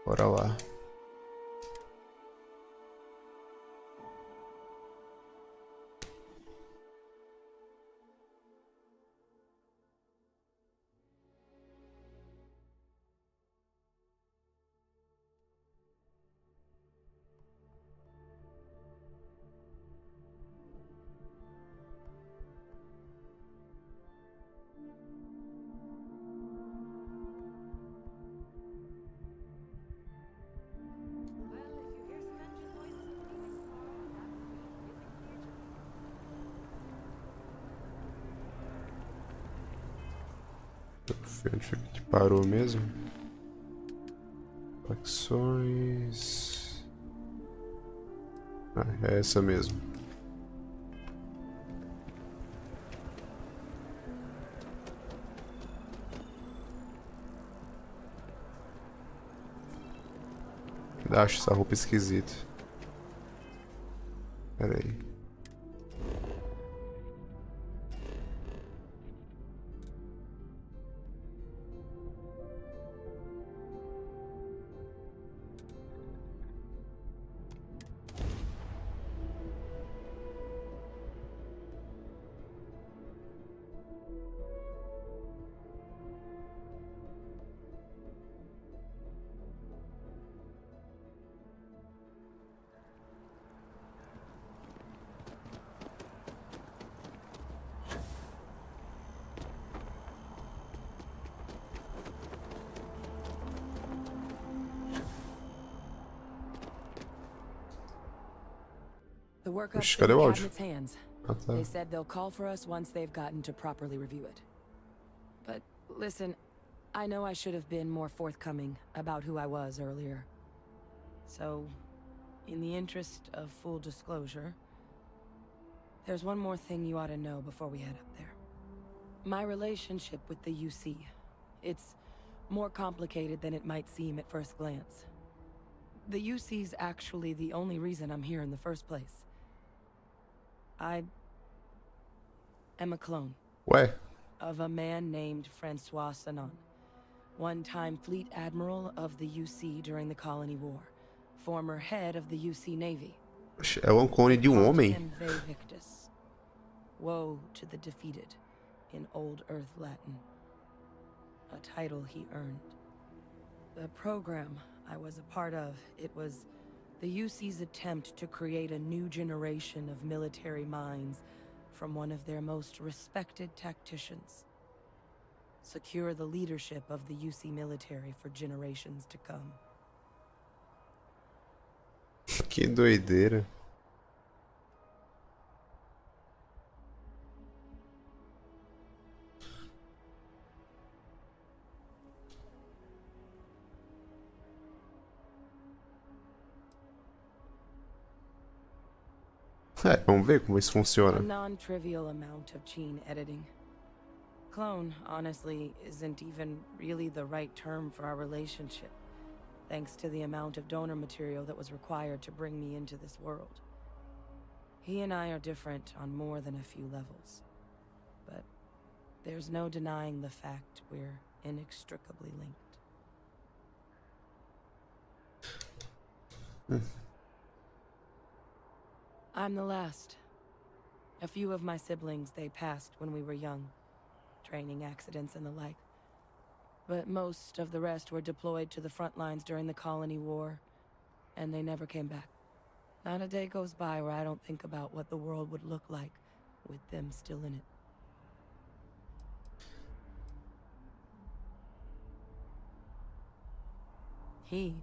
Bora lá. Onde foi que parou mesmo? Facções. Ah, é essa mesmo. Acho essa roupa esquisita. Pera aí. The workup's Cadê in o the áudio? cabinet's hands. Ah, tá. They said they'll call for us once they've gotten to properly review it. But listen, I know I should have been more forthcoming about who I was earlier. So, in the interest of full disclosure, there's one more thing you ought to know before we head up there. My relationship with the UC. It's more complicated than it might seem at first glance. The UC's actually the only reason I'm here in the first place. I am a clone. Ué? Of a man named Francois Sanon, one-time fleet admiral of the UC during the Colony War, former head of the UC Navy. É um clone de um homem? Him Ve Victus. Woe to the defeated, in Old Earth Latin. A title he earned. The program I was a part of, it was the UC's attempt to create a new generation of military minds from one of their most respected tacticians. Secure the leadership of the UC military for generations to come. Que doideira. É, vamos ver como isso A funciona. non-trivial amount of gene editing. Clone, honestly, isn't even really the right term for our relationship, thanks to the amount of donor material that was required to bring me into this world. He and I are different on more than a few levels, but there's no denying the fact we're inextricably linked. I'm the last. A few of my siblings, they passed when we were young. Training accidents and the like. But most of the rest were deployed to the front lines during the Colony War, and they never came back. Not a day goes by where I don't think about what the world would look like with them still in it. He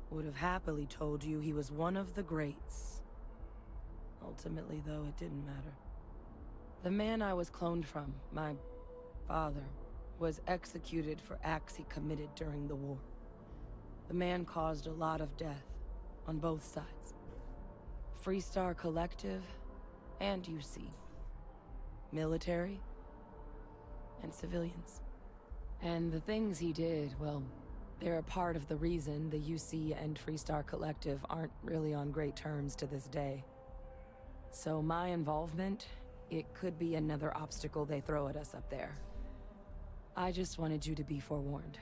would have happily told you he was one of the greats. Ultimately, though, it didn't matter. The man I was cloned from, my father, was executed for acts he committed during the war. The man caused a lot of death, on both sides. Freestar Collective, and UC. Military, and civilians. And the things he did, well, they're a part of the reason the UC and Freestar Collective aren't really on great terms to this day. So my involvement, it could be another obstacle they throw at us up there. I just wanted you to be forewarned.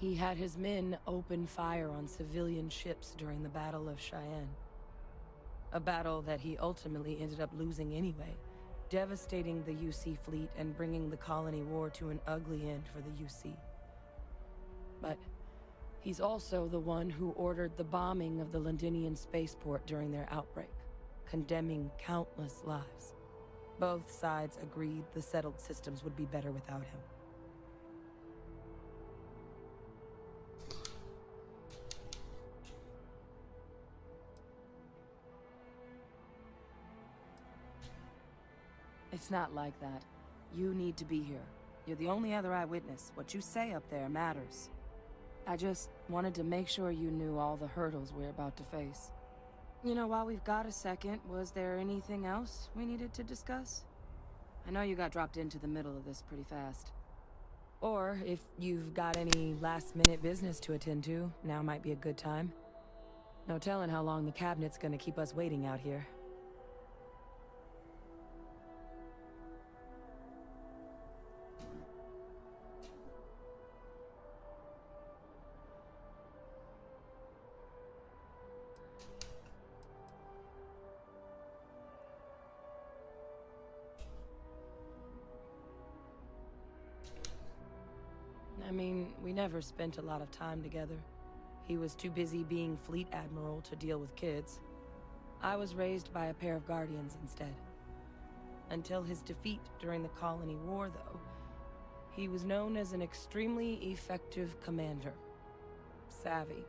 He had his men open fire on civilian ships during the Battle of Cheyenne. A battle that he ultimately ended up losing anyway, devastating the UC fleet and bringing the colony war to an ugly end for the UC. But he's also the one who ordered the bombing of the Londinian spaceport during their outbreak, condemning countless lives. Both sides agreed the settled systems would be better without him. It's not like that. You need to be here. You're the only other eyewitness. What you say up there matters. I just wanted to make sure you knew all the hurdles we're about to face. You know, while we've got a second, was there anything else we needed to discuss? I know you got dropped into the middle of this pretty fast. Or if you've got any last-minute business to attend to, now might be a good time. No telling how long the cabinet's gonna keep us waiting out here. I mean, we never spent a lot of time together. He was too busy being fleet admiral to deal with kids. I was raised by a pair of guardians instead. Until his defeat during the colony war, though, he was known as an extremely effective commander. Savvy,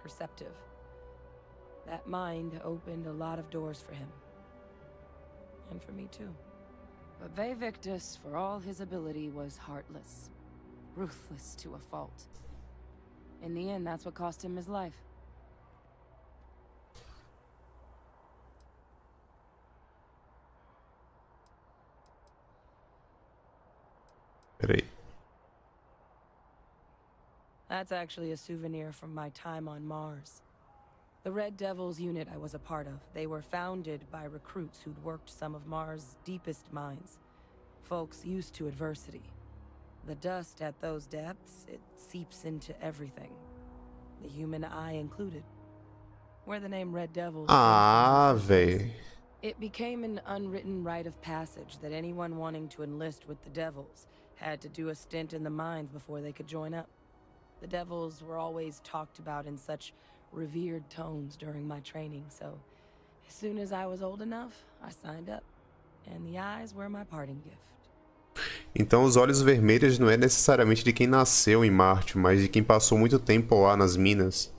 perceptive. That mind opened a lot of doors for him. And for me too. But Ve Victus, for all his ability, was heartless. Ruthless to a fault. In the end, that's what cost him his life. Peraí. That's actually a souvenir from my time on Mars. The Red Devils unit I was a part of, they were founded by recruits who'd worked some of Mars' deepest mines. Folks used to adversity. The dust at those depths, it seeps into everything. The human eye included. Where the name Red Devils came from Ah, in the first place. véi. It became an unwritten rite of passage that anyone wanting to enlist with the Devils had to do a stint in the mines before they could join up. The Devils were always talked about in such revered tones during my training, so as soon as I was old enough, I signed up. And the eyes were my parting gift. Então os olhos vermelhos não é necessariamente de quem nasceu em Marte, mas de quem passou muito tempo lá nas minas.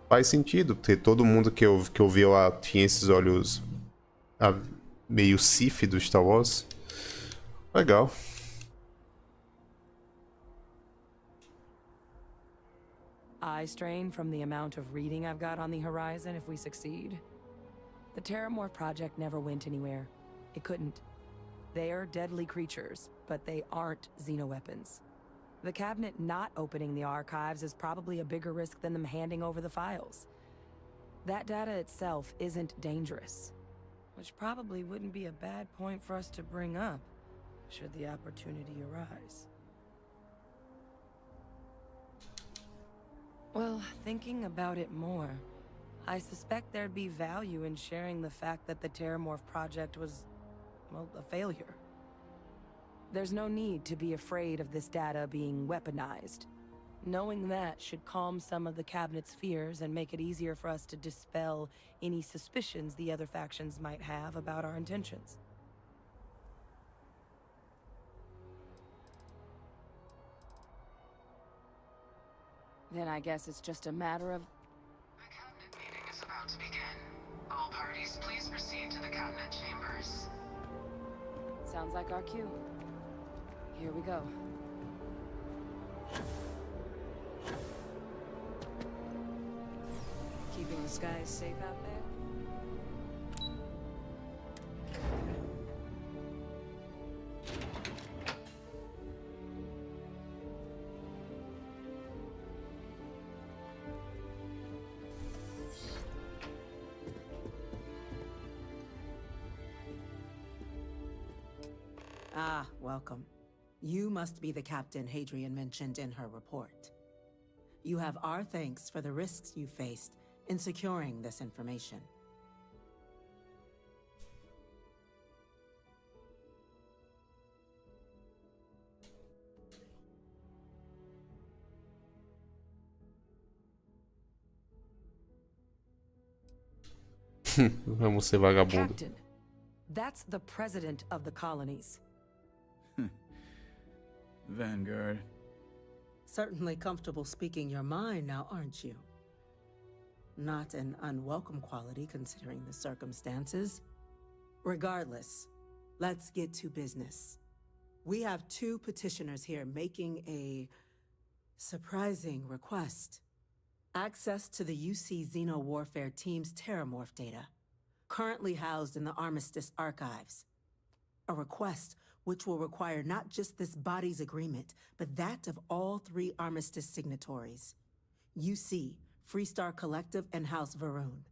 Faz sentido, porque todo mundo que eu vi lá tinha esses olhos meio Sith do Star Wars. Legal. Eye strain from the amount of reading I've got on the horizon if we succeed. The Terramorph project never went anywhere. It couldn't. They're deadly creatures, but they aren't xenoweapons. The cabinet not opening the archives is probably a bigger risk than them handing over the files. That data itself isn't dangerous, which probably wouldn't be a bad point for us to bring up, should the opportunity arise. Well, thinking about it more, I suspect there'd be value in sharing the fact that the Terramorph project was, well, a failure. There's no need to be afraid of this data being weaponized. Knowing that should calm some of the cabinet's fears and make it easier for us to dispel any suspicions the other factions might have about our intentions. Then I guess it's just a matter of... The cabinet meeting is about to begin. All parties, please proceed to the cabinet chambers. Sounds like our cue. Here we go. Keeping the skies safe out there? Ah, welcome. You must be the captain Hadrian mentioned in her report. You have our thanks for the risks you faced in securing this information. Vamos ser vagabundo. Captain, that's the president of the colonies. Vanguard. Certainly comfortable speaking your mind now, aren't you? Not an unwelcome quality considering the circumstances. Regardless, let's get to business. We have two petitioners here making a surprising request. Access to the UC Xeno Warfare Team's Terramorph data, currently housed in the Armistice archives. A request which will require not just this body's agreement, but that of all three Armistice signatories. UC, Freestar Collective, and House Varun.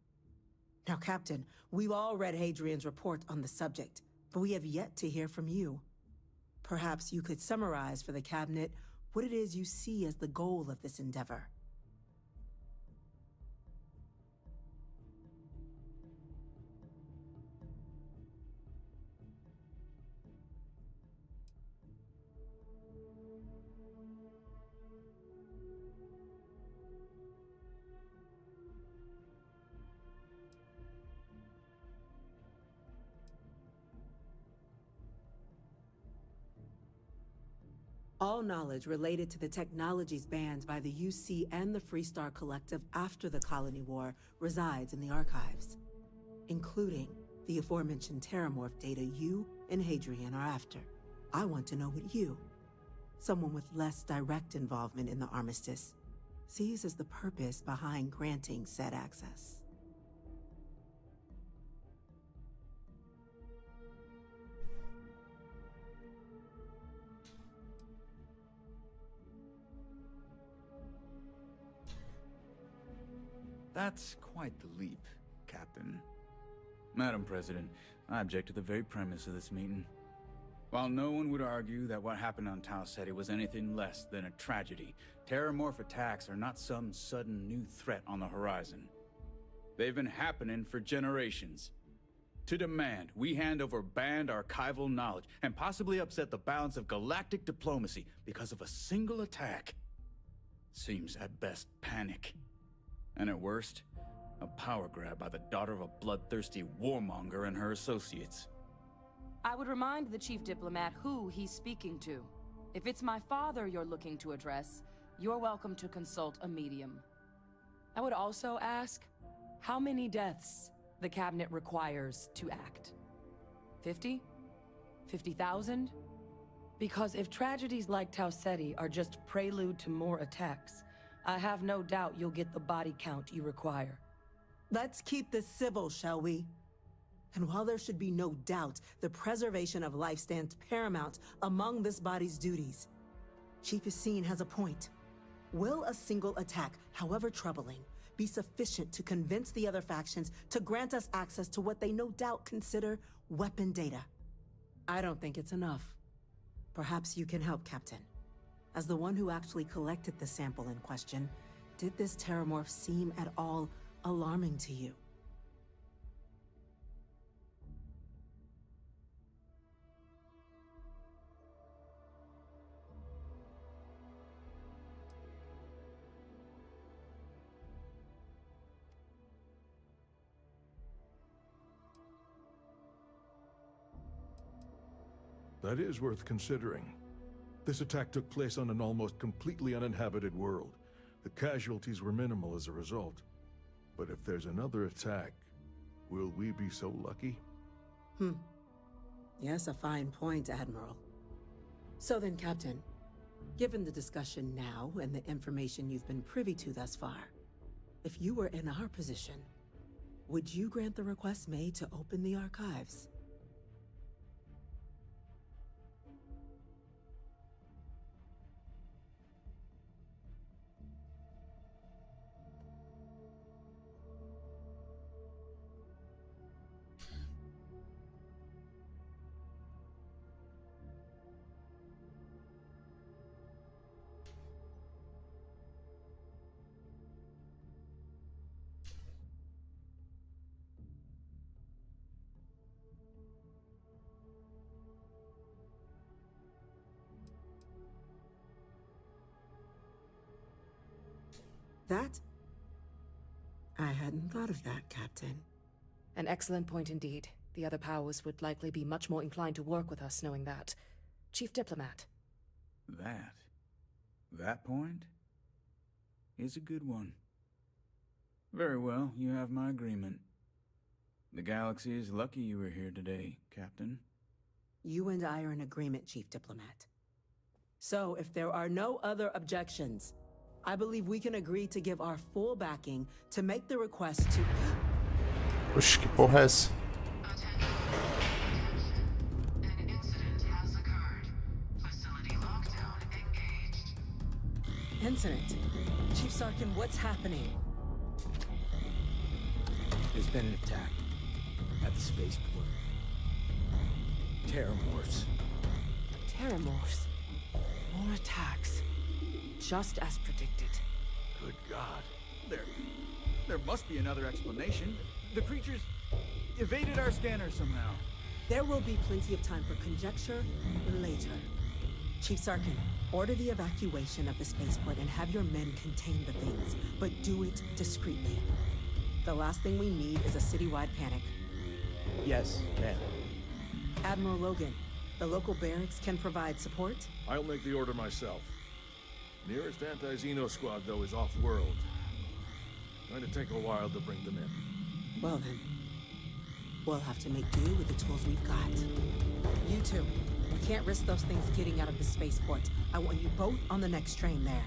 Now, Captain, we've all read Hadrian's report on the subject, but we have yet to hear from you. Perhaps you could summarize for the Cabinet what it is you see as the goal of this endeavor. All knowledge related to the technologies banned by the UC and the Freestar Collective after the Colony War resides in the archives, including the aforementioned Terramorph data you and Hadrian are after. I want to know what you, someone with less direct involvement in the Armistice, sees as the purpose behind granting said access. That's quite the leap, Captain. Madam President, I object to the very premise of this meeting. While no one would argue that what happened on Tau Ceti was anything less than a tragedy, Terramorph attacks are not some sudden new threat on the horizon. They've been happening for generations. To demand we hand over banned archival knowledge and possibly upset the balance of galactic diplomacy because of a single attack seems at best panic. And at worst, a power grab by the daughter of a bloodthirsty warmonger and her associates. I would remind the chief diplomat who he's speaking to. If it's my father you're looking to address, you're welcome to consult a medium. I would also ask how many deaths the cabinet requires to act. 50? 50,000? Because if tragedies like Tau Ceti are just prelude to more attacks, I have no doubt you'll get the body count you require. Let's keep this civil, shall we? And while there should be no doubt the preservation of life stands paramount among this body's duties, Chief Essene has a point. Will a single attack, however troubling, be sufficient to convince the other factions to grant us access to what they no doubt consider weapon data? I don't think it's enough. Perhaps you can help, Captain. As the one who actually collected the sample in question, did this Terramorph seem at all alarming to you? That is worth considering. This attack took place on an almost completely uninhabited world. The casualties were minimal as a result. But if there's another attack, will we be so lucky? Yes, a fine point, Admiral. So then, Captain, given the discussion now and the information you've been privy to thus far, if you were in our position, would you grant the request made to open the archives? That... I hadn't thought of that, Captain. An excellent point indeed. The other powers would likely be much more inclined to work with us knowing that. Chief Diplomat. That point is a good one. Very well, you have my agreement. The galaxy is lucky you were here today, Captain. You and I are in agreement, Chief Diplomat. So, if there are no other objections, I believe we can agree to give our full backing to make the request to... Oxe, que porra é essa? An incident has occurred. Facility lockdown engaged. Incident? Chief Sarkin, what's happening? There's been an attack at the spaceport. Terramorphs. Terramorphs. More attacks. Just as predicted. Good God. There must be another explanation. The creatures evaded our scanner somehow. There will be plenty of time for conjecture later. Chief Sarkin, order the evacuation of the spaceport and have your men contain the things, but do it discreetly. The last thing we need is a citywide panic. Yes, ma'am. Admiral Logan, the local barracks can provide support? I'll make the order myself. Nearest anti-Xeno squad, though, is off-world. Going to take a while to bring them in. Well then, we'll have to make do with the tools we've got. You two, we can't risk those things getting out of the spaceport. I want you both on the next train there.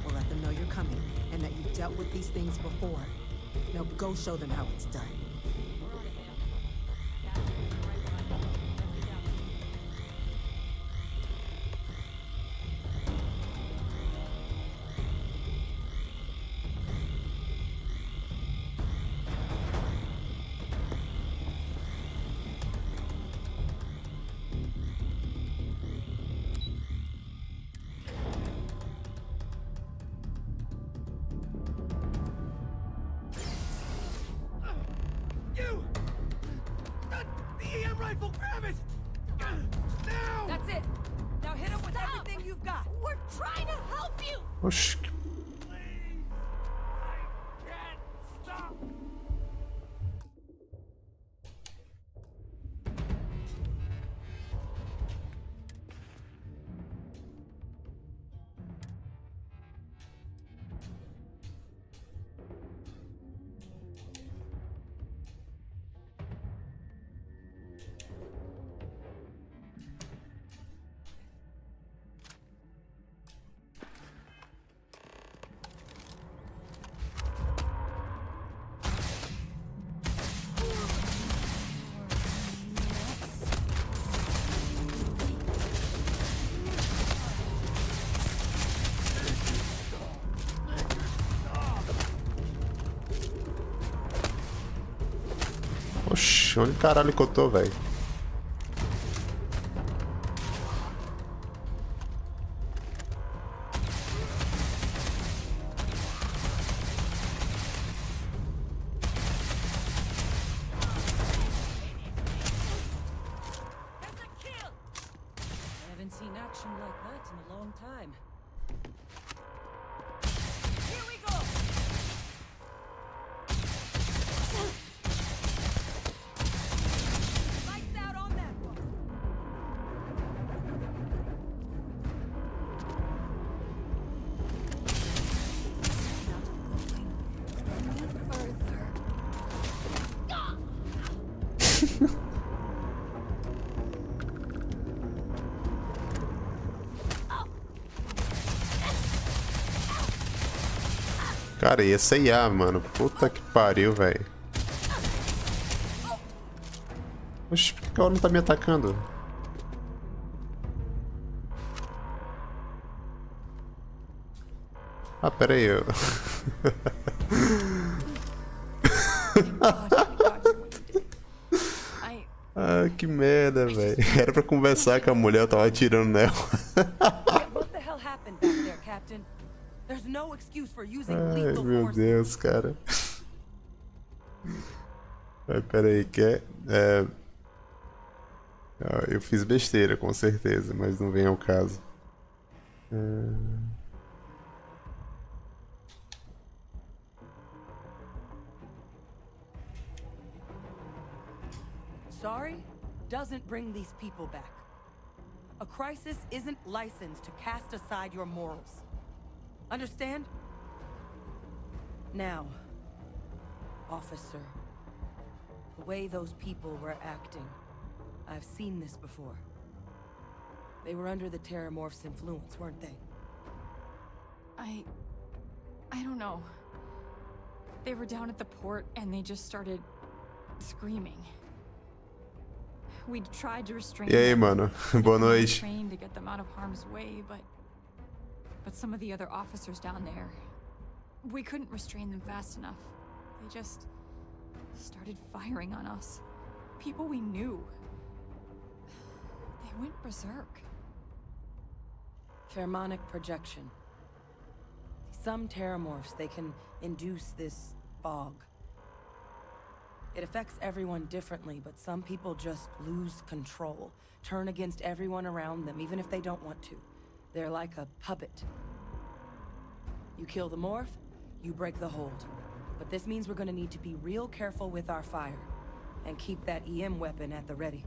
We'll let them know you're coming, and that you've dealt with these things before. Now go show them how it's done. That's it. Now hit him with everything you've got. We're trying to help you. Oxe. Oxi, onde caralho que eu tô, velho? That's a kill. I haven't seen action like that in a long time. Here we go. Lights out on that one. Cara, ia ser IA, mano. Puta que pariu, velho. Oxi, por que ela não tá me atacando? Ah, pera aí. Eu... Ah, que merda, velho. Era pra conversar com a mulher, eu tava atirando nela. What the hell happened back there, Captain? There's no excuse for using Ai, lethal meu force. Deus, cara. Ai, pera aí, que é... Ah, eu fiz besteira, com certeza, mas não vem ao caso. sorry doesn't bring these people back. A crisis isn't licensed to cast aside your morals. Understand? Now, officer, the way those people were acting, I've seen this before. They were under the Terramorph's influence, weren't they? I don't know. They were down at the port and they just started screaming. We'd tried to restrain E aí, them. mano? Boa noite. Trained to get them out of harm's way, but some of the other officers down there, we couldn't restrain them fast enough. They just started firing on us. People we knew. They went berserk. Pheromonic projection. Some Terramorphs, they can induce this fog. It affects everyone differently, but some people just lose control, turn against everyone around them, even if they don't want to. They're like a puppet. You kill the morph, you break the hold. But this means we're gonna need to be real careful with our fire, and keep that EM weapon at the ready.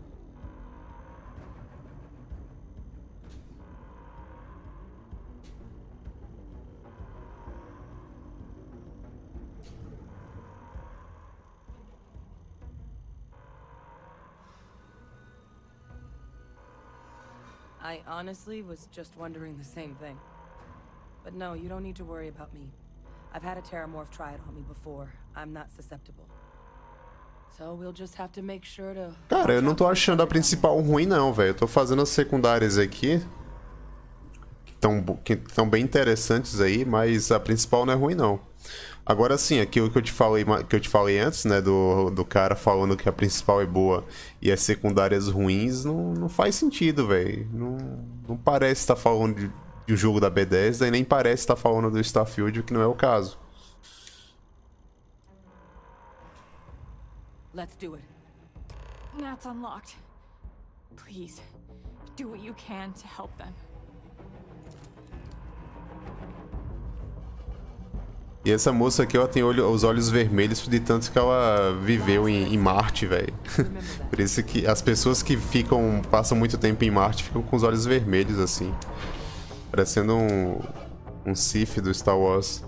I honestly was just wondering the same thing. But no, you don't need to worry about me. I've had a Terramorph try it on me before. I'm not susceptible. So we'll just have to make sure to... Cara, eu não tô achando a principal ruim não, velho. Eu tô fazendo as secundárias aqui, que estão bem interessantes aí, mas a principal não é ruim não. Agora sim, aquilo que eu te falei antes, né, do cara falando que a principal é boa e as secundárias ruins, não faz sentido, velho. Não parece estar falando de um jogo da Bethesda e nem parece estar falando do Starfield, o que não é o caso. Let's do it. Nat's unlocked. Please, do what you can to help them. E essa moça aqui, ela tem os olhos vermelhos de tanto que ela viveu em Marte, velho. Por isso que as pessoas que passam muito tempo em Marte ficam com os olhos vermelhos, assim. Parecendo um Sith do Star Wars.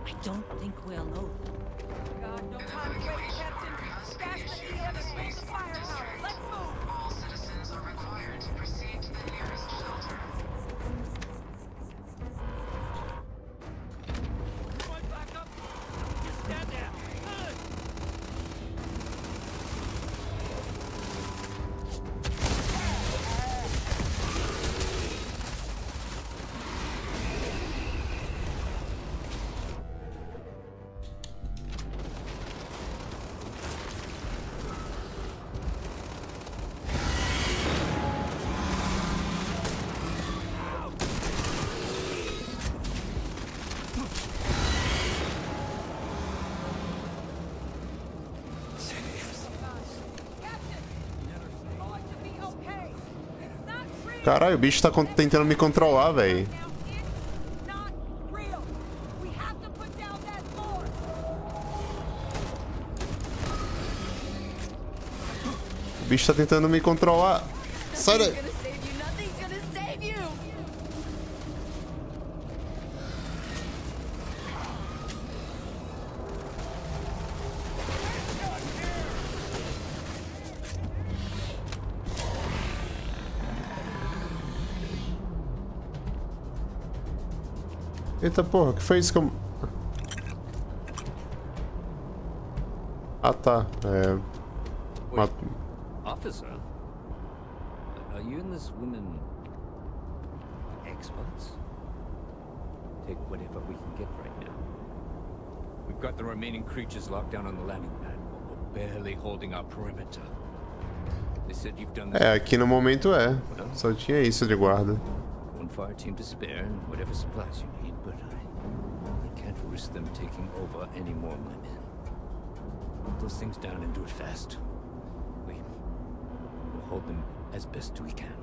I don't think we're alone. God, no time to waste, Captain. Stash the EM and raise the firepower. Let's move. All citizens are required to proceed to the nearest shelter. Point back up. You stand there. Good. Caralho, o bicho tá tentando me controlar, velho. O bicho tá tentando me controlar. Sai daí. Eita porra, que foi isso que eu... Ah tá, Officer? Are you and this woman experts? Take whatever we can get right now. We've got the remaining creatures locked down on the landing pad. We're barely holding our perimeter. They said you've done this. Aqui no momento só tinha isso de guarda. One fire team to spare and whatever supplies you need, but I can't risk them taking over any more of my men. Put those things down and do it fast. We'll hold them as best we can.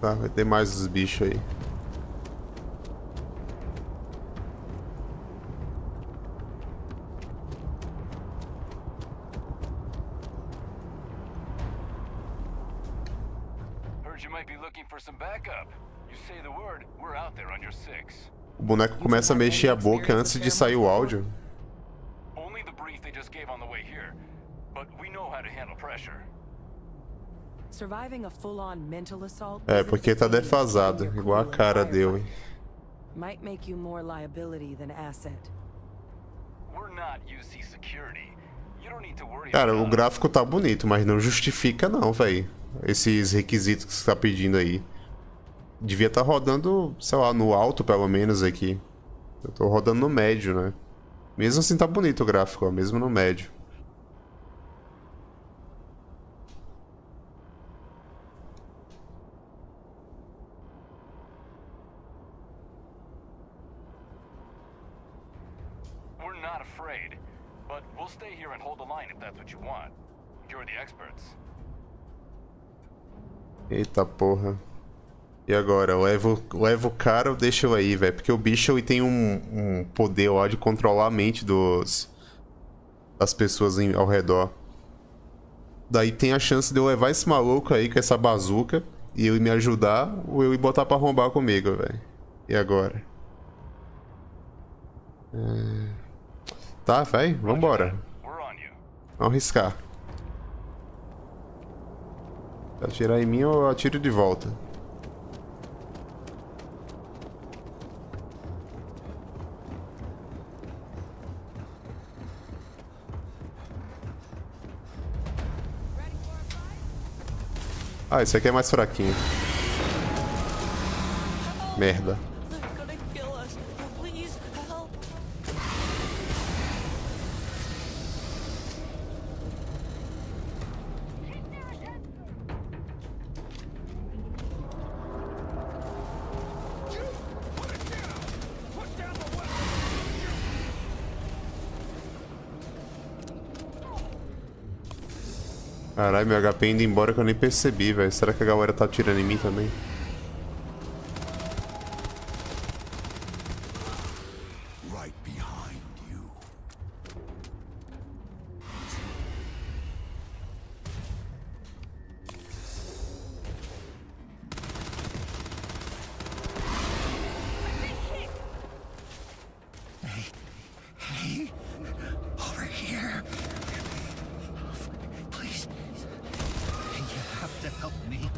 Tá, vai ter mais os bichos aí. Heard you might be looking for some backup. You say the word, we're out there on your 6. O boneco começa a mexer a boca antes de sair o áudio. Only the brief they just gave on the way here, but we know how to handle pressure. Surviving a full-on mental assault É, isn't porque the tá same as defasado, playing your igual a cool in cara dele. firefight. Might make you more liability than asset. We're not UC security. You don't need to worry Cara, about o us. gráfico tá bonito, mas não justifica não, velho. Esses requisitos que você tá pedindo aí. Devia estar rodando, sei lá, no alto pelo menos aqui. Eu tô rodando no médio, né? Mesmo assim tá bonito o gráfico, ó, mesmo no médio. We're not afraid, but we'll stay here and hold the line if that's what you want. You're the experts. Eita porra. E agora? Levo o cara ou deixa eu aí, velho? Porque o bicho ele tem um poder lá de controlar a mente das pessoas ao redor. Daí tem a chance de eu levar esse maluco aí com essa bazuca e ele me ajudar ou eu ir botar pra arrombar comigo, velho. E agora? Tá, vai, vambora. We're on you. Vamos arriscar. Se atirar em mim, eu atiro de volta. Ah, esse aqui é mais fraquinho. Merda. They're gonna kill us. Please help. Caralho, meu HP indo embora que eu nem percebi, velho. Será que a galera tá atirando em mim também? Right behind you. Hey, over here. Please, you have to help me.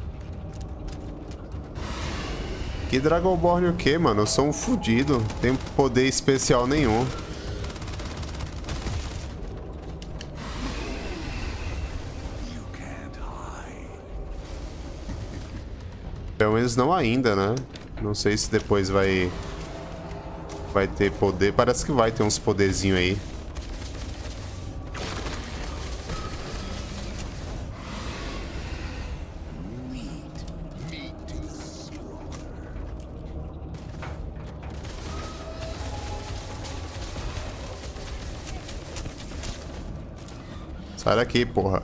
Que Dragonborn o quê, mano? Eu sou um fudido. Não tenho poder especial nenhum. You can't hide. Pelo menos não ainda, né? Não sei se depois vai ter poder. Parece que vai ter uns poderzinhos aí. Meat to the slaughter. Sai daqui, porra.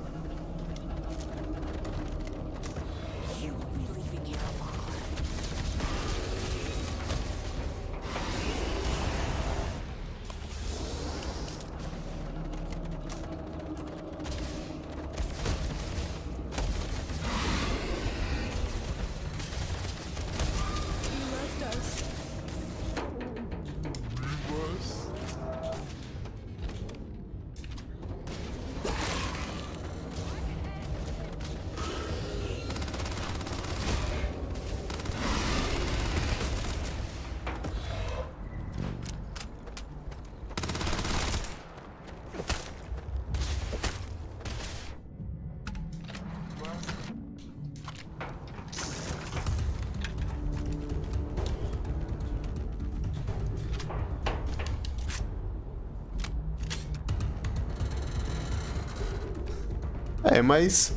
You will be leaving here alive. You left us. É, mas...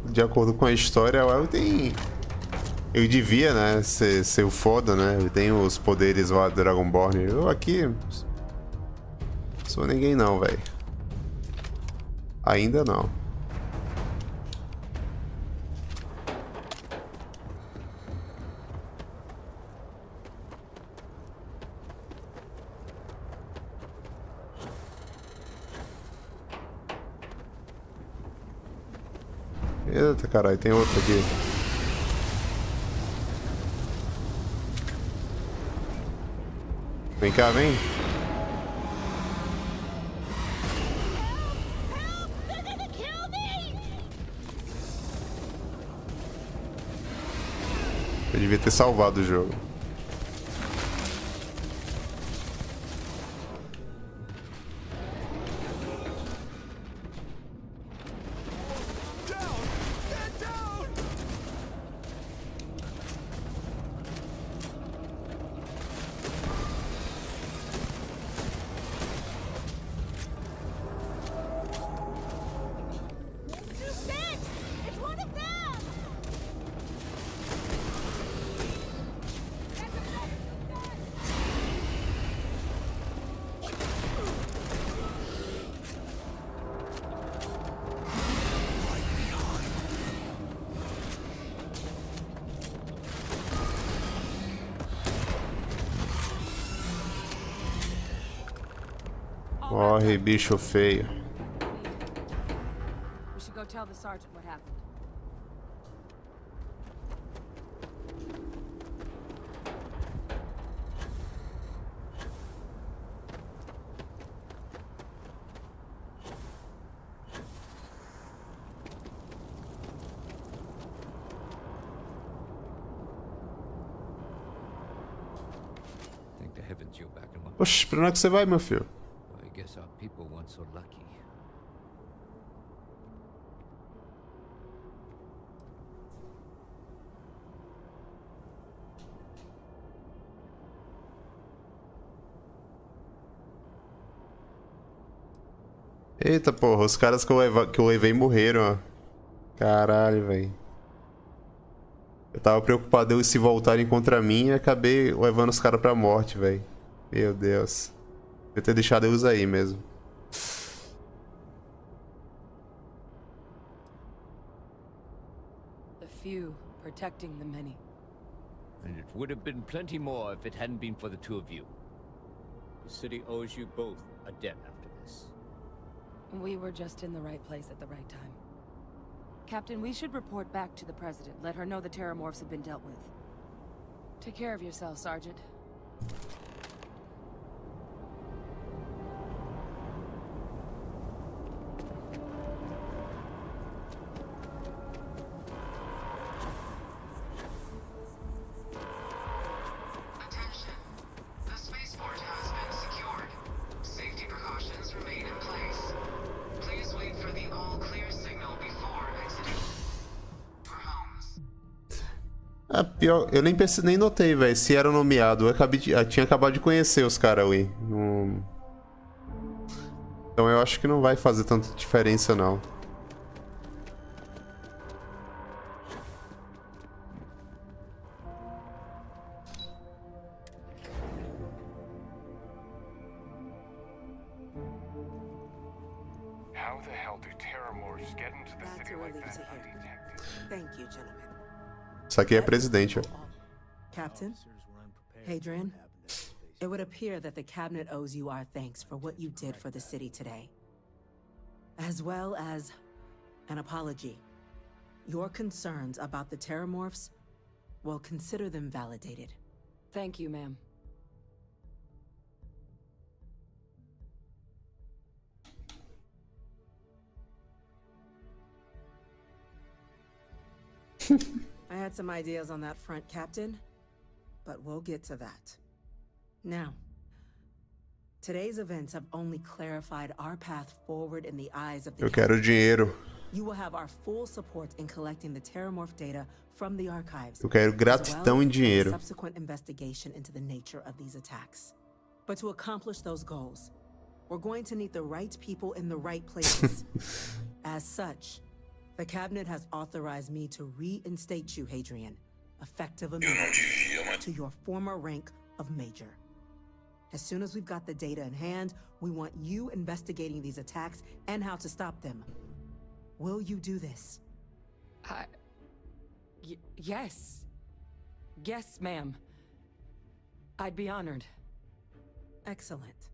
De acordo com a história, ele tem... Ele devia, né, ser o foda, né? Ele tem os poderes lá do Dragonborn. Eu aqui... Sou ninguém não, velho. Ainda não. Eita, caralho, tem outro aqui. Vem cá, vem. Eu devia ter salvado o jogo. Morre, bicho feio. We should go tell the sergeant what happened. Thank the heavens you're back among us. Oxe, pra onde é que você vai, meu filho? I guess our people weren't so lucky. Eita porra, os caras que eu levei morreram, ó. Caralho, velho. Eu tava preocupado eles se voltarem contra mim e acabei levando os caras pra morte, velho. Meu Deus. Eu ter deixado eles aí mesmo. The few protecting the many. And it would have been plenty more if it hadn't been for the two of you. The city owes you both a debt after this. We were just in the right place at the right time. Captain, we should report back to the President. Let her know the Terramorphs have been dealt with. Take care of yourself, Sergeant. Attention. The spaceport has been secured. Safety precautions remain in place. Please wait for the all-clear signal before exiting. For homes. Ah, pior, eu nem notei, velho, se era nomeado. Eu tinha acabado de conhecer os caras ali. Então eu acho que não vai fazer tanta diferença, não. How the hell do Terramorphs get into the That's city a like relief that to hear. undetected? Thank you, gentlemen. Isso aqui é presidente, ó. Captain, Hadrian, it would appear that the cabinet owes you our thanks for what you did for the city today, as well as an apology. Your concerns about the Terramorphs, well, consider them validated. Thank you, ma'am. I had some ideas on that front, Captain, but we'll get to that. Now, today's events have only clarified our path forward in the eyes of the Eu quero dinheiro. You will have our full support in collecting the Terramorph data from the archives. Eu quero as gratidão well em as a dinheiro. subsequent investigation into the nature of these attacks. But to accomplish those goals, we're going to need the right people in the right places. As such, the cabinet has authorized me to reinstate you, Hadrian, effective immediately, to your former rank of Major. As soon as we've got the data in hand, we want you investigating these attacks and how to stop them. Will you do this? Yes. Yes, ma'am. I'd be honored. Excellent.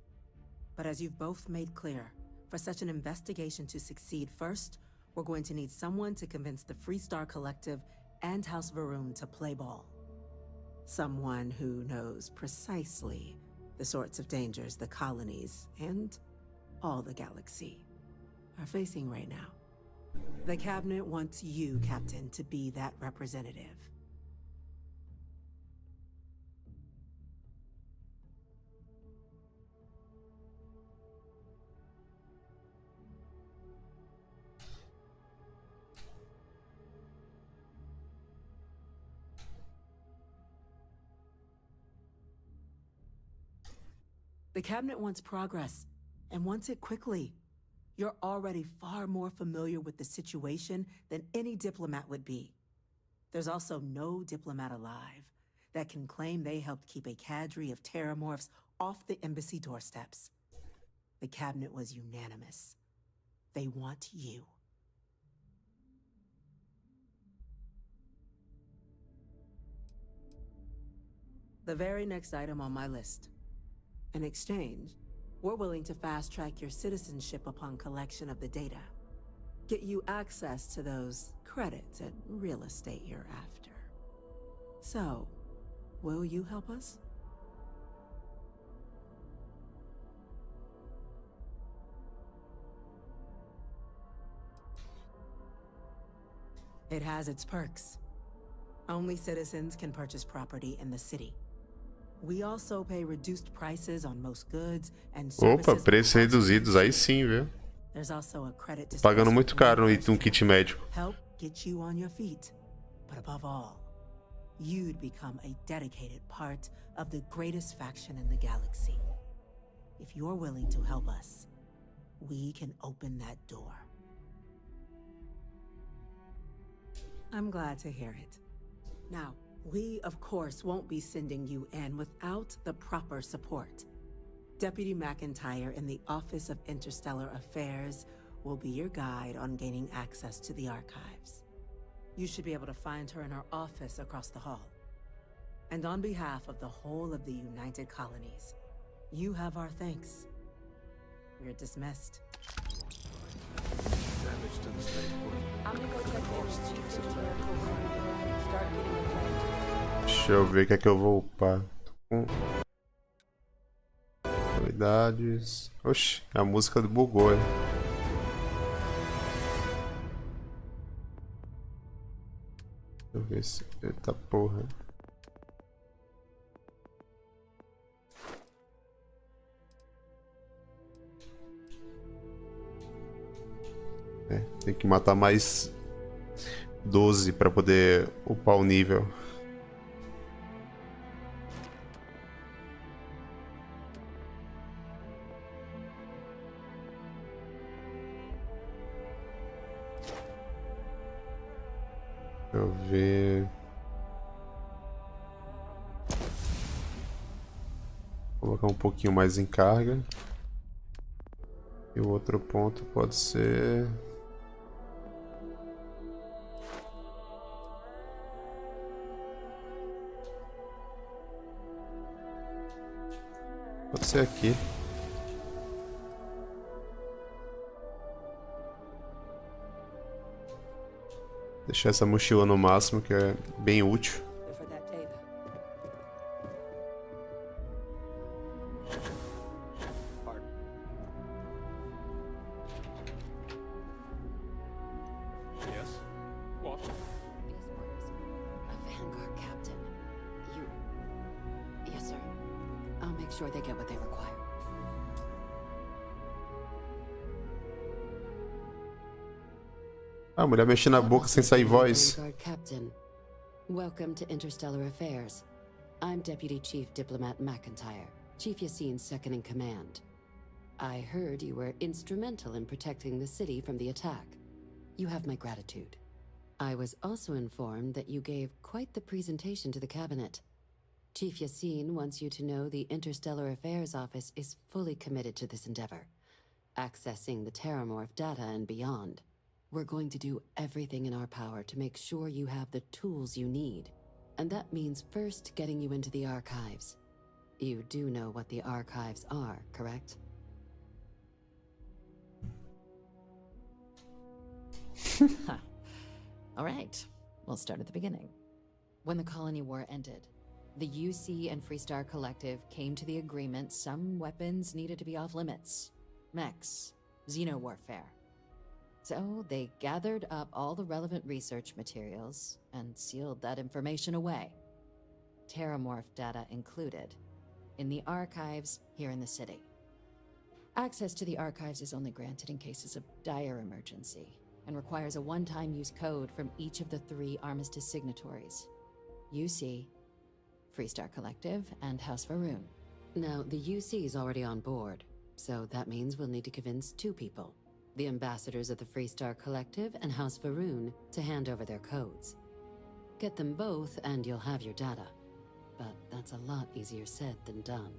But as you've both made clear, for such an investigation to succeed first, we're going to need someone to convince the Freestar Collective and House Varun to play ball. Someone who knows precisely the sorts of dangers the colonies and all the galaxy are facing right now. The cabinet wants you, Captain, to be that representative. The cabinet wants progress, and wants it quickly. You're already far more familiar with the situation than any diplomat would be. There's also no diplomat alive that can claim they helped keep a cadre of terramorphs off the embassy doorsteps. The cabinet was unanimous. They want you. The very next item on my list. In exchange, we're willing to fast-track your citizenship upon collection of the data. Get you access to those credits at real estate you're after. So, will you help us? It has its perks. Only citizens can purchase property in the city. We also pay reduced prices on most goods and services. Opa, preços reduzidos, aí sim, viu? There's also a credit Pagando muito caro um kit médico. Help get you on your feet. But above all, you'd become a dedicated part of the greatest faction in the galaxy. If you're willing to help us, we can open that door. I'm glad to hear it. Now, we, of course, won't be sending you in without the proper support. Deputy McIntyre in the Office of Interstellar Affairs will be your guide on gaining access to the archives. You should be able to find her in her office across the hall. And on behalf of the whole of the United Colonies, you have our thanks. You're dismissed. Damage to the spaceport. I'm gonna go check in with Chief Security. Start getting a plan. Deixa eu ver o que é que eu vou upar. Habilidades. Oxi, a música bugou. Deixa eu ver se. Eita porra. Tem que matar mais 12 para poder upar o nível. Deixa eu ver. Vou colocar um pouquinho mais em carga. E o outro ponto pode ser... Pode ser aqui. Deixar essa mochila no máximo, que é bem útil. A mulher mexendo na boca sem sair voz. Captain. Welcome to Interstellar Affairs. I'm Deputy Chief Diplomat McIntyre, Chief Yassine's second in command. I heard you were instrumental in protecting the city from the attack. You have my gratitude. I was also informed that you gave quite the presentation to the cabinet. Chief Yassine wants you to know the Interstellar Affairs Office is fully committed to this endeavor, accessing the Terramorph data and beyond. We're going to do everything in our power to make sure you have the tools you need. And that means first getting you into the archives. You do know what the archives are, correct? All right, we'll start at the beginning. When the Colony War ended, the UC and Freestar Collective came to the agreement some weapons needed to be off limits. Mechs, xeno-warfare. So they gathered up all the relevant research materials and sealed that information away. Terramorph data included, in the archives here in the city. Access to the archives is only granted in cases of dire emergency and requires a one-time use code from each of the 3 Armistice signatories. UC, Freestar Collective, and House Varoon. Now, the UC is already on board, so that means we'll need to convince 2 people. The ambassadors of the Freestar Collective and House Varoon to hand over their codes. Get them both and you'll have your data. But that's a lot easier said than done.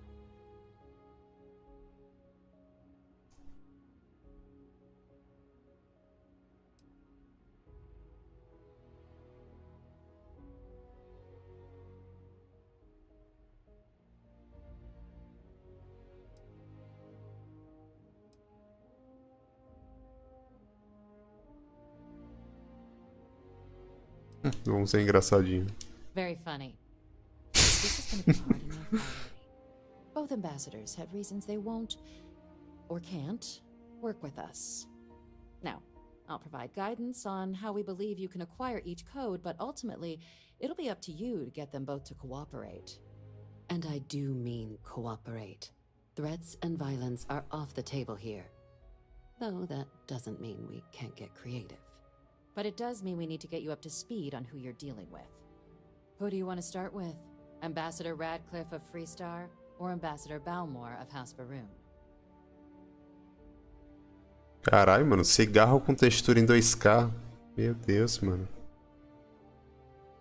Vamos ser engraçadinho. Very funny. This is gonna be hard enough already. Both ambassadors have reasons they won't, or can't, work with us. Now, I'll provide guidance on how we believe you can acquire each code, but ultimately, it'll be up to you to get them both to cooperate. And I do mean cooperate. Threats and violence are off the table here. Though that doesn't mean we can't get creative. But it does mean we need to get you up to speed on who you're dealing with. Who do you want to start with? Ambassador Radcliffe of Freestar, or Ambassador Balmore of House Varoon? Caralho, mano, cigarro com textura em 2K. Meu Deus, mano.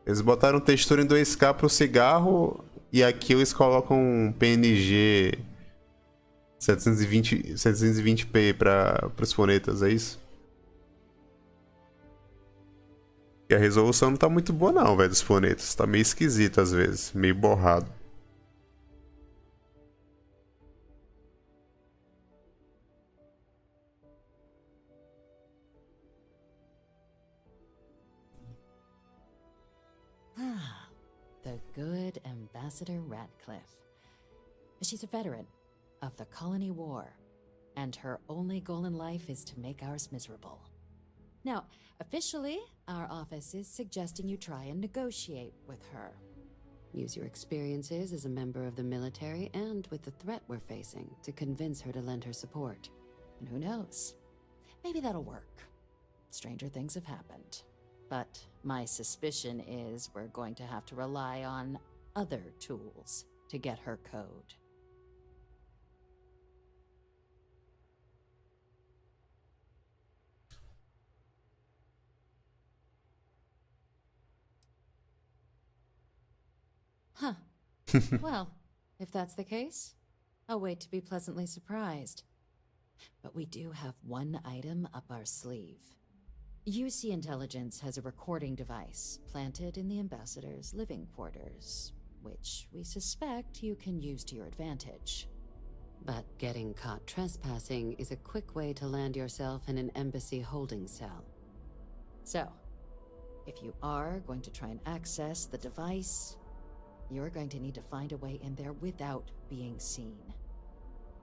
Eles botaram textura em 2K pro cigarro e aqui eles colocam um PNG 720p para os fonetas, é isso? E a resolução não tá muito boa não, velho, dos fonetas. Tá meio esquisito às vezes, meio borrado. Ah, the good Ambassador Radcliffe. She's a veteran of the Colony War, and her only goal in life is to make ours miserable. Now, officially, our office is suggesting you try and negotiate with her. Use your experiences as a member of the military and with the threat we're facing to convince her to lend her support. And who knows? Maybe that'll work. Stranger things have happened. But my suspicion is we're going to have to rely on other tools to get her code. Huh. Well, if that's the case, I'll wait to be pleasantly surprised. But we do have one item up our sleeve. UC Intelligence has a recording device planted in the Ambassador's living quarters, which we suspect you can use to your advantage. But getting caught trespassing is a quick way to land yourself in an embassy holding cell. So, if you are going to try and access the device, you're going to need to find a way in there without being seen.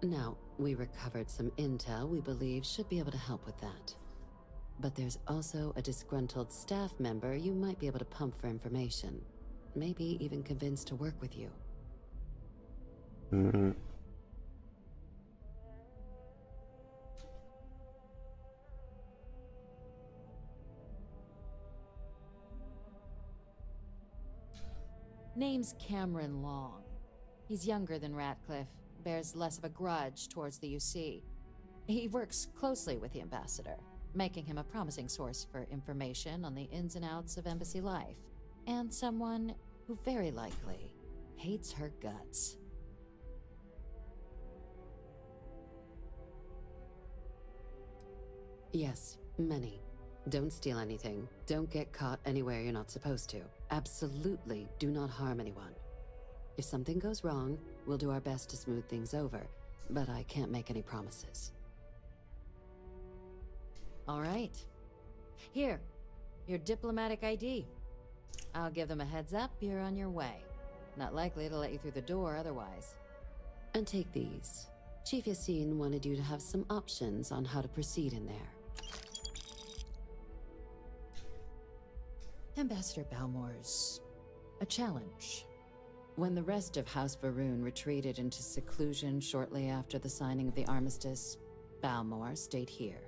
Now, we recovered some intel we believe should be able to help with that. But there's also a disgruntled staff member you might be able to pump for information. Maybe even convince to work with you. Mm-hmm. Name's Cameron Long. He's younger than Ratcliffe, bears less of a grudge towards the UC. He works closely with the Ambassador, making him a promising source for information on the ins and outs of embassy life, and someone who very likely hates her guts. Yes, many. Don't steal anything. Don't get caught anywhere you're not supposed to. Absolutely do not harm anyone. If something goes wrong, we'll do our best to smooth things over, but I can't make any promises. All right. Here, your diplomatic ID. I'll give them a heads up, you're on your way. Not likely to let you through the door otherwise. And take these. Chief Yassine wanted you to have some options on how to proceed in there. Ambassador Balmore's a challenge. When the rest of House Varun retreated into seclusion shortly after the signing of the armistice, Balmore stayed here.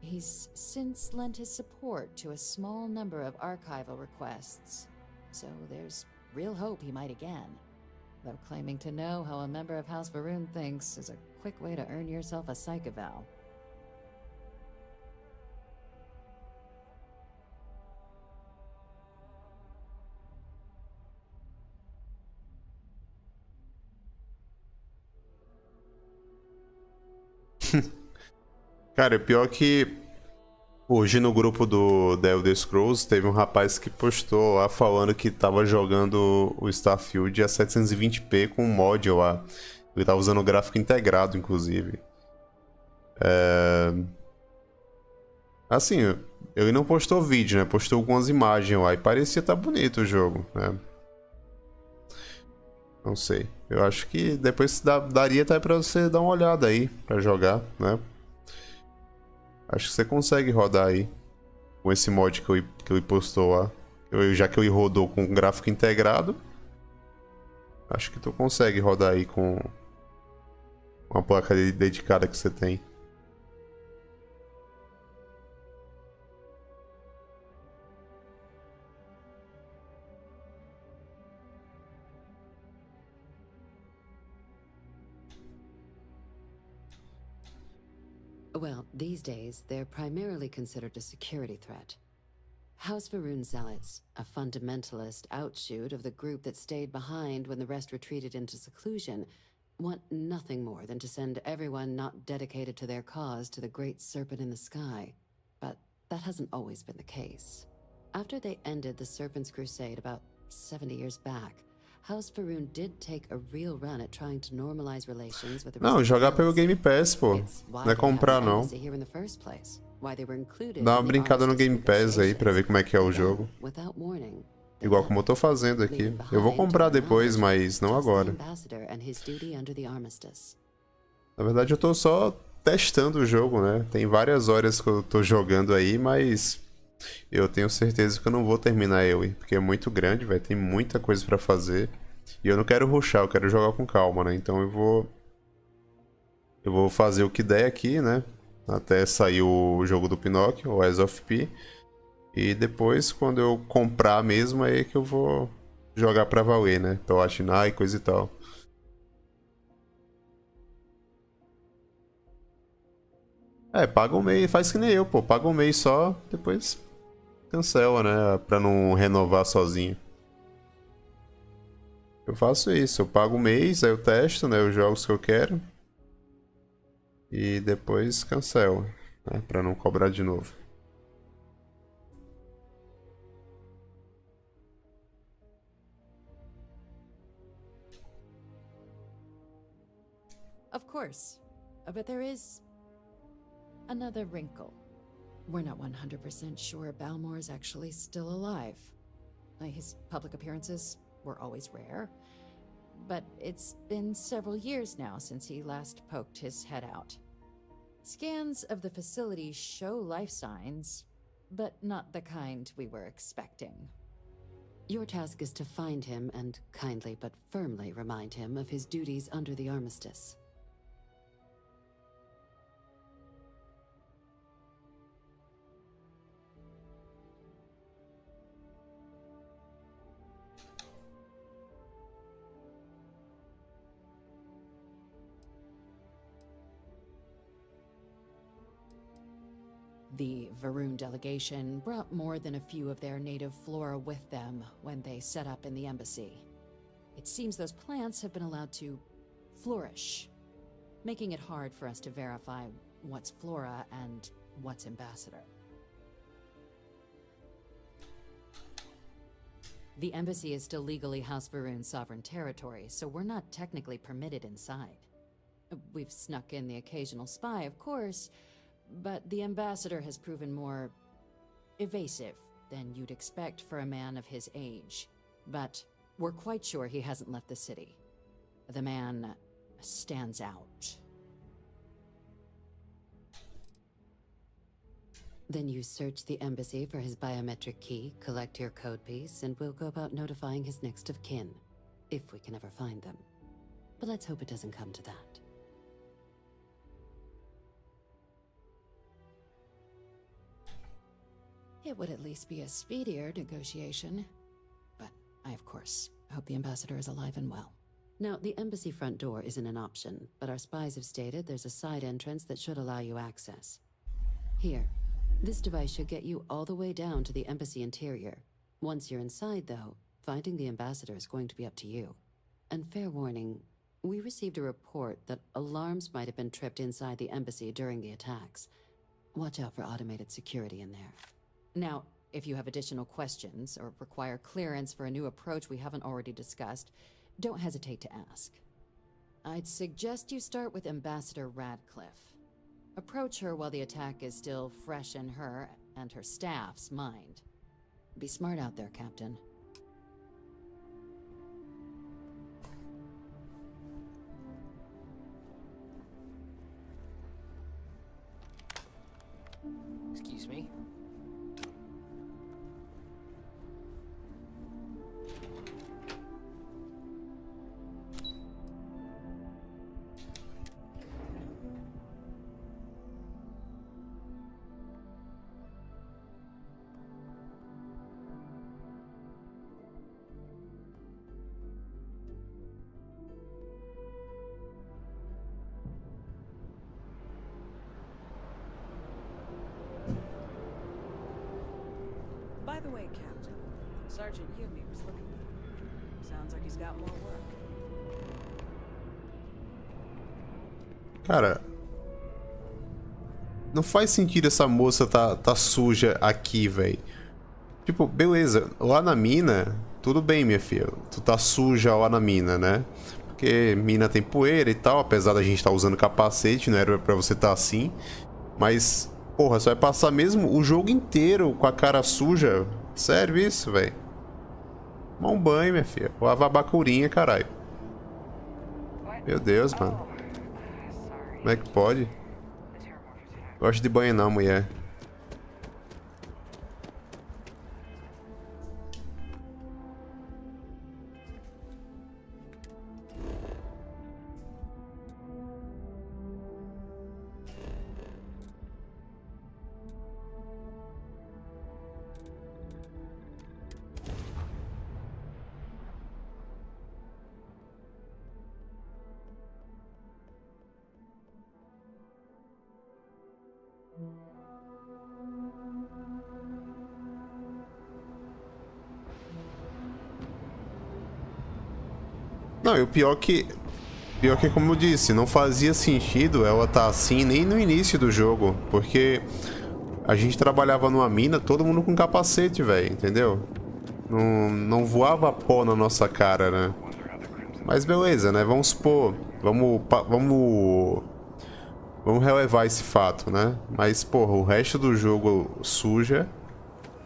He's since lent his support to a small number of archival requests, so there's real hope he might again. Though claiming to know how a member of House Varun thinks is a quick way to earn yourself a psych eval. Cara, é pior que hoje no grupo do The Elder Scrolls teve um rapaz que postou lá falando que tava jogando o Starfield a 720p com um mod lá. Ele tava usando o gráfico integrado, inclusive. Assim, ele não postou vídeo, né? Postou algumas imagens lá e parecia estar bonito o jogo, né? Não sei. Eu acho que depois daria até pra você dar uma olhada aí pra jogar, né? Acho que você consegue rodar aí com esse mod que ele postou lá. Já que ele rodou com gráfico integrado, acho que tu consegue rodar aí com uma placa dedicada que você tem. Well, these days, they're primarily considered a security threat. House Varun Zealots, a fundamentalist outshoot of the group that stayed behind when the rest retreated into seclusion, want nothing more than to send everyone not dedicated to their cause to the great serpent in the sky. But that hasn't always been the case. After they ended the Serpent's Crusade about 70 years back, House Varun did take a real run at trying to normalize relations with the rest Não, of the jogar pelo galaxy. Game Pass, pô. It's why Não é they comprar, have an não. embassy here in the first place, why they were included Dá uma in the brincada no armistice Game Pass aí pra ver como é que é o negotiations. jogo. Then, without warning, they Igual left, como eu tô fazendo aqui. leaving Eu vou behind, comprar to our depois, knowledge, mas não just the agora. ambassador and his duty under the armistice. Na verdade, eu tô só testando o jogo, né? Tem várias horas que eu tô jogando aí, mas eu tenho certeza que eu não vou terminar ele, porque é muito grande, vai ter muita coisa pra fazer. E eu não quero rushar, eu quero jogar com calma, né? Então eu vou fazer o que der aqui, né? Até sair o jogo do Pinóquio, o Eyes of P. E depois, quando eu comprar mesmo, aí é que eu vou jogar pra valer, né? Platinar e coisa e tal. Paga um mês, faz que nem eu, pô. Paga um mês só, depois cancela, né? Pra não renovar sozinho. Eu faço isso, eu pago um mês, aí eu testo, né, os jogos que eu quero. E depois cancelo, né, pra não cobrar de novo. Of course. But there is another wrinkle. We're not 100% sure Balmore's actually still alive. His public appearances were always rare, but it's been several years now since he last poked his head out. Scans of the facility show life signs, but not the kind we were expecting. Your task is to find him and kindly but firmly remind him of his duties under the armistice. The Varun delegation brought more than a few of their native flora with them when they set up in the embassy. It seems those plants have been allowed to flourish, making it hard for us to verify what's flora and what's ambassador. The embassy is still legally House Varun's sovereign territory, so we're not technically permitted inside. We've snuck in the occasional spy, of course, but the ambassador has proven more evasive than you'd expect for a man of his age. But we're quite sure he hasn't left the city. The man stands out. Then you search the embassy for his biometric key, collect your code piece, and we'll go about notifying his next of kin, if we can ever find them. But let's hope it doesn't come to that. It would at least be a speedier negotiation. But I, of course, hope the ambassador is alive and well. Now, the embassy front door isn't an option, but our spies have stated there's a side entrance that should allow you access. Here, this device should get you all the way down to the embassy interior. Once you're inside, though, finding the ambassador is going to be up to you. And fair warning, we received a report that alarms might have been tripped inside the embassy during the attacks. Watch out for automated security in there. Now, if you have additional questions or require clearance for a new approach we haven't already discussed, don't hesitate to ask. I'd suggest you start with Ambassador Radcliffe. Approach her while the attack is still fresh in her and her staff's mind. Be smart out there, Captain. Excuse me? By the way, Captain, Sergeant Yumi was looking for you. Sounds like he's got more work. Cara, não faz sentido essa moça tá suja aqui, velho. Tipo, beleza, lá na mina, tudo bem, minha filha. Tu tá suja lá na mina, né? Porque mina tem poeira e tal, apesar da gente estar usando capacete, não era pra você estar assim. Mas, porra, você vai passar mesmo o jogo inteiro com a cara suja? Sério isso, velho? Toma um banho, minha filha. Lava a bacurinha, caralho. Meu Deus, mano. Como é que pode? Gosto de banho não, mulher. Não, e o pior que como eu disse, não fazia sentido ela estar assim nem no início do jogo, porque a gente trabalhava numa mina, todo mundo com capacete, velho, entendeu? Não voava pó na nossa cara, né? Mas beleza, né? Vamos supor, vamos relevar esse fato, né? Mas, porra, o resto do jogo suja,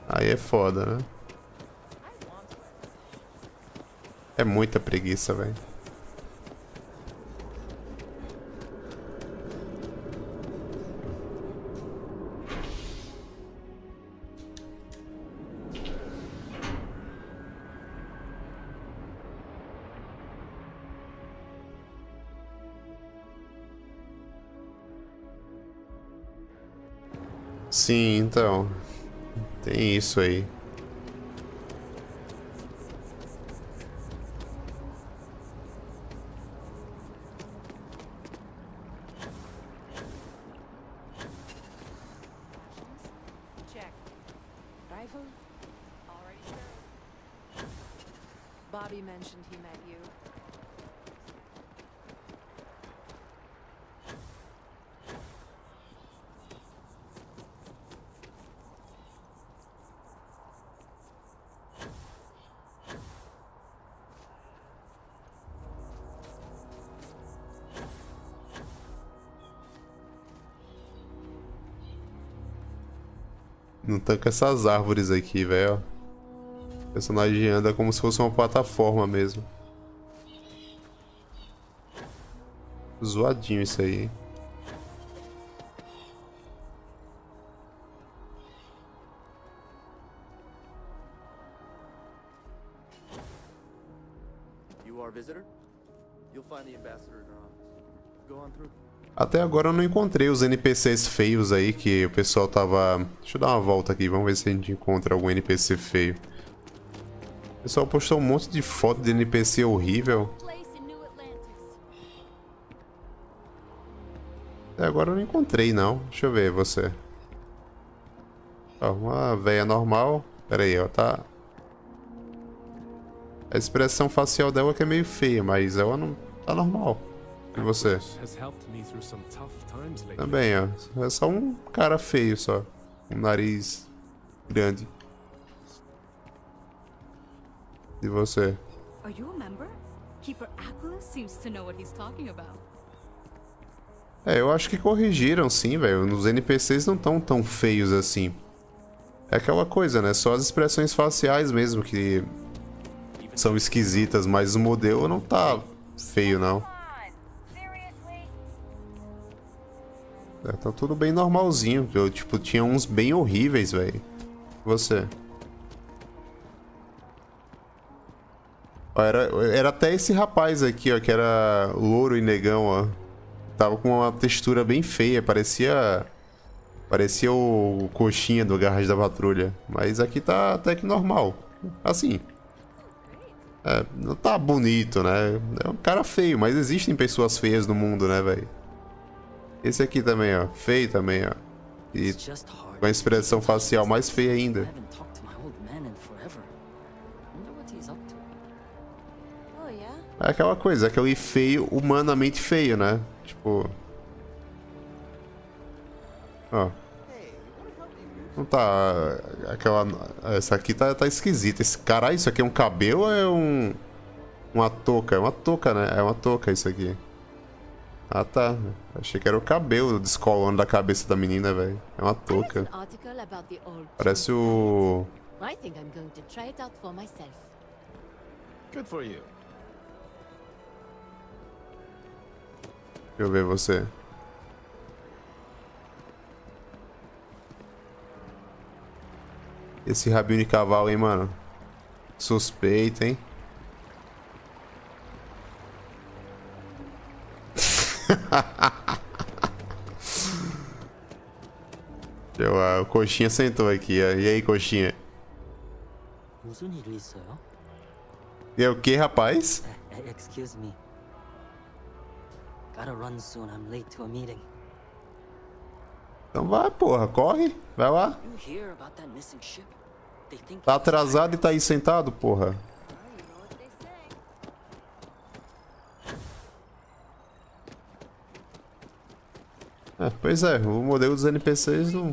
aí é foda, né? É muita preguiça, velho. Sim, então. Tem isso aí. Check. Rifle? Already sure. Bobby mentioned he met you. Não tanca essas árvores aqui, velho. O personagem anda como se fosse uma plataforma mesmo. Zoadinho isso aí. You are a visitor? You'll find the ambassador in our office. Go on through. Até agora eu não encontrei os NPCs feios aí que o pessoal tava... Deixa eu dar uma volta aqui, vamos ver se a gente encontra algum NPC feio. O pessoal postou um monte de foto de NPC horrível. Até agora eu não encontrei não. Deixa eu ver você. Ó, uma véia normal. Pera aí, ó, tá... A expressão facial dela que é meio feia, mas ela não tá normal. E você? Também, ó. É só um cara feio, só. Um nariz grande. E você? Are you a member? Keeper Aquila seems to know what he's talking about. É, eu acho que corrigiram sim, velho. Os NPCs não estão tão feios assim. É aquela coisa, né? Só as expressões faciais mesmo que são esquisitas, mas o modelo não tá feio, não. É, tá tudo bem normalzinho. Eu, tipo, tinha uns bem horríveis, velho. Você? Ó, era até esse rapaz aqui, ó, que era louro e negão, ó. Tava com uma textura bem feia, parecia o coxinha do Garras da Patrulha. Mas aqui tá até que normal. Assim. É, não tá bonito, né? É um cara feio, mas existem pessoas feias no mundo, né, velho? Esse aqui também, ó. Feio também, ó. E com a expressão facial mais feia ainda. É aquela coisa, aquele feio, humanamente feio, né? Tipo... Ó. Não tá... Aquela... Essa aqui tá esquisita. Esse caralho, isso aqui é um cabelo ou é uma touca? É uma touca, né? É uma touca isso aqui. Ah, tá. Achei que era o cabelo descolando da cabeça da menina, velho. É uma touca. Parece o... Good for you. Deixa eu ver você. Esse rabinho de cavalo, hein, mano? Suspeito, hein? O coxinha sentou aqui, ó. E aí, coxinha? E é o que, rapaz? Excuse me. Gotta run soon. I'm late to a meeting. Então vai, porra. Corre. Vai lá. You hear about that missing ship? They think Tá atrasado e tá aí sentado, porra. É, pois é, o modelo dos NPCs não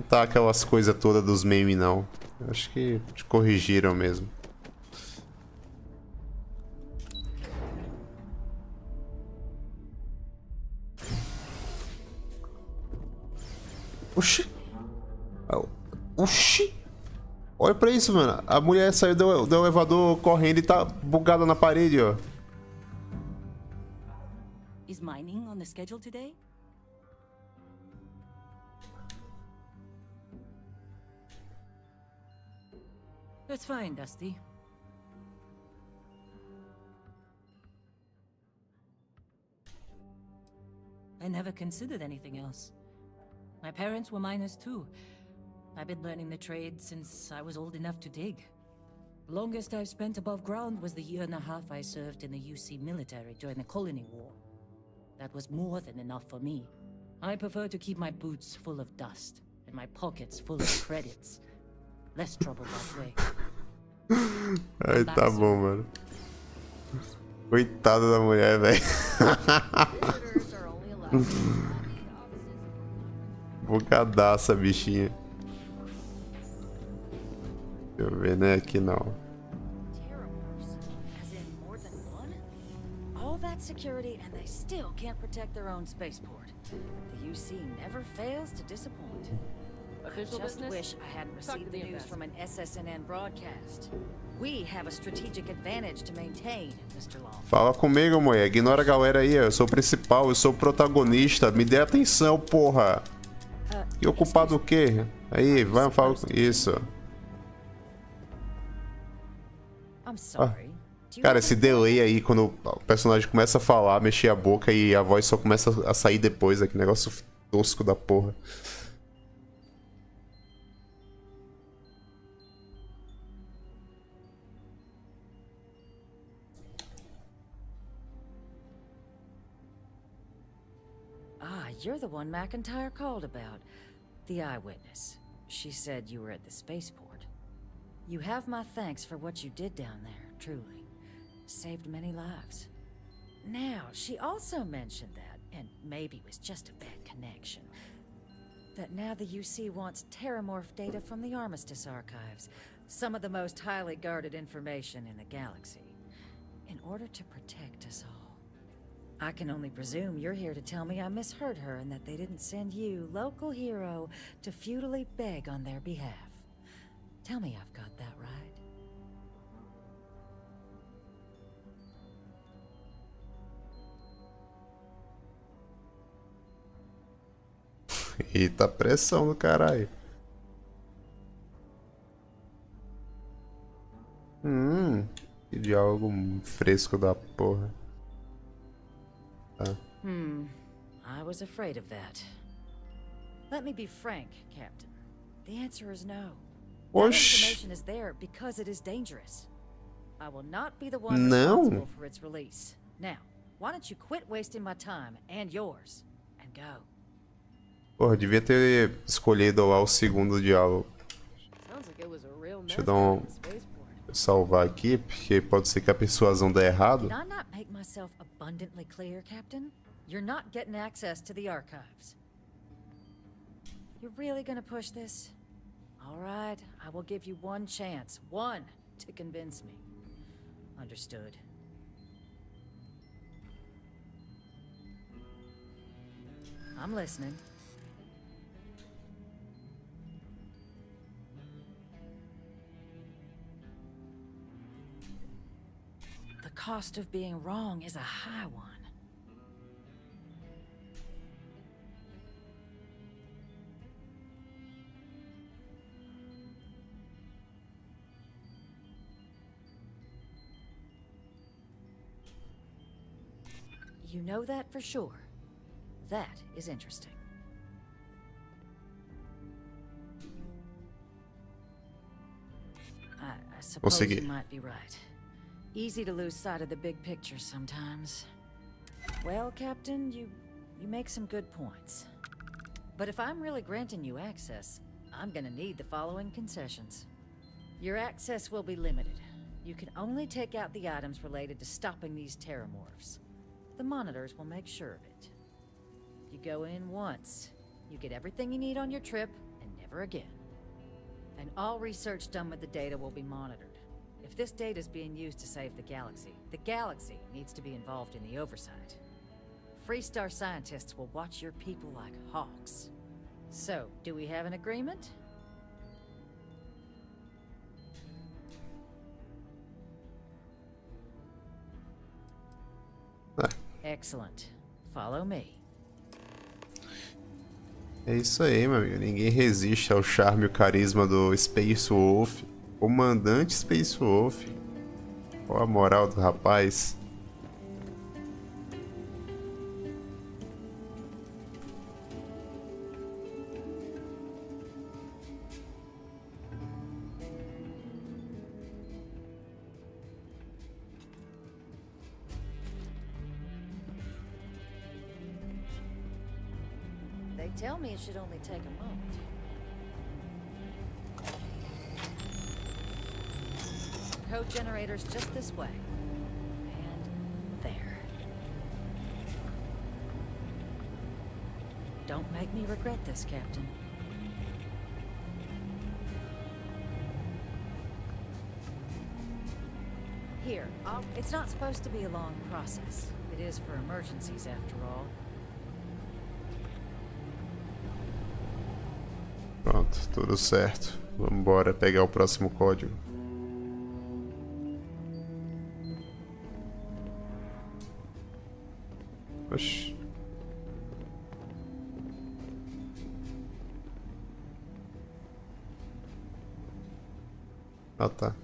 tá aquelas coisas todas dos memes, não. Acho que te corrigiram mesmo. Oxi! Oxi! Olha pra isso, mano. A mulher saiu do elevador correndo e tá bugada na parede, ó. Is mining on the schedule today? That's fine, Dusty. I never considered anything else. My parents were miners too. I've been learning the trade since I was old enough to dig. The longest I've spent above ground was the year and a half I served in the UC military during the Colony War. That was more than enough for me. I prefer to keep my boots full of dust and my pockets full of credits. Less trouble that way. Ai, tá bom, mano. Coitada da mulher, velho. Bugadaça, bichinha. Deixa eu ver, né? Aqui não. All that security and they still can't protect their own spaceport. The UC never fails to disappoint. Official Just business? wish I hadn't Talk to received the the news ambassador. from an SSNN broadcast. We have a strategic advantage to maintain, Mr. Long. Fala comigo, mulher. Ignora a galera aí. Eu sou o principal, eu sou o protagonista. Me dê atenção, porra. E ocupado o quê? Aí, vai falar com isso. I'm sorry. Cara, esse delay aí, quando o personagem começa a falar, mexer a boca e a voz só começa a sair depois. É que negócio tosco da porra. Ah, you're the one McIntyre called about. The eyewitness. She said you were at the spaceport. You have my thanks for what you did down there, truly. Saved many lives. Now, she also mentioned that, and maybe it was just a bad connection, that now the UC wants terramorph data from the Armistice archives, some of the most highly guarded information in the galaxy, in order to protect us all. I can only presume you're here to tell me I misheard her and that they didn't send you, local hero, to futilely beg on their behalf. Tell me I've got that right. Eita pressão do caralho. Que diálogo fresco da porra. Tá. I was afraid of that. Let me be frank, Captain. The answer is no. That information is there because it is dangerous. I will not be the one responsible for its release. Now, why don't you quit wasting my time and yours and go? Porra, devia ter escolhido lá o segundo diálogo. Sounds like it was a real mess Deixa eu dar at the spaceport. salvar aqui, porque pode ser que a persuasão dê errado. Did I not make myself abundantly clear, Captain? You're not getting access to the archives. You're really gonna push this? All right, I will give you one chance. One to convince me. Understood. I'm listening. The cost of being wrong is a high one. You know that for sure. That is interesting. I suppose you might be right. Easy to lose sight of the big picture sometimes. Well, Captain, you make some good points. But if I'm really granting you access, I'm gonna need the following concessions. Your access will be limited. You can only take out the items related to stopping these terramorphs. The monitors will make sure of it. You go in once, you get everything you need on your trip, and never again. And all research done with the data will be monitored. If this data is being used to save the galaxy needs to be involved in the oversight. Freestar scientists will watch your people like hawks. So, do we have an agreement? Excellent. Follow me. É isso aí, meu amigo. Ninguém resiste ao charme e o carisma do Space Wolf. Comandante Space Wolf. Qual a moral do rapaz? They tell me it should only take a moment. Code generator's just this way. And there. Don't make me regret this, Captain. Here, it's not supposed to be a long process. It is for emergencies, after all. Pronto. Certo, tudo certo. Vamos embora pegar o próximo código. Oxi. Ah, tá.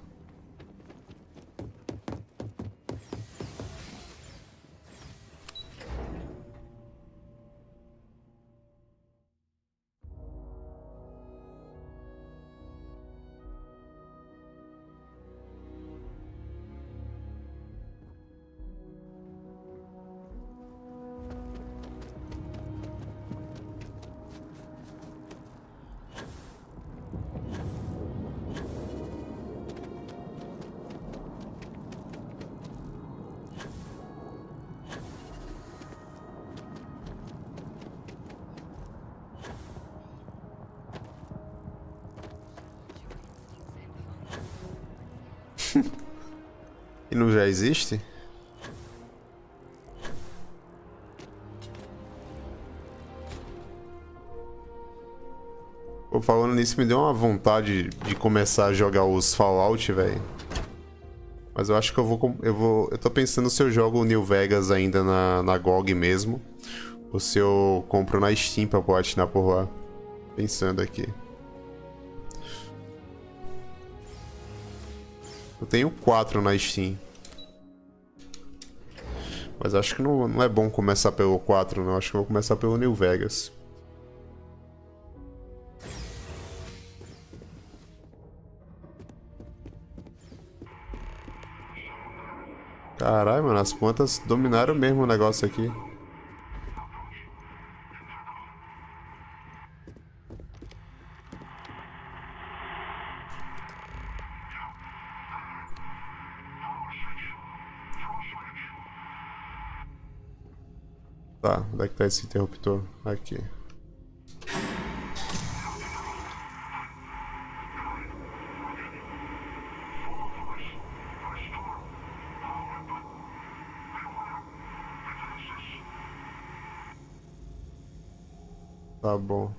E não já existe? Pô, falando nisso, me deu uma vontade de começar a jogar os Fallout, velho. Mas eu acho que eu tô pensando se eu jogo o New Vegas ainda na GOG mesmo, ou se eu compro na Steam pra platinar por lá. Pensando aqui. Eu tenho 4 na Steam. Mas acho que não é bom começar pelo 4, não. Acho que eu vou começar pelo New Vegas. Caralho, mano, as plantas dominaram mesmo o negócio aqui. Tá, onde é que tá esse interruptor? Aqui. Tá bom.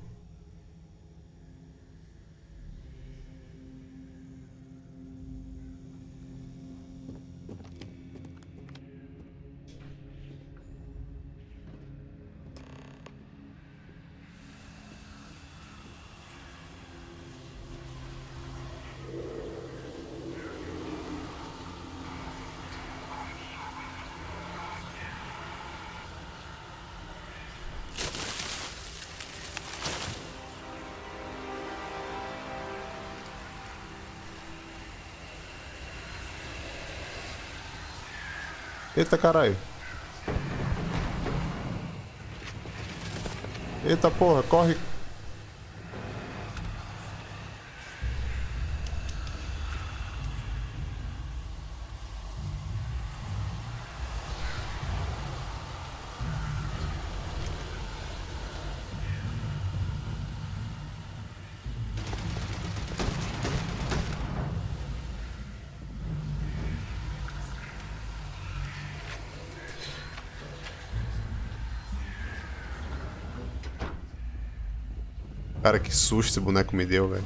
Eita, caralho. Eita porra, corre. Cara, que susto esse boneco me deu, velho.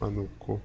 Mano, no cu.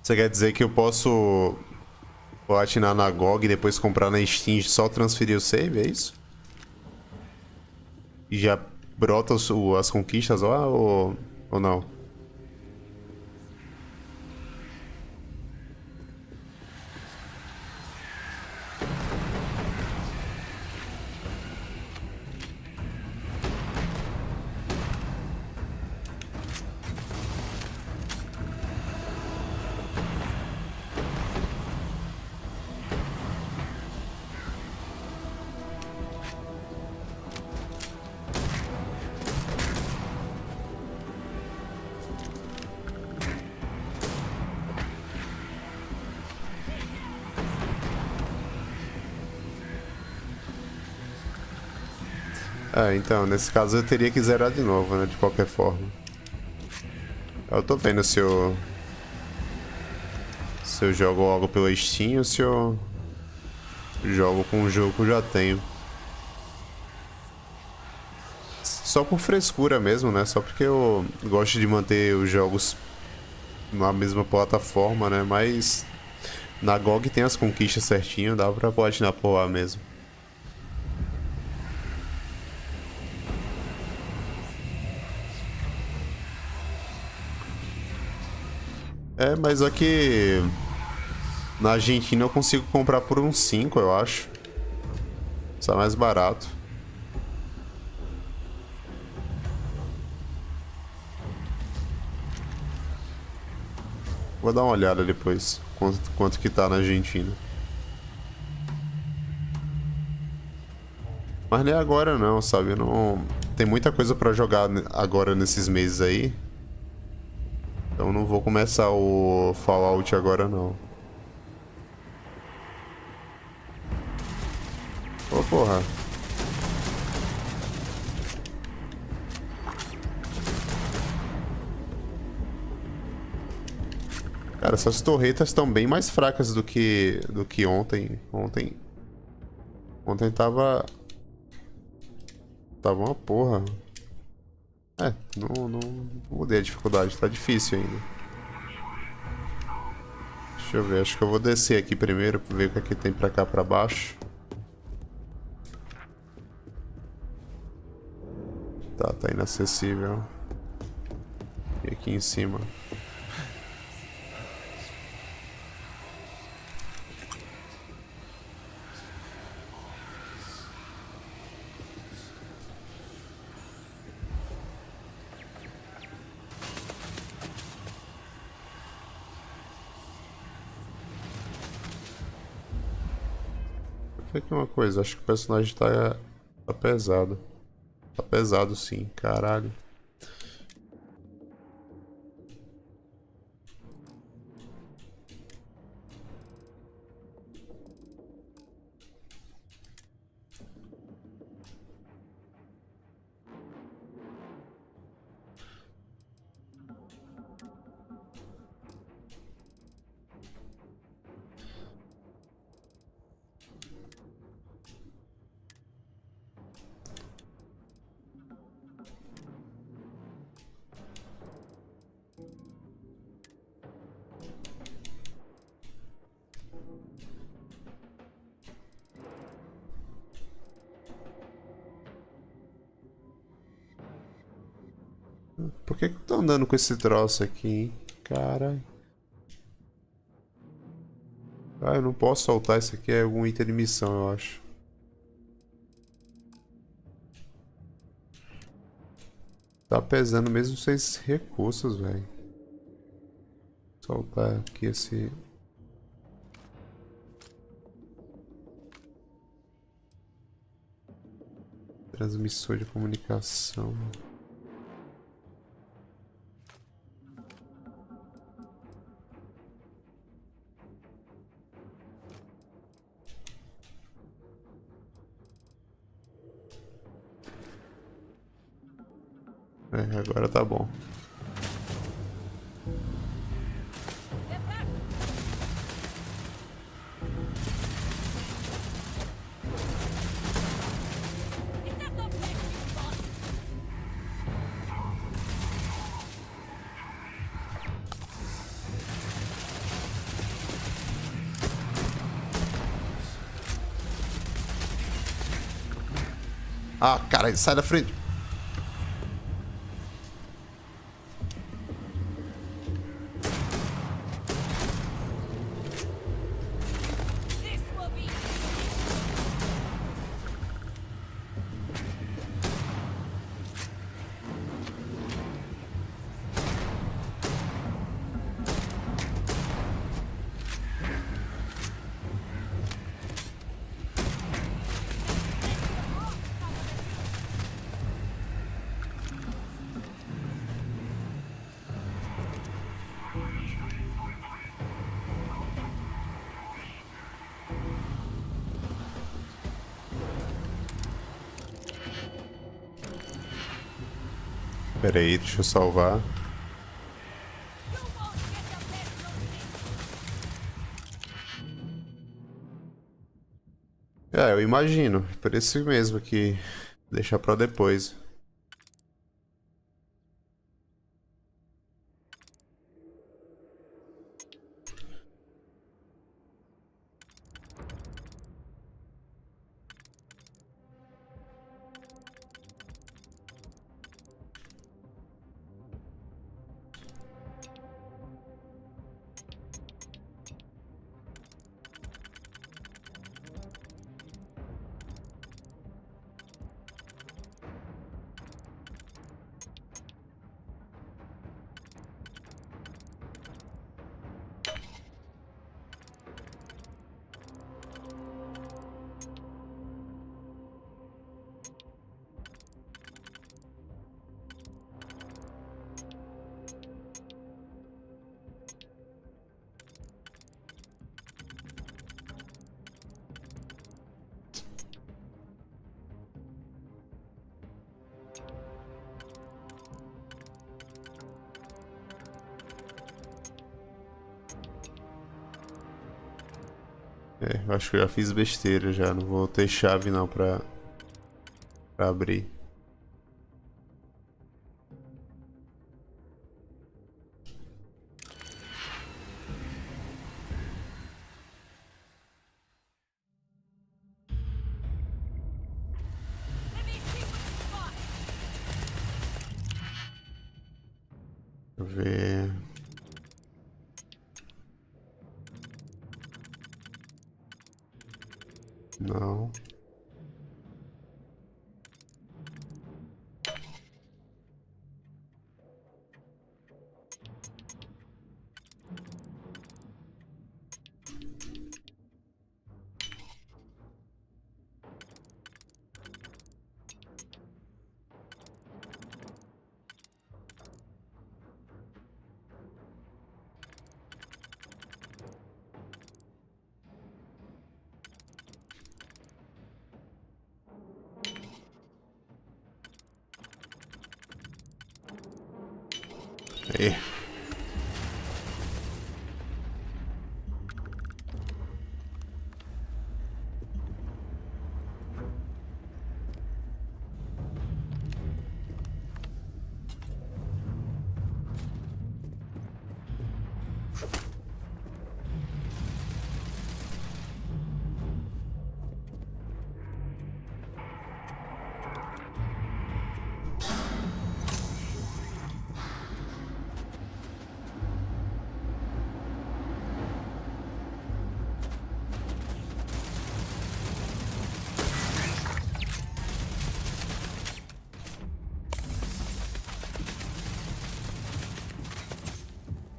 Você quer dizer que eu posso platinar na GOG e depois comprar na Steam e só transferir o save, é isso? E já brota as conquistas lá ou não? É, então, nesse caso eu teria que zerar de novo, né? De qualquer forma. Eu tô vendo se eu... Se eu jogo algo pelo Steam ou se eu... Jogo com um jogo que eu já tenho. Só por frescura mesmo, né? Só porque eu gosto de manter os jogos na mesma plataforma, né? Mas... Na GOG tem as conquistas certinho, dá pra platinar por lá mesmo. É, mas aqui na Argentina eu consigo comprar por uns 5, eu acho. Isso é mais barato. Vou dar uma olhada depois, quanto que tá na Argentina. Mas nem agora não, sabe? Não... Tem muita coisa pra jogar agora nesses meses aí. Então não vou começar o Fallout agora não. Ô, porra. Cara, essas torretas estão bem mais fracas do que ontem. Ontem tava uma porra. É, não mudei a dificuldade, tá difícil ainda. Deixa eu ver, acho que eu vou descer aqui primeiro pra ver o que aqui tem pra cá pra baixo. Tá inacessível. E aqui em cima. Aqui uma coisa, acho que o personagem tá pesado. Tá pesado sim, caralho. Por que eu tô andando com esse troço aqui, hein? Caralho. Ah, eu não posso soltar isso aqui, é algum item de missão, eu acho. Tá pesando mesmo 6 recursos, velho. Soltar aqui esse... Transmissor de comunicação. É, agora tá bom. Ah, cara, sai da frente. Pera aí, deixa eu salvar. É, eu imagino. Por isso mesmo que deixar pra depois. É, eu acho que eu já fiz besteira já. Não vou ter chave não pra abrir. Deixa eu ver. Não. Aí.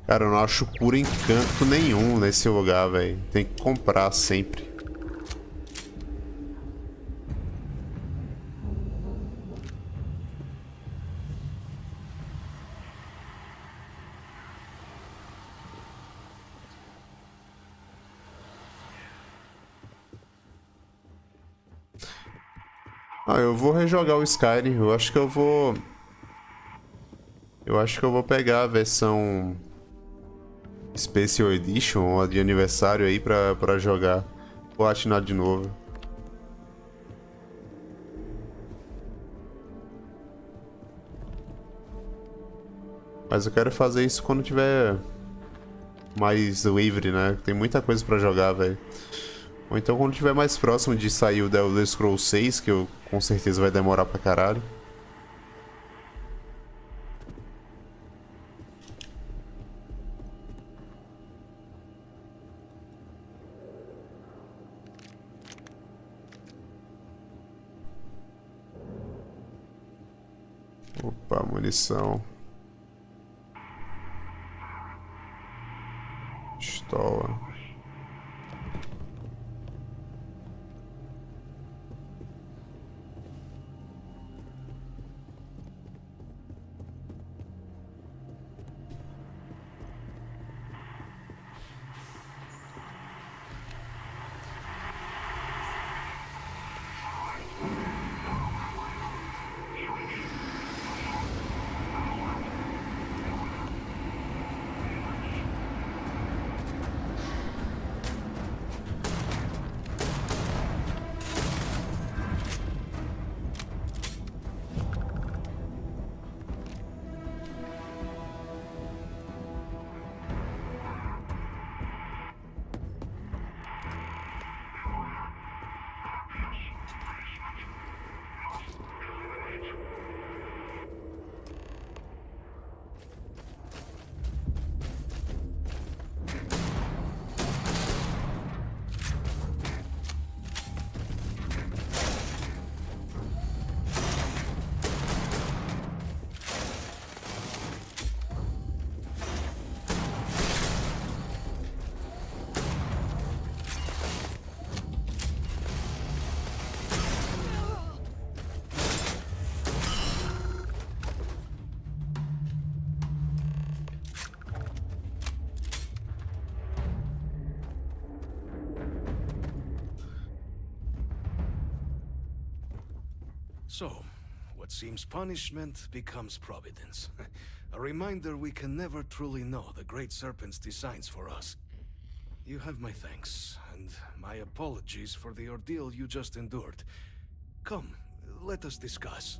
Cara, eu não acho cura em canto nenhum nesse lugar, velho. Tem que comprar sempre. Ah, eu vou rejogar o Skyrim. Eu acho que eu vou... Eu acho que eu vou pegar a versão Special Edition, a de aniversário aí pra jogar. Platinar de novo. Mas eu quero fazer isso quando tiver mais livre, né? Tem muita coisa pra jogar, velho. Ou então quando tiver mais próximo de sair o The Elder Scrolls 6, que eu com certeza vai demorar pra caralho. Opa, munição. Pistola. So, what seems punishment becomes providence. A reminder we can never truly know the Great Serpent's designs for us. You have my thanks, and my apologies for the ordeal you just endured. Come, let us discuss.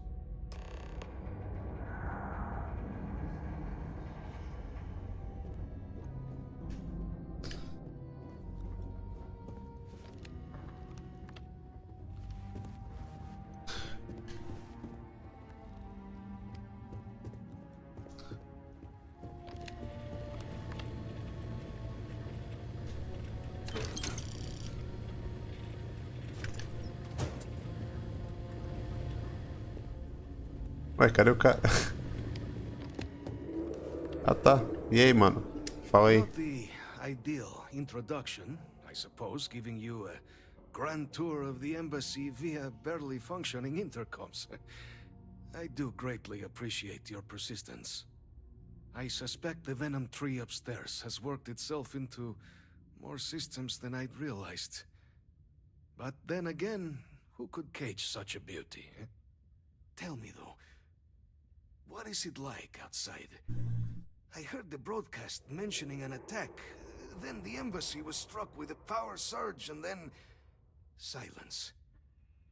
Ué, cadê o cara? Ah, tá. E aí, mano? Fala aí. Not the ideal introduction, I suppose, giving you a grand tour of the embassy via barely functioning intercoms. I do greatly appreciate your persistence. I suspect the Venom tree upstairs has worked itself into more systems than I'd realized. But then again, who could cage such a beauty? Eh? Tell me though, what is it like outside? I heard the broadcast mentioning an attack. Then the embassy was struck with a power surge and then... silence.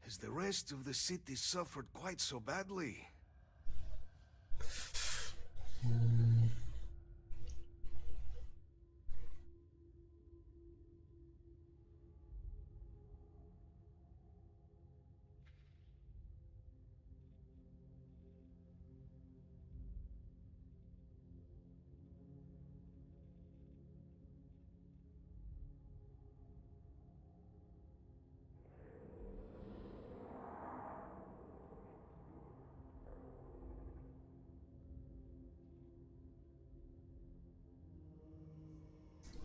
Has the rest of the city suffered quite so badly?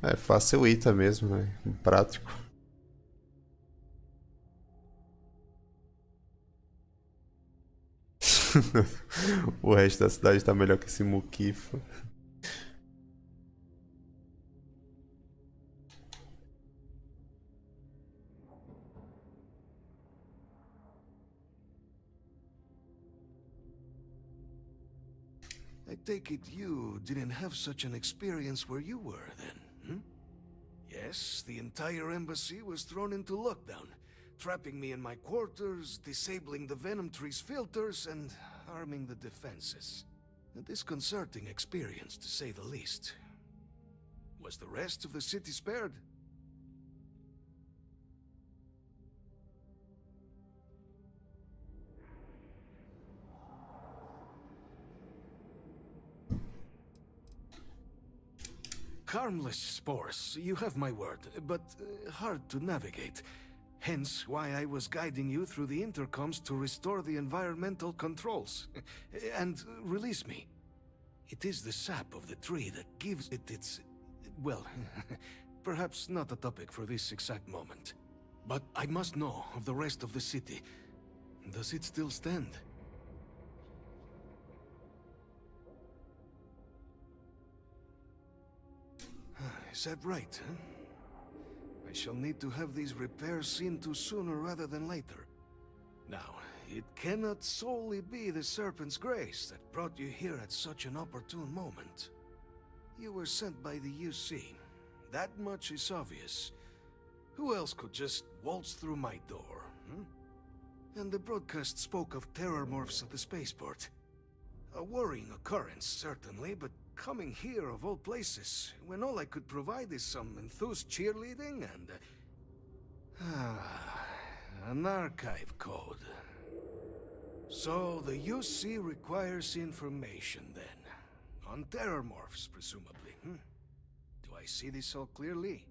É, facilita mesmo, né? Prático. O resto da cidade tá melhor que esse muquifo. I take it you didn't have such an experience where you were then, hmm? Yes, the entire embassy was thrown into lockdown, trapping me in my quarters, disabling the Venom tree's filters, and arming the defenses. A disconcerting experience, to say the least. Was the rest of the city spared? Harmless spores, you have my word, but hard to navigate. Hence why I was guiding you through the intercoms to restore the environmental controls. And release me. It is the sap of the tree that gives it its... well, perhaps not a topic for this exact moment. But I must know of the rest of the city. Does it still stand? Is that right, huh? I shall need to have these repairs seen to sooner rather than later. Now, it cannot solely be the Serpent's grace that brought you here at such an opportune moment. You were sent by the UC. That much is obvious. Who else could just waltz through my door, hmm? And the broadcast spoke of terror morphs at the spaceport. A worrying occurrence, certainly, but coming here of all places, when all I could provide is some enthused cheerleading and... an archive code. So the UC requires information, then. On terrormorphs, presumably, hmm? Do I see this all clearly?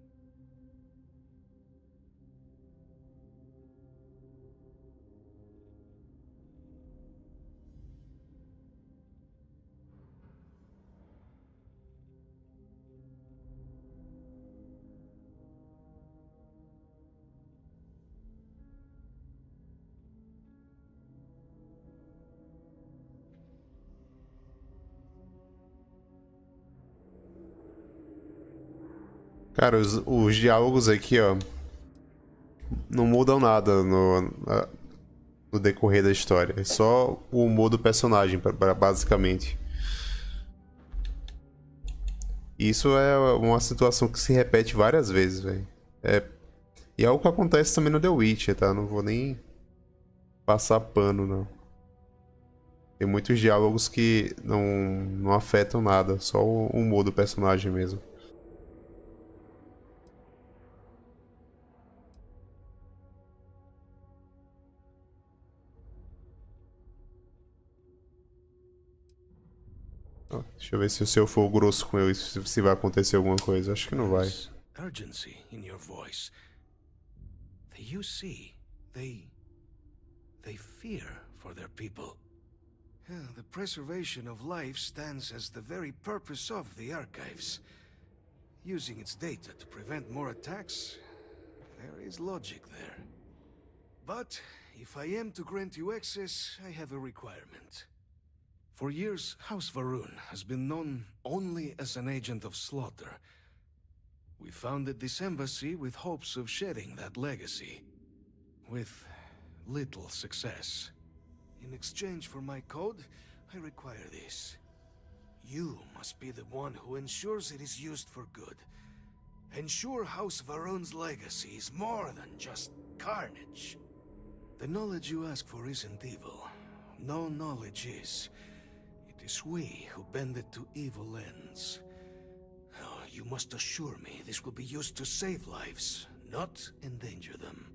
Cara, os diálogos aqui, ó, não mudam nada no... no decorrer da história. É só o humor do personagem, basicamente. Isso é uma situação que se repete várias vezes, velho. E é algo que acontece também no The Witcher, tá? Não vou nem passar pano, não. Tem muitos diálogos que não afetam nada, só o humor do personagem mesmo. Ó, deixa eu ver se eu for grosso com ele, se vai acontecer alguma coisa. Acho que não vai. Urgency in your voice. The UC, they fear for their people. Yeah, the preservation of life stands as the very purpose of the archives. Using its data to prevent more attacks, there is logic there. But if I am to grant you access, I have a requirement. For years, House Varun has been known only as an agent of slaughter. We founded this embassy with hopes of shedding that legacy. With little success. In exchange for my code, I require this. You must be the one who ensures it is used for good. Ensure House Varun's legacy is more than just carnage. The knowledge you ask for isn't evil. No knowledge is. It is we who bend it to evil ends. Oh, you must assure me this will be used to save lives, not endanger them.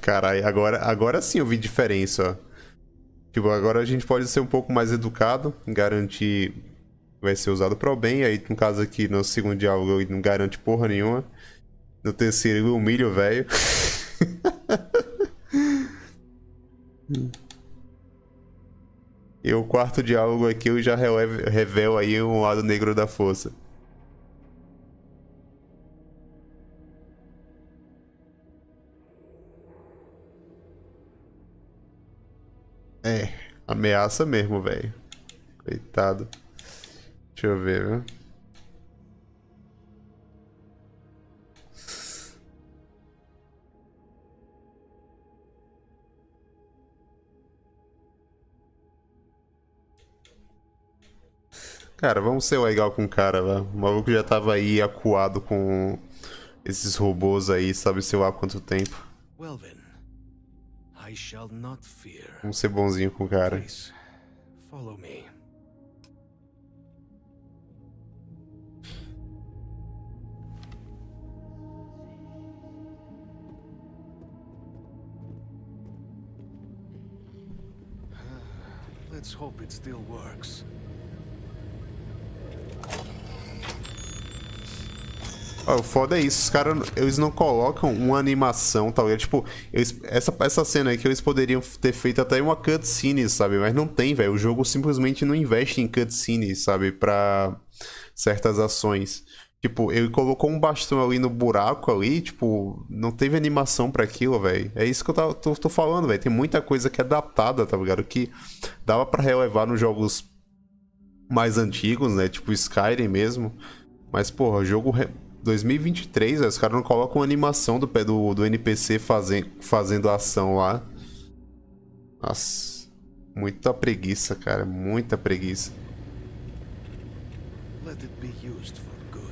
Caralho, agora sim eu vi diferença, ó. Tipo, agora a gente pode ser um pouco mais educado, garantir que vai ser usado pro bem. Aí, no caso aqui, no segundo diálogo, não garante porra nenhuma. No terceiro, eu humilho o velho. E o quarto diálogo aqui, eu já revelo aí um lado negro da força. É, ameaça mesmo, velho. Coitado. Deixa eu ver, viu? Cara, vamos ser legal com o cara, velho. O maluco já tava aí acuado com esses robôs aí, sabe-se lá há quanto tempo. Well then, I shall not fear. Vamos ser bonzinho com o cara. Please, follow me. Let's hope it still works. O foda é isso, os caras, eles não colocam uma animação, tá ligado? Tipo, essa cena aqui eles poderiam ter feito até uma cutscene, sabe? Mas não tem, velho. O jogo simplesmente não investe em cutscene, sabe? Pra certas ações. Tipo, ele colocou um bastão ali no buraco ali, tipo, não teve animação pra aquilo, velho. É isso que eu tô falando, velho. Tem muita coisa que é datada, tá ligado? Que dava pra relevar nos jogos mais antigos, né? Tipo Skyrim mesmo. Mas, porra, jogo 2023, os caras não colocam animação do NPC fazendo a ação lá. Nossa, muita preguiça, cara, muita preguiça. Let it be used for good.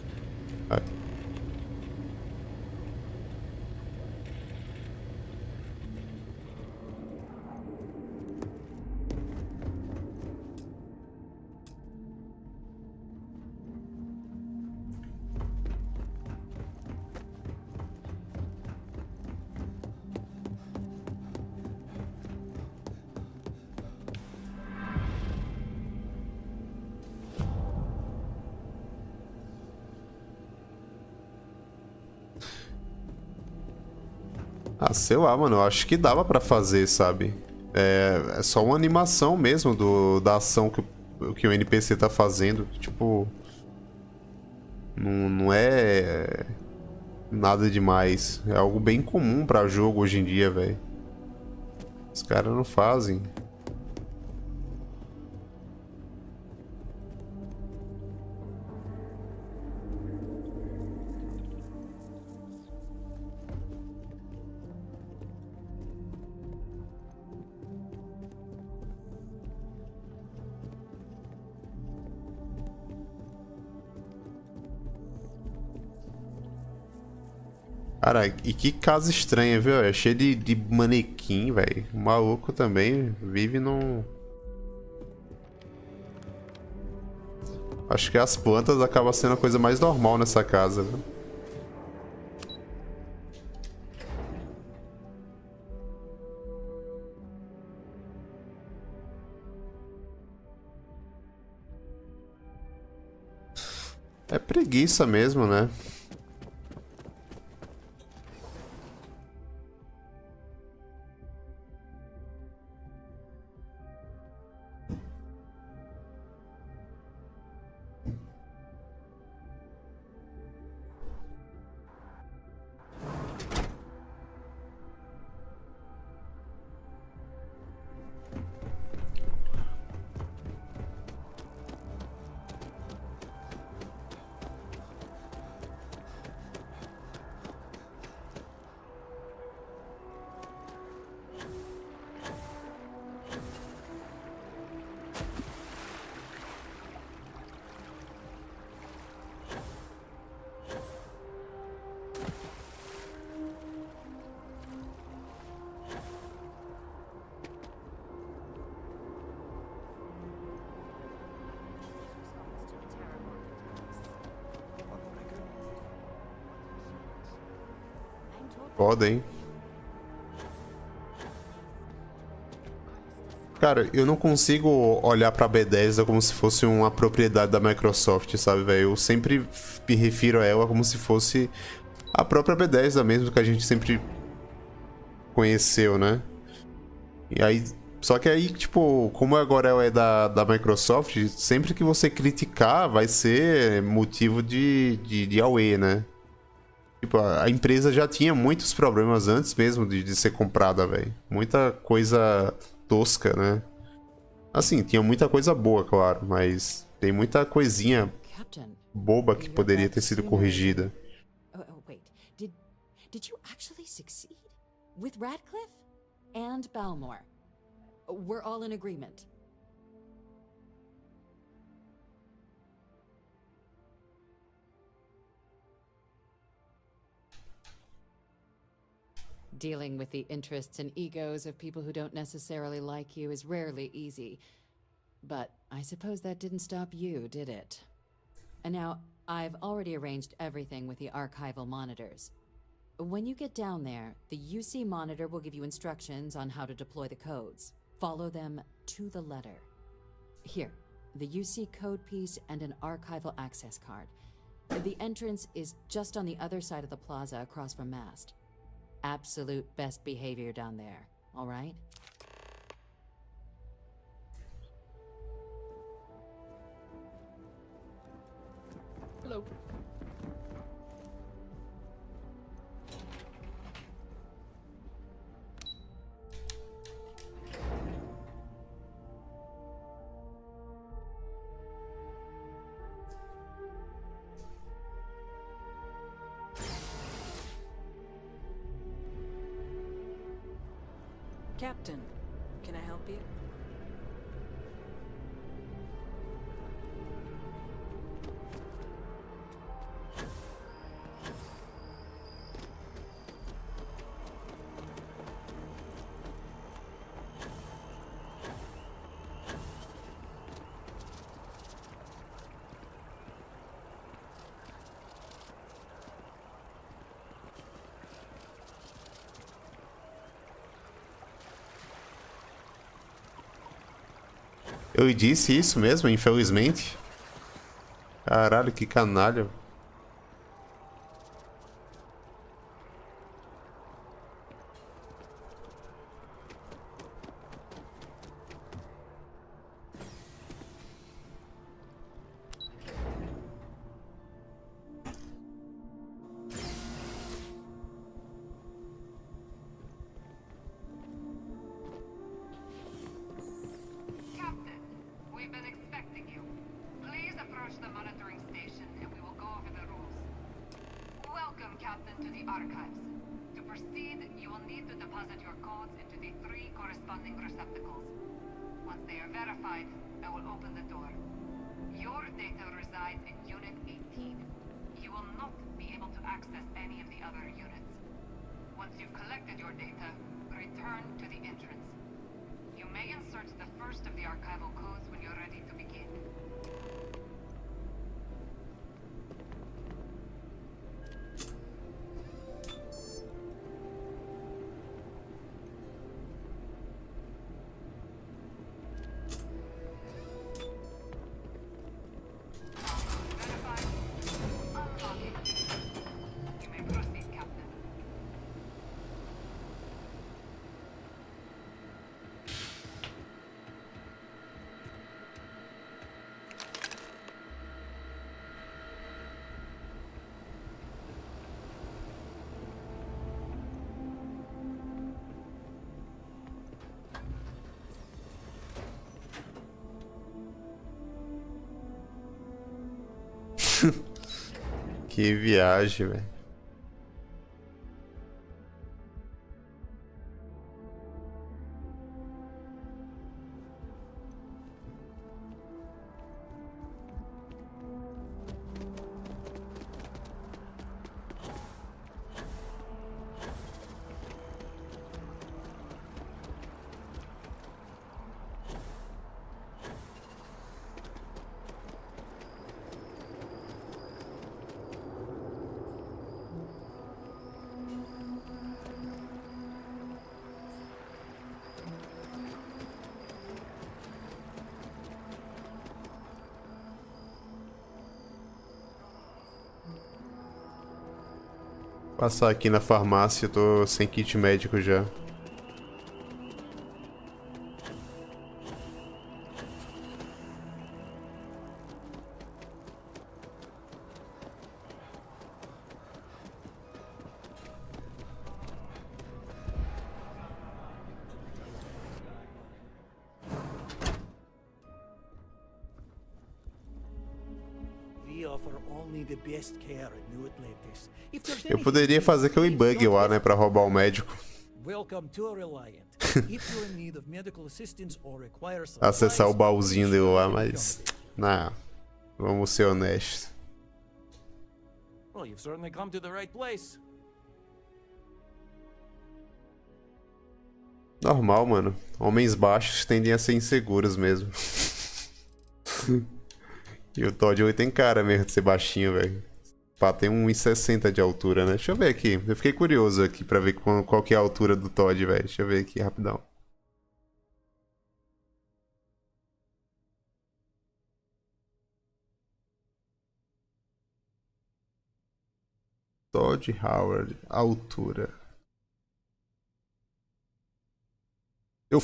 Ah, sei lá, mano, eu acho que dava pra fazer, sabe? É só uma animação mesmo da ação o que o NPC tá fazendo. Tipo, não é nada demais. É algo bem comum pra jogo hoje em dia, velho. Os caras não fazem. Cara, e que casa estranha, viu? É cheio de manequim, velho. O maluco também vive num... Acho que as plantas acabam sendo a coisa mais normal nessa casa, viu? É preguiça mesmo, né? Foda, hein? Cara, eu não consigo olhar pra Bethesda como se fosse uma propriedade da Microsoft, sabe, velho? Eu sempre me refiro a ela como se fosse a própria Bethesda mesmo, que a gente sempre conheceu, né? E aí... Só que aí, tipo, como agora ela é da Microsoft, sempre que você criticar vai ser motivo de auê, né? Tipo, a empresa já tinha muitos problemas antes mesmo de ser comprada, velho. Muita coisa tosca, né? Assim, tinha muita coisa boa, claro, mas tem muita coisinha boba que poderia ter sido corrigida. Oh, wait. Did you actually succeed? With Radcliffe? And Balmore? We're all in agreement. Dealing with the interests and egos of people who don't necessarily like you is rarely easy. But I suppose that didn't stop you, did it? And now, I've already arranged everything with the archival monitors. When you get down there, the UC monitor will give you instructions on how to deploy the codes. Follow them to the letter. Here, the UC code piece and an archival access card. The entrance is just on the other side of the plaza across from Mast. Absolute best behavior down there, all right? Hello. Captain, can I help you? Eu disse isso mesmo, infelizmente. Caralho, que canalha. Captain to the archives. To proceed, you will need to deposit your codes into the 3 corresponding receptacles. Once they are verified, I will open the door. Your data resides in Unit 18. You will not be able to access any of the other units. Once you've collected your data, return to the entrance. You may insert the first of the archival codes when you're ready to begin. You may proceed, Captain. Que viagem, velho. Passar aqui na farmácia, eu tô sem kit médico já. Eu poderia fazer aquele bug lá, né, pra roubar o médico. Acessar o baúzinho dele lá, mas... Não, vamos ser honestos. Normal, mano. Homens baixos tendem a ser inseguros mesmo. E o Todd ele tem cara mesmo de ser baixinho, velho. Pá, tem 1,60 de altura, né? Deixa eu ver aqui. Eu fiquei curioso aqui pra ver qual que é a altura do Todd, velho. Deixa eu ver aqui rapidão. Todd Howard, altura. Eu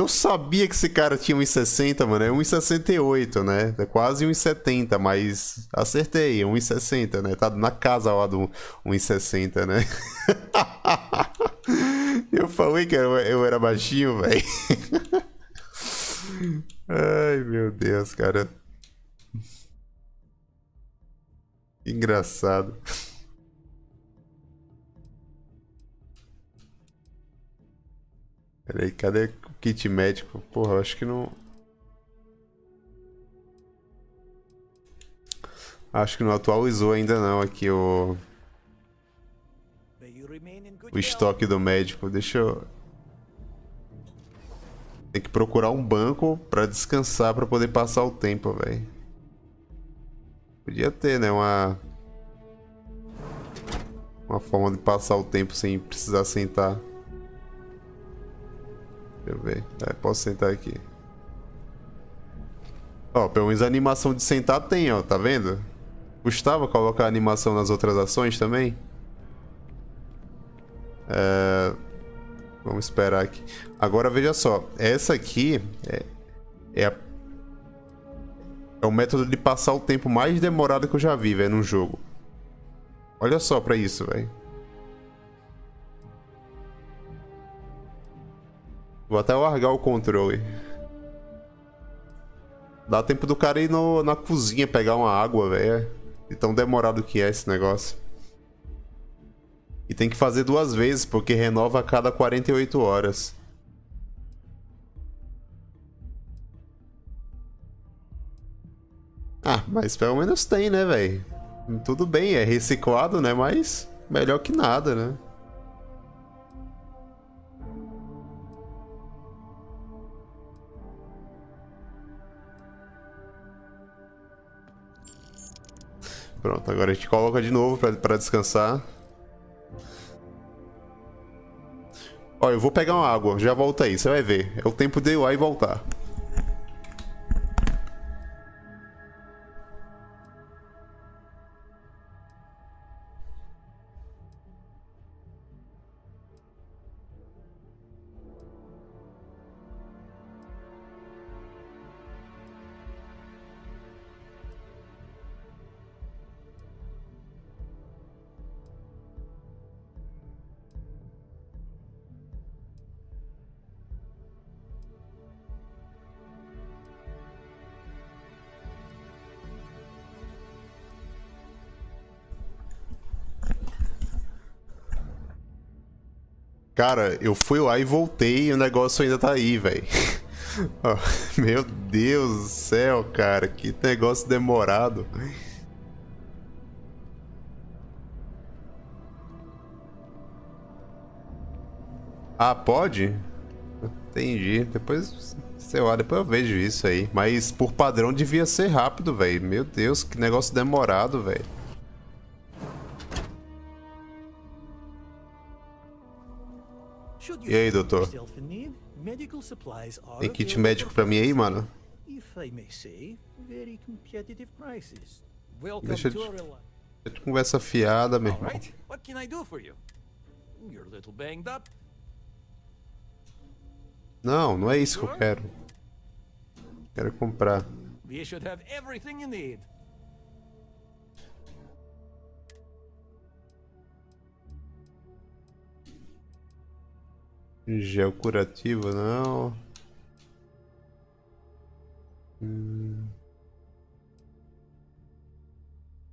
sabia que esse cara tinha 1,60, mano. É 1,68, né? É quase 1,70, mas acertei, é 1,60, né? Tá na casa lá do 1,60, né? Eu falei que eu era baixinho, velho. Ai, meu Deus, cara. Engraçado. Peraí, cadê o kit médico? Porra, eu acho que não... Acho que não atualizou ainda não aqui o estoque do médico. Deixa eu... Tem que procurar um banco pra descansar, pra poder passar o tempo, velho. Podia ter, né, uma forma de passar o tempo sem precisar sentar. Deixa eu ver. Posso sentar aqui. Ó, pelo menos a animação de sentar tem, ó. Tá vendo? Custava colocar a animação nas outras ações também? Vamos esperar aqui. Agora, veja só. Essa aqui é o método de passar o tempo mais demorado que eu já vi, velho, num jogo. Olha só pra isso, velho. Vou até largar o controle. Dá tempo do cara ir na cozinha pegar uma água, velho. De tão demorado que é esse negócio. E tem que fazer 2 vezes, porque renova a cada 48 horas. Ah, mas pelo menos tem, né, velho? Tudo bem, é reciclado, né? Mas melhor que nada, né? Pronto, agora a gente coloca de novo pra descansar. Ó, eu vou pegar uma água, já volto aí, você vai ver. É o tempo de ir lá e voltar. Cara, eu fui lá e voltei e o negócio ainda tá aí, velho. Meu Deus do céu, cara, que negócio demorado. Ah, pode? Entendi. Depois, sei lá, depois eu vejo isso aí. Mas por padrão devia ser rápido, velho. Meu Deus, que negócio demorado, velho. E aí, doutor? Tem kit médico pra mim aí, mano? Deixa de conversa fiada, meu irmão. Não, não é isso que eu quero. Quero comprar. Gel curativo, não.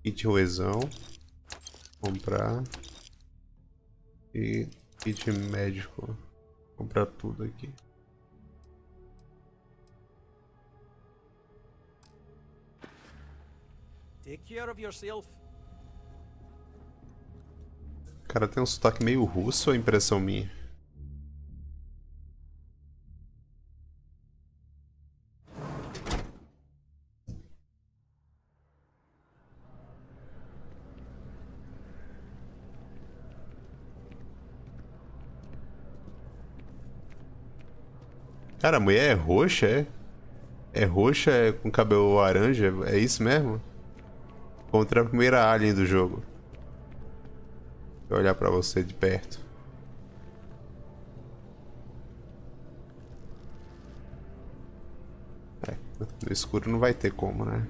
Kit roezão. Comprar. E kit médico. Comprar tudo aqui. O cara tem um sotaque meio russo, ou é impressão minha? Cara, a mulher é roxa, é? É roxa, é com cabelo laranja, é isso mesmo? Contra a primeira alien do jogo. Vou olhar pra você de perto. É, no escuro não vai ter como, né?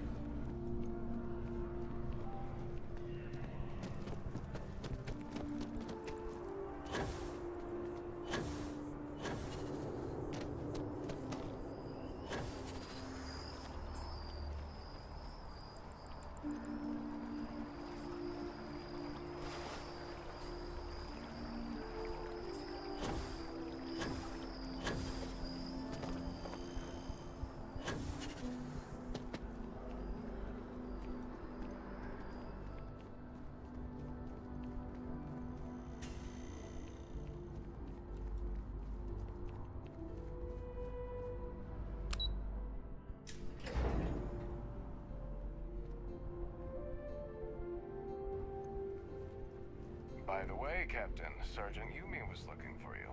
By the way, Captain, Sergeant Yumi was looking for you.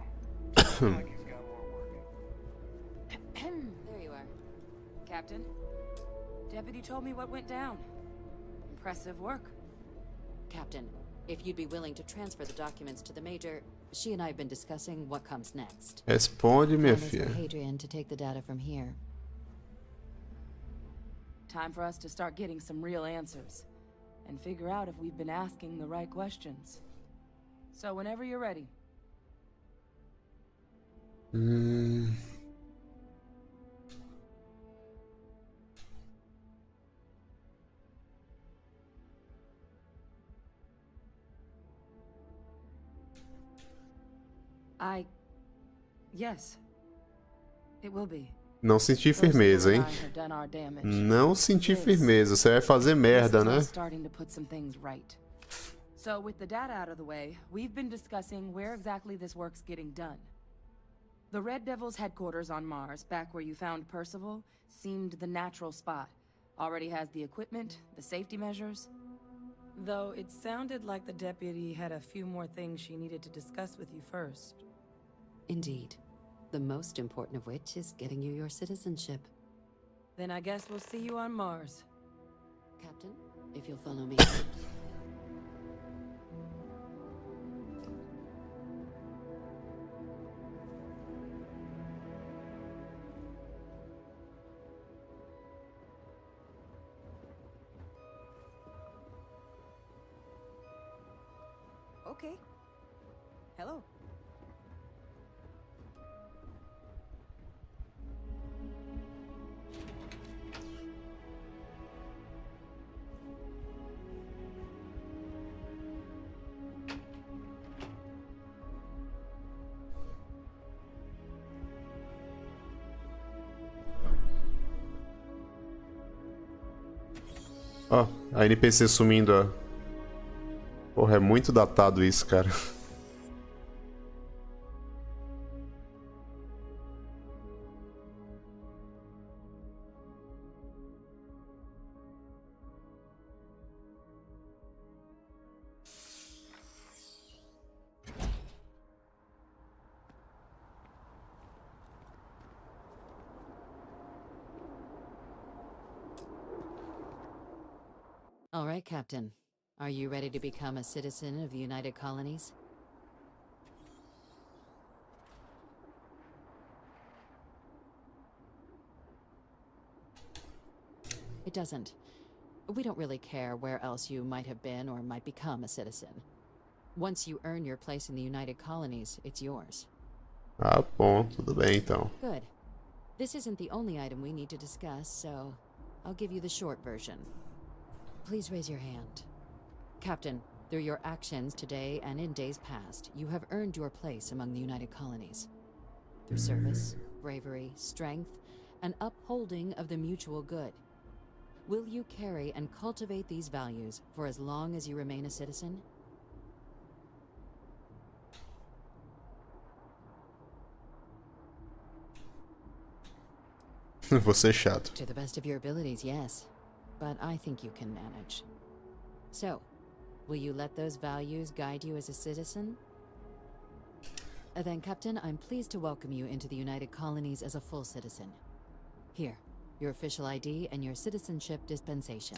Like he's got more work. There you are. Captain, Deputy told me what went down. Impressive work. Captain, if you'd be willing to transfer the documents to the Major, she and I have been discussing what comes next. Responde, minha Time is filha. for Hadrian to take the data from here. Time for us to start getting some real answers. And figure out if we've been asking the right questions. So whenever you're ready. Yes. It will be. Não senti firmeza, hein? Não senti firmeza. Você vai fazer merda, né? Starting to put some things right. So with the data out of the way, we've been discussing where exactly this work's getting done. The Red Devil's headquarters on Mars, back where you found Percival, seemed the natural spot. Already has the equipment, the safety measures. Though it sounded like the deputy had a few more things she needed to discuss with you first. Indeed. The most important of which is getting you your citizenship. Then I guess we'll see you on Mars. Captain, if you'll follow me. Okay. Hello. Ó, a NPC sumindo, ó. Porra, é muito datado isso, cara. All right, Captain. Are you ready to become a citizen of the United Colonies? It doesn't. We don't really care where else you might have been or might become a citizen. Once you earn your place in the United Colonies, it's yours. Ah, bom. Tudo bem, então. Good. This isn't the only item we need to discuss, so I'll give you the short version. Please raise your hand. Captain, through your actions today and in days past, you have earned your place among the United Colonies. Through service, bravery, strength, and upholding of the mutual good. Will you carry and cultivate these values for as long as you remain a citizen? Você é chato. To the best of your abilities, yes. But I think you can manage. So, will you let those values guide you as a citizen? Then, Captain, I'm pleased to welcome you into the United Colonies as a full citizen. Here, your official ID and your citizenship dispensation.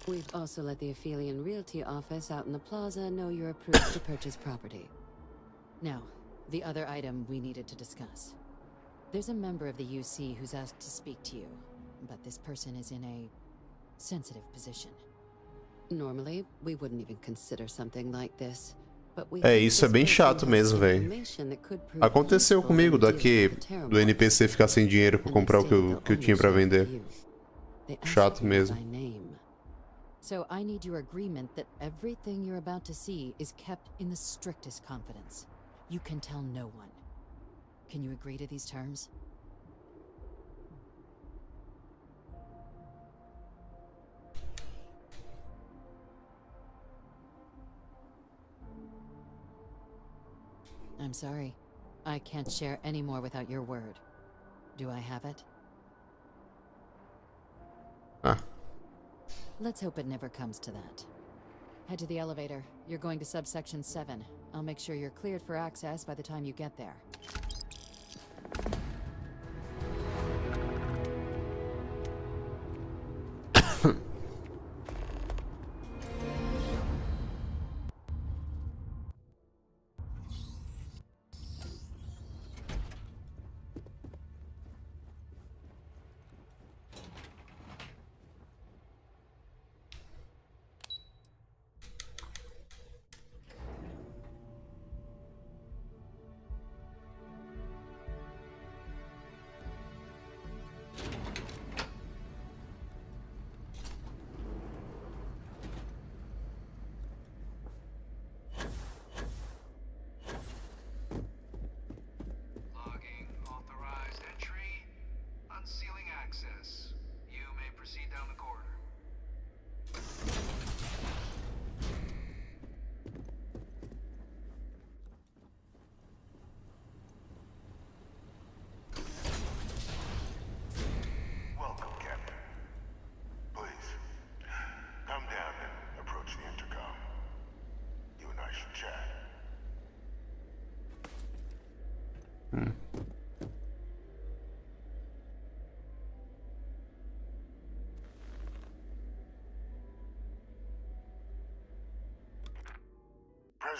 We've also let the Aphelion Realty office out in the plaza know you're approved to purchase property. Now, the other item we needed to discuss. There's a member of the UC who's asked to speak to you, but this person is in a sensitive position. Normally, we wouldn't even consider something like this. É, isso é bem chato mesmo, velho. Aconteceu comigo daqui do NPC ficar sem dinheiro pra comprar o que eu tinha pra vender. Chato mesmo. So I need your agreement that everything you're about to see is kept in the strictest confidence. You can tell no one. Can you agree to these terms? I'm sorry. I can't share any more without your word. Do I have it? Ah. Let's hope it never comes to that. Head to the elevator. You're going to subsection 7. I'll make sure you're cleared for access by the time you get there.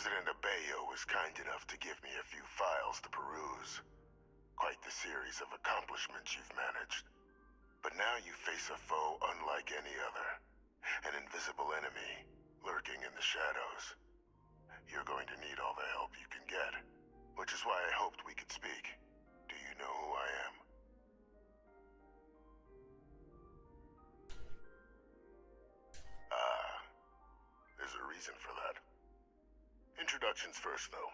President Abeyo was kind enough to give me a few files to peruse. Quite the series of accomplishments you've managed. But now you face a foe unlike any other. An invisible enemy, lurking in the shadows. You're going to need all the help you can get, which is why I hoped we could speak. Do you know who I am? There's a reason for that. Introductions first, though.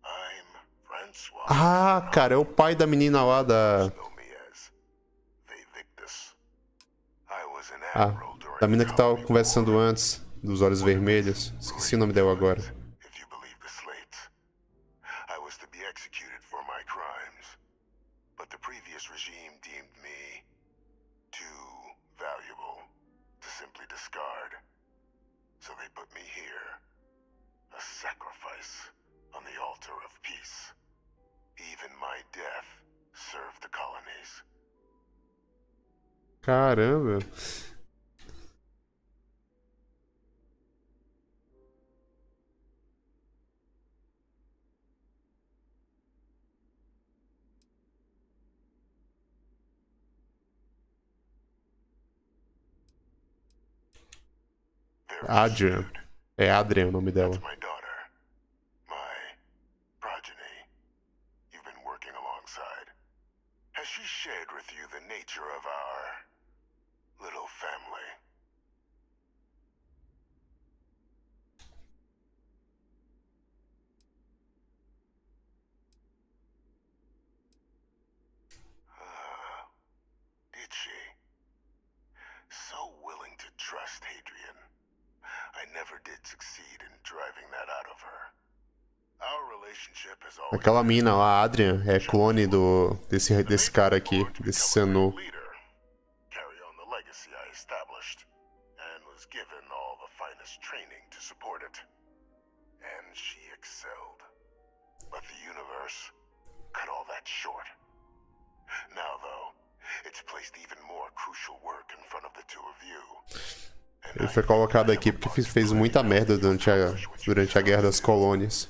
I'm Francois. Ah, cara, é o pai da menina lá da... Ah, da menina que tava conversando antes, dos olhos vermelhos. Esqueci o nome dela agora. I was to be executed for my crimes, but the previous regime deemed me too valuable to simply discard. So they put me here, a sacrifice on the altar of peace. Even my death served the colonies. Caramba. Adrian. É Adrian o nome dela. My daughter, my progeny, you've been working alongside. Has she shared with you the nature of our little family? Did she? So willing to trust Hadrian. I never did succeed in driving that out of her. Our relationship has always Aquela mina lá, Adrian, é clone desse cara aqui, desse Sanu. carry on the legacy I established, and was given all the finest training to support it. And she excelled. But the universe cut all that short. Now, though, it's placed even more crucial work in front of the two of you. Ele foi colocado aqui porque fez muita merda durante a Guerra das Colônias.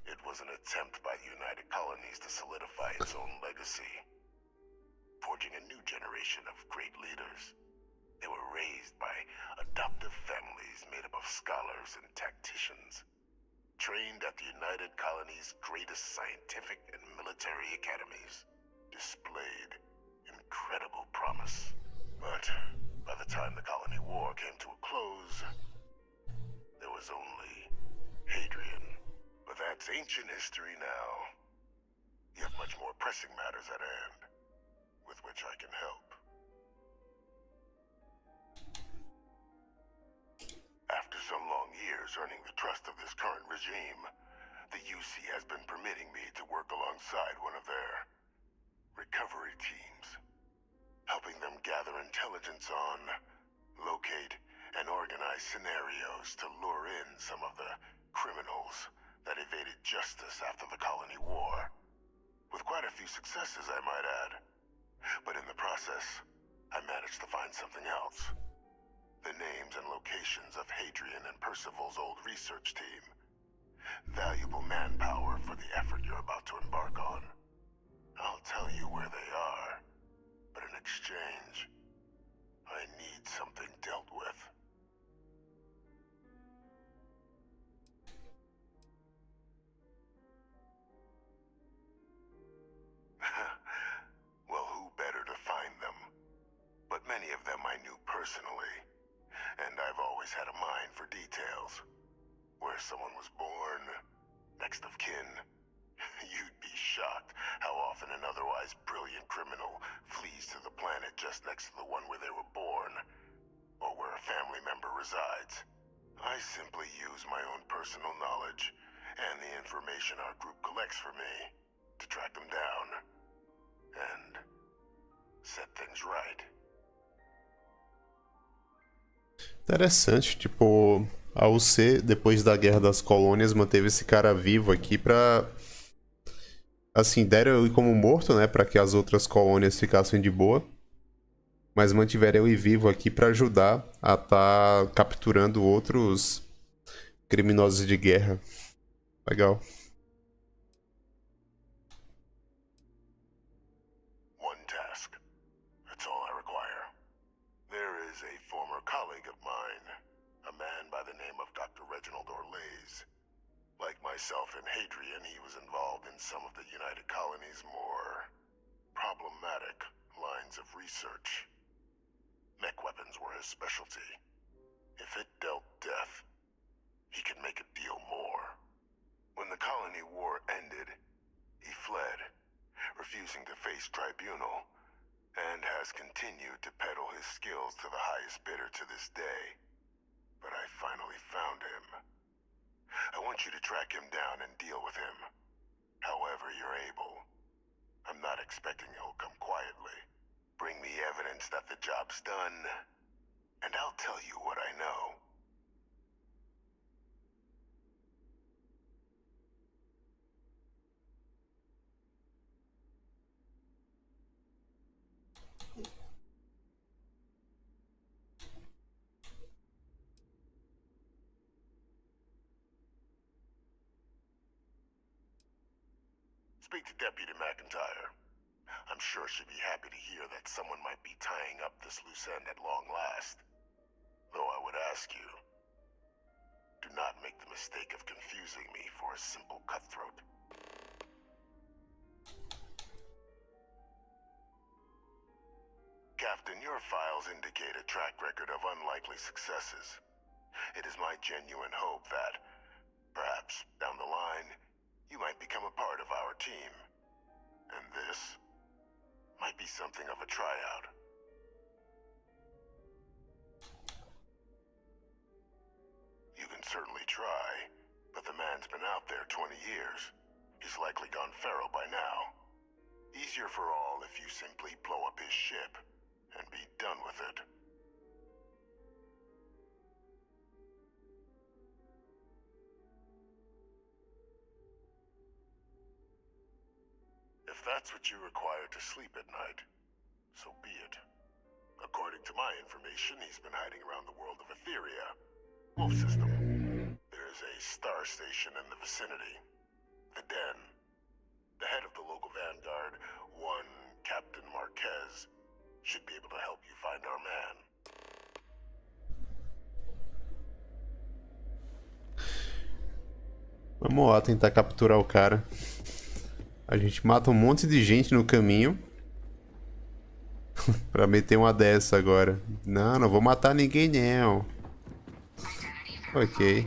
It was an attempt by the United Colonies to solidify its own legacy, forging a new generation of great leaders. They were raised by adoptive families made up of scholars and tacticians, trained at the United Colonies' greatest scientific and military academies, displayed incredible promise. But by the time the colony war came to a close, there was only Hadrian. But that's ancient history now. You have much more pressing matters at hand, with which I can help. After some long years earning the trust of this current regime, the UC has been permitting me to work alongside one of their recovery teams, helping them gather intelligence on, locate, and organize scenarios to lure in some of the criminals that evaded justice after the colony war. With quite a few successes, I might add. But in the process, I managed to find something else. The names and locations of Hadrian and Percival's old research team. Valuable manpower for the effort you're about to embark on. I'll tell you where they are, but in exchange, I need something dealt with. Well, who better to find them? But many of them I knew personally, and I've always had a mind for details. Where someone was born, next of kin. You'd be shocked how often an otherwise brilliant criminal flees to the planet just next to the one where they were born, or where a family member resides. I simply use my own personal knowledge and the information our group collects for me to track them down and set things right. Interessante, tipo, a UC, depois da Guerra das Colônias, manteve esse cara vivo aqui pra... Assim, deram ele como morto, né, pra que as outras colônias ficassem de boa. Mas mantiveram ele vivo aqui pra ajudar a tá capturando outros criminosos de guerra. Legal. One task. That's all I require. There is a former colleague of mine, a man by the name of Dr. Reginald Orlaise. Like myself and Hadrian, he was involved in some of the United Colony's more problematic lines of research. Mech weapons were his specialty. If it dealt death, he could make a deal more. When the colony war ended, he fled, refusing to face tribunal, and has continued to peddle his skills to the highest bidder to this day. But I finally found him. I want you to track him down and deal with him, however you're able. I'm not expecting he'll come quietly. Bring me evidence that the job's done, and I'll tell you what I know. Speak to Deputy McIntyre. I'm sure she'd be happy to hear that someone might be tying up this loose end at long last. Though I would ask you, do not make the mistake of confusing me for a simple cutthroat. Captain, your files indicate a track record of unlikely successes. It is my genuine hope that, perhaps down the line, you might become a part of our team. And this might be something of a tryout. You can certainly try, but the man's been out there 20 years. He's likely gone feral by now. Easier for all if you simply blow up his ship and be done with it. If that's what you require to sleep at night, so be it. According to my information, he's been hiding around the world of Etheria, Wolf System. There's a star station in the vicinity, the Den. The head of the local vanguard, one Captain Marquez, should be able to help you find our man. Vamos lá tentar capturar o cara. A gente mata um monte de gente no caminho. Pra meter uma dessa agora. Não, não vou matar ninguém não. Ok.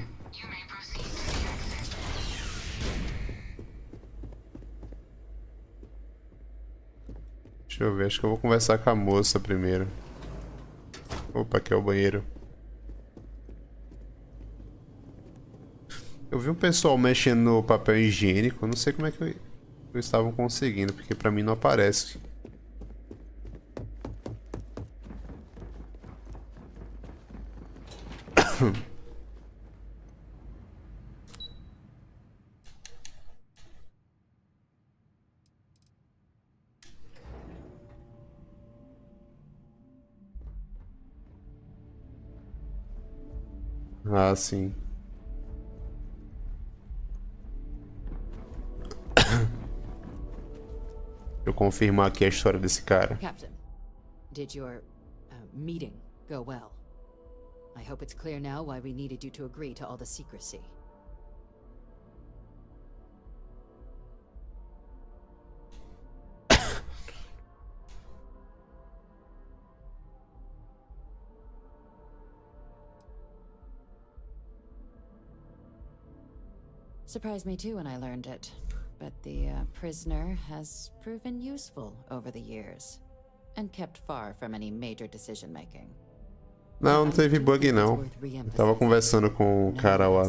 Deixa eu ver, acho que eu vou conversar com a moça primeiro. Opa, aqui é o banheiro. Eu vi um pessoal mexendo no papel higiênico, eu não sei como é que eles estavam conseguindo, porque pra mim não aparece. Ah, sim. Eu confirmar aqui a história desse cara. Captain, did your meeting go well? I hope it's clear now why we needed you to agree to all the secrecy. Surprised me too when I learned it. But the prisoner has proven useful over the years, and kept far from any major decision-making. Não, não teve bug não. Eu tava conversando com o cara lá.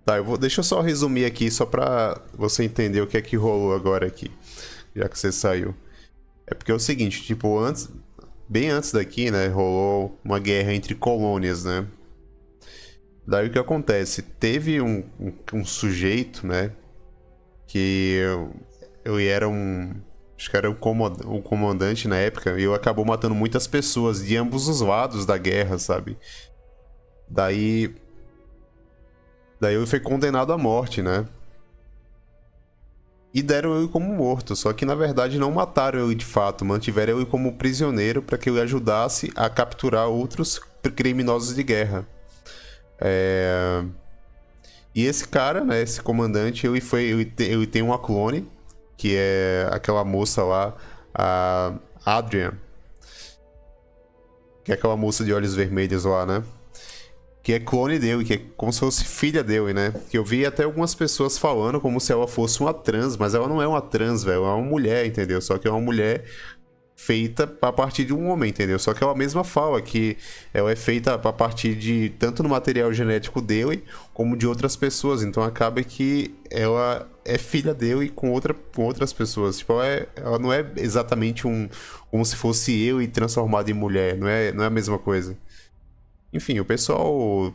Tá, deixa eu só resumir aqui, só pra você entender o que é que rolou agora aqui, já que você saiu. É porque é o seguinte, tipo, bem antes daqui, né, rolou uma guerra entre colônias, né? Daí o que acontece? Teve um sujeito, né, que eu era acho que era o comandante na época, e eu acabou matando muitas pessoas de ambos os lados da guerra, sabe? Daí eu fui condenado à morte, né? E deram eu como morto, só que na verdade não mataram eu de fato, mantiveram eu como prisioneiro para que eu ajudasse a capturar outros criminosos de guerra. E esse cara, né, esse comandante, eu tenho uma clone, que é aquela moça lá, a Adrian, que é aquela moça de olhos vermelhos lá, né? Que é clone dele, que é como se fosse filha dele, né? Que eu vi até algumas pessoas falando como se ela fosse uma trans, mas ela não é uma trans, velho. Ela é uma mulher, entendeu? Só que é uma mulher feita a partir de um homem, entendeu? Só que ela mesma fala que ela é feita a partir de tanto no material genético dele como de outras pessoas. Então acaba que ela é filha dele com outras pessoas. Tipo, ela não é exatamente como se fosse eu e transformado em mulher. Não é a mesma coisa. Enfim, o pessoal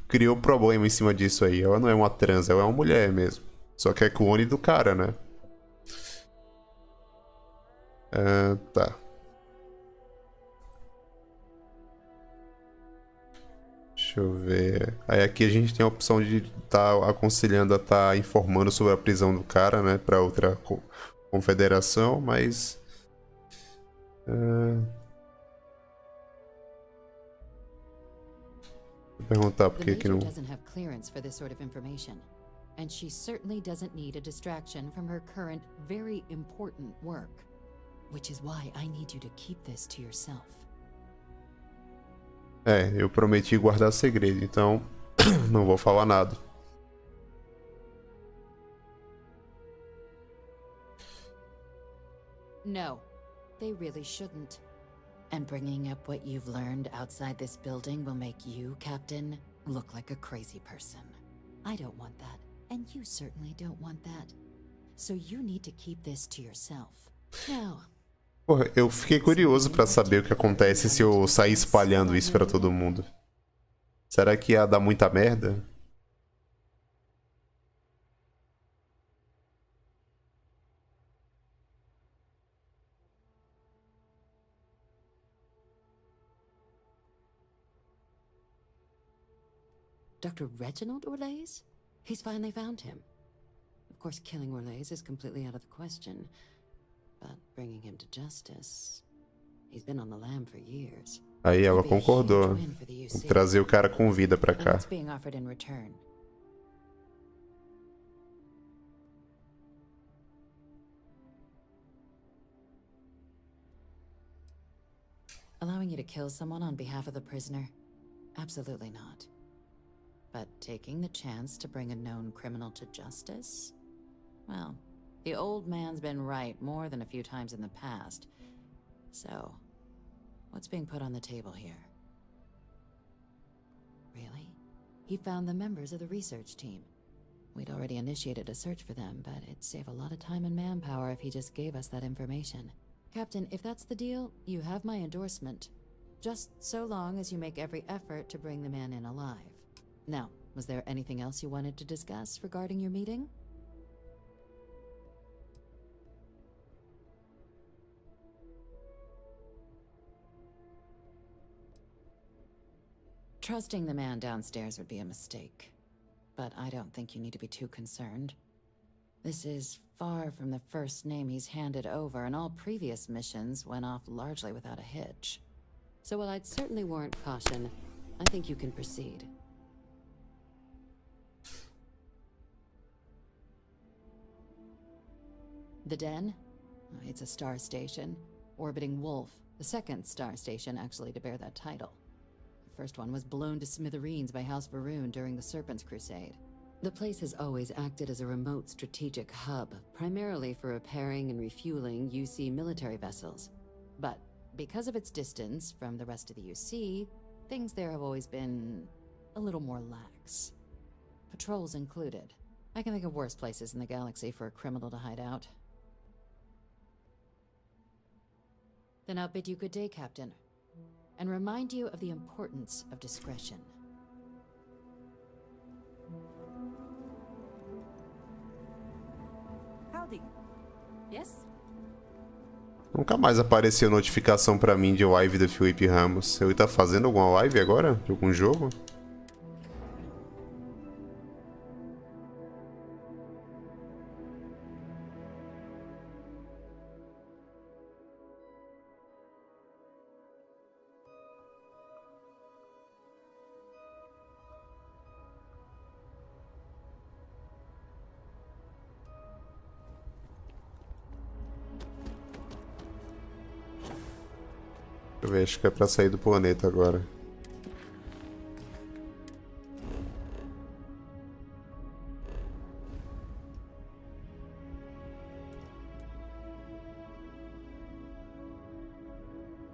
criou problema em cima disso aí. Ela não é uma trans, ela é uma mulher mesmo. Só que é clone do cara, né? Tá. Deixa eu ver. Aí aqui a gente tem a opção de estar aconselhando a estar informando sobre a prisão do cara, né? Pra outra confederação, mas... Vou perguntar por que não... doesn't have clearance for this sort of information, and she certainly doesn't need a distraction from her current, very important work. Which is why I need you to keep this to yourself. Eu prometi guardar segredo, então não vou falar nada. No, they really shouldn't. And bringing up what you've learned outside this building will make you, Captain, look like a crazy person. I don't want that, and you certainly don't want that. So you need to keep this to yourself. Now, Porra, eu fiquei curioso pra saber o que acontece se eu sair espalhando isso pra todo mundo. Será que ia dar muita merda? Dr. Reginald Orlaise? He's finally found him. Of course, killing Orlaise is completely out of the question. But bringing him to justice... He's been on the lam for years. Aí ela concordou. Vou trazer o cara com vida pra cá. what's being offered in return? Allowing you to kill someone on behalf of the prisoner? Absolutely not. But taking the chance to bring a known criminal to justice? Well, the old man's been right more than a few times in the past. So, what's being put on the table here? Really? He found the members of the research team. We'd already initiated a search for them, but it'd save a lot of time and manpower if he just gave us that information. Captain, if that's the deal, you have my endorsement. Just so long as you make every effort to bring the man in alive. Now, was there anything else you wanted to discuss regarding your meeting? Trusting the man downstairs would be a mistake. But I don't think you need to be too concerned. This is far from the first name he's handed over, and all previous missions went off largely without a hitch. So while I'd certainly warrant caution, I think you can proceed. The Den? It's a star station. Orbiting Wolf, the second star station actually to bear that title. The first one was blown to smithereens by House Varun during the Serpent's Crusade. The place has always acted as a remote strategic hub, primarily for repairing and refueling UC military vessels. But because of its distance from the rest of the UC, things there have always been a little more lax. Patrols included. I can think of worse places in the galaxy for a criminal to hide out. Then I'll bid you good day, Captain, and remind you of the importance of discretion. Howdy. Yes? Nunca mais apareceu notificação pra mim de live do Felipe Ramos. Ele tá fazendo alguma live agora? De algum jogo? Deixa eu ver, acho que é pra sair do planeta agora.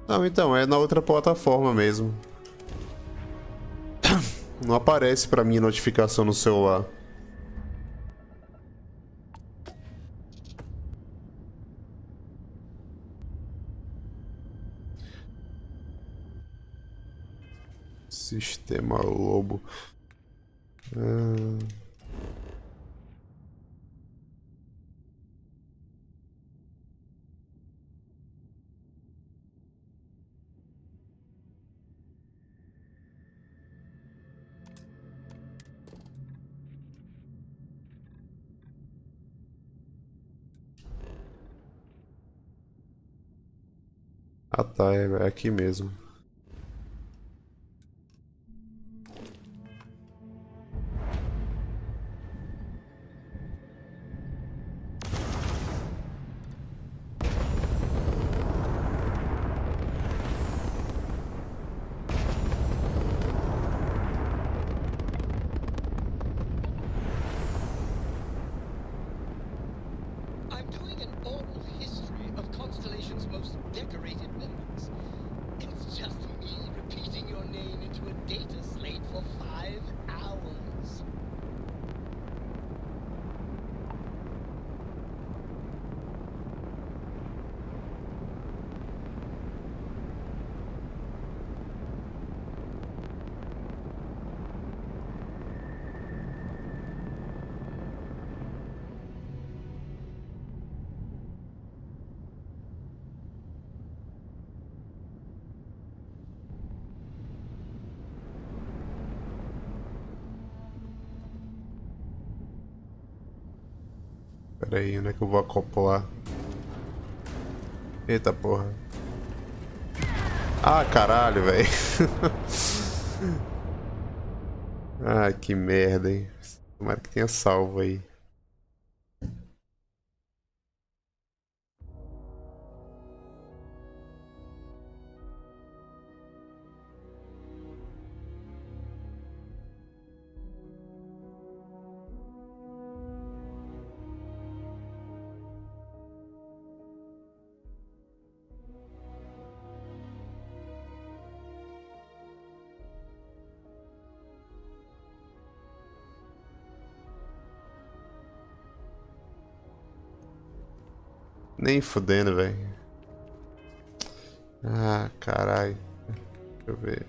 Não, então, é na outra plataforma mesmo. Não aparece pra mim notificação no celular. Sistema Lobo. Ah tá, é aqui mesmo. I'm doing an oral history of Constellation's most decorated members. It's just me repeating your name into a data slate for 5 hours. Pera aí, onde é que eu vou acoplar? Eita porra. Ah, caralho, velho. Ah, que merda, hein. Tomara que tenha salvo aí. Nem fudendo, velho. Ah, caralho. Deixa eu ver.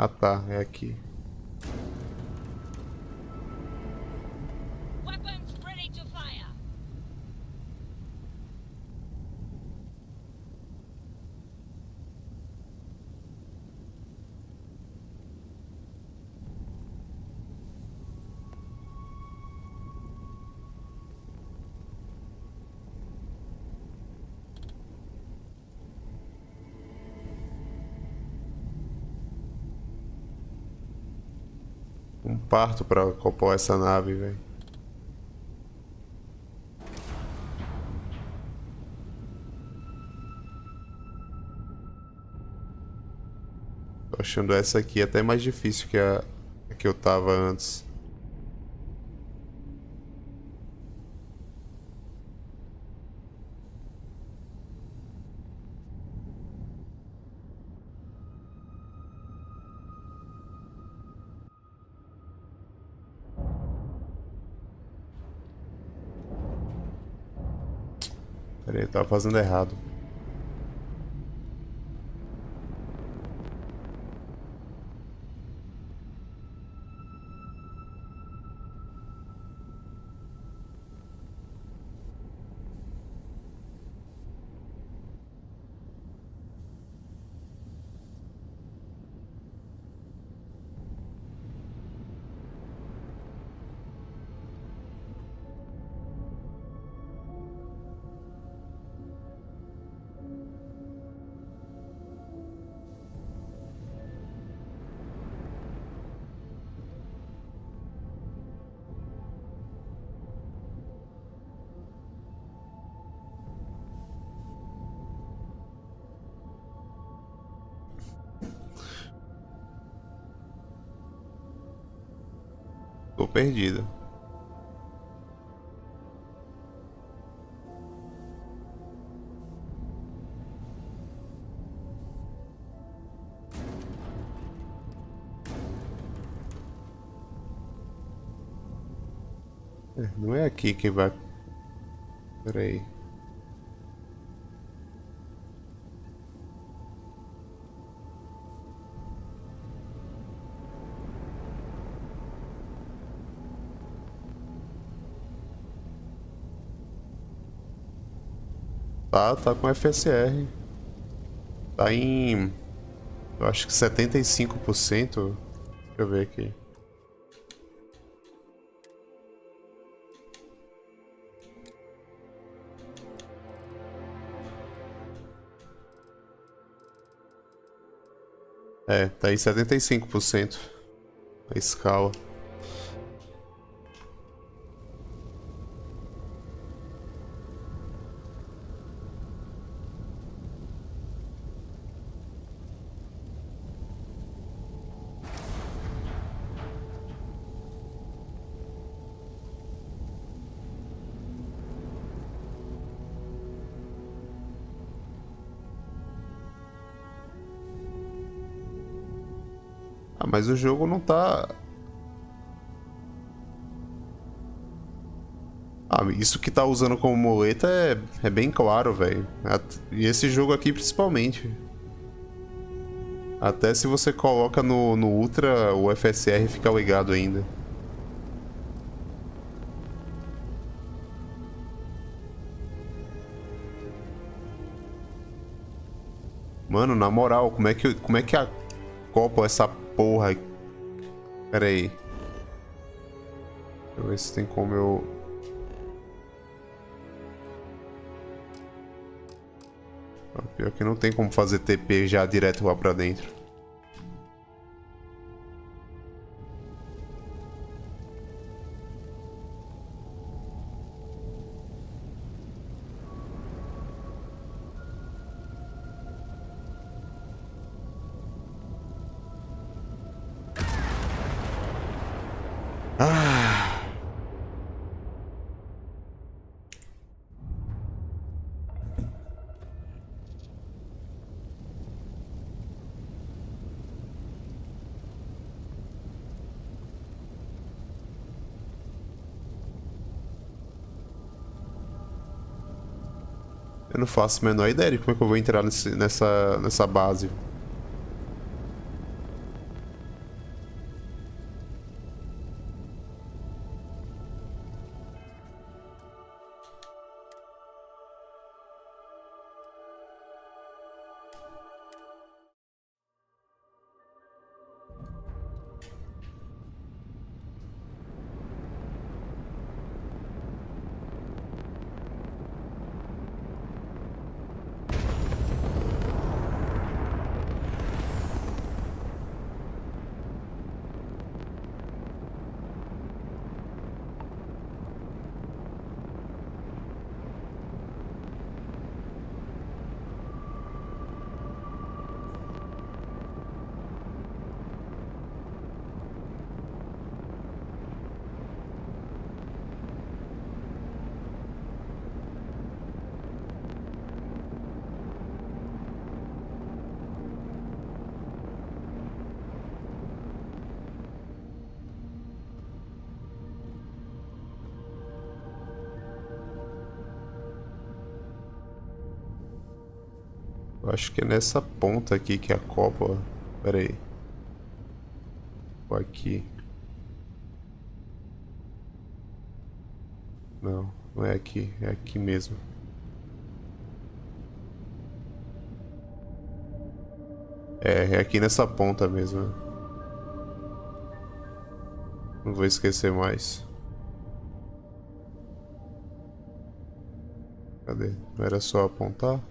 Ah tá, é aqui. Weapons ready to fire. Um parto pra compor essa nave, velho. Tô achando essa aqui até mais difícil que a que eu tava antes. Pera aí, eu tava fazendo errado. Tô perdido. Não é aqui que vai. Pera aí. Tá com FSR. Tá em. Eu acho que 75%. Deixa eu ver aqui. É, tá em 75% a escala. Ah, mas o jogo não tá. Ah, isso que tá usando como muleta é bem claro, velho. E esse jogo aqui principalmente. Até se você coloca no Ultra, o FSR fica ligado ainda. Mano, na moral, como é que acopla essa porra? Pera aí. Deixa eu ver se tem como eu... Pior que não tem como fazer TP já direto lá pra dentro. Ah. Eu não faço a menor ideia de como é que eu vou entrar nessa base. Eu acho que é nessa ponta aqui que é a cópula. Pera aí. Ou aqui. Não, não é aqui. É aqui mesmo. É aqui nessa ponta mesmo. Não vou esquecer mais. Cadê? Não era só apontar?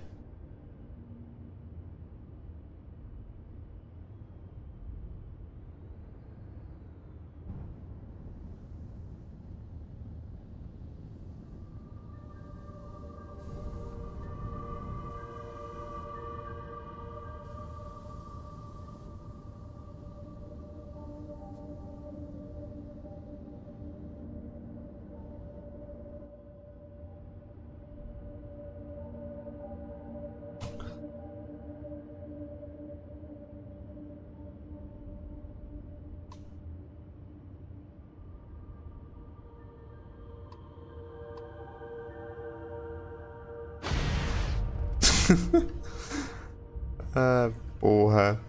Ah, porra.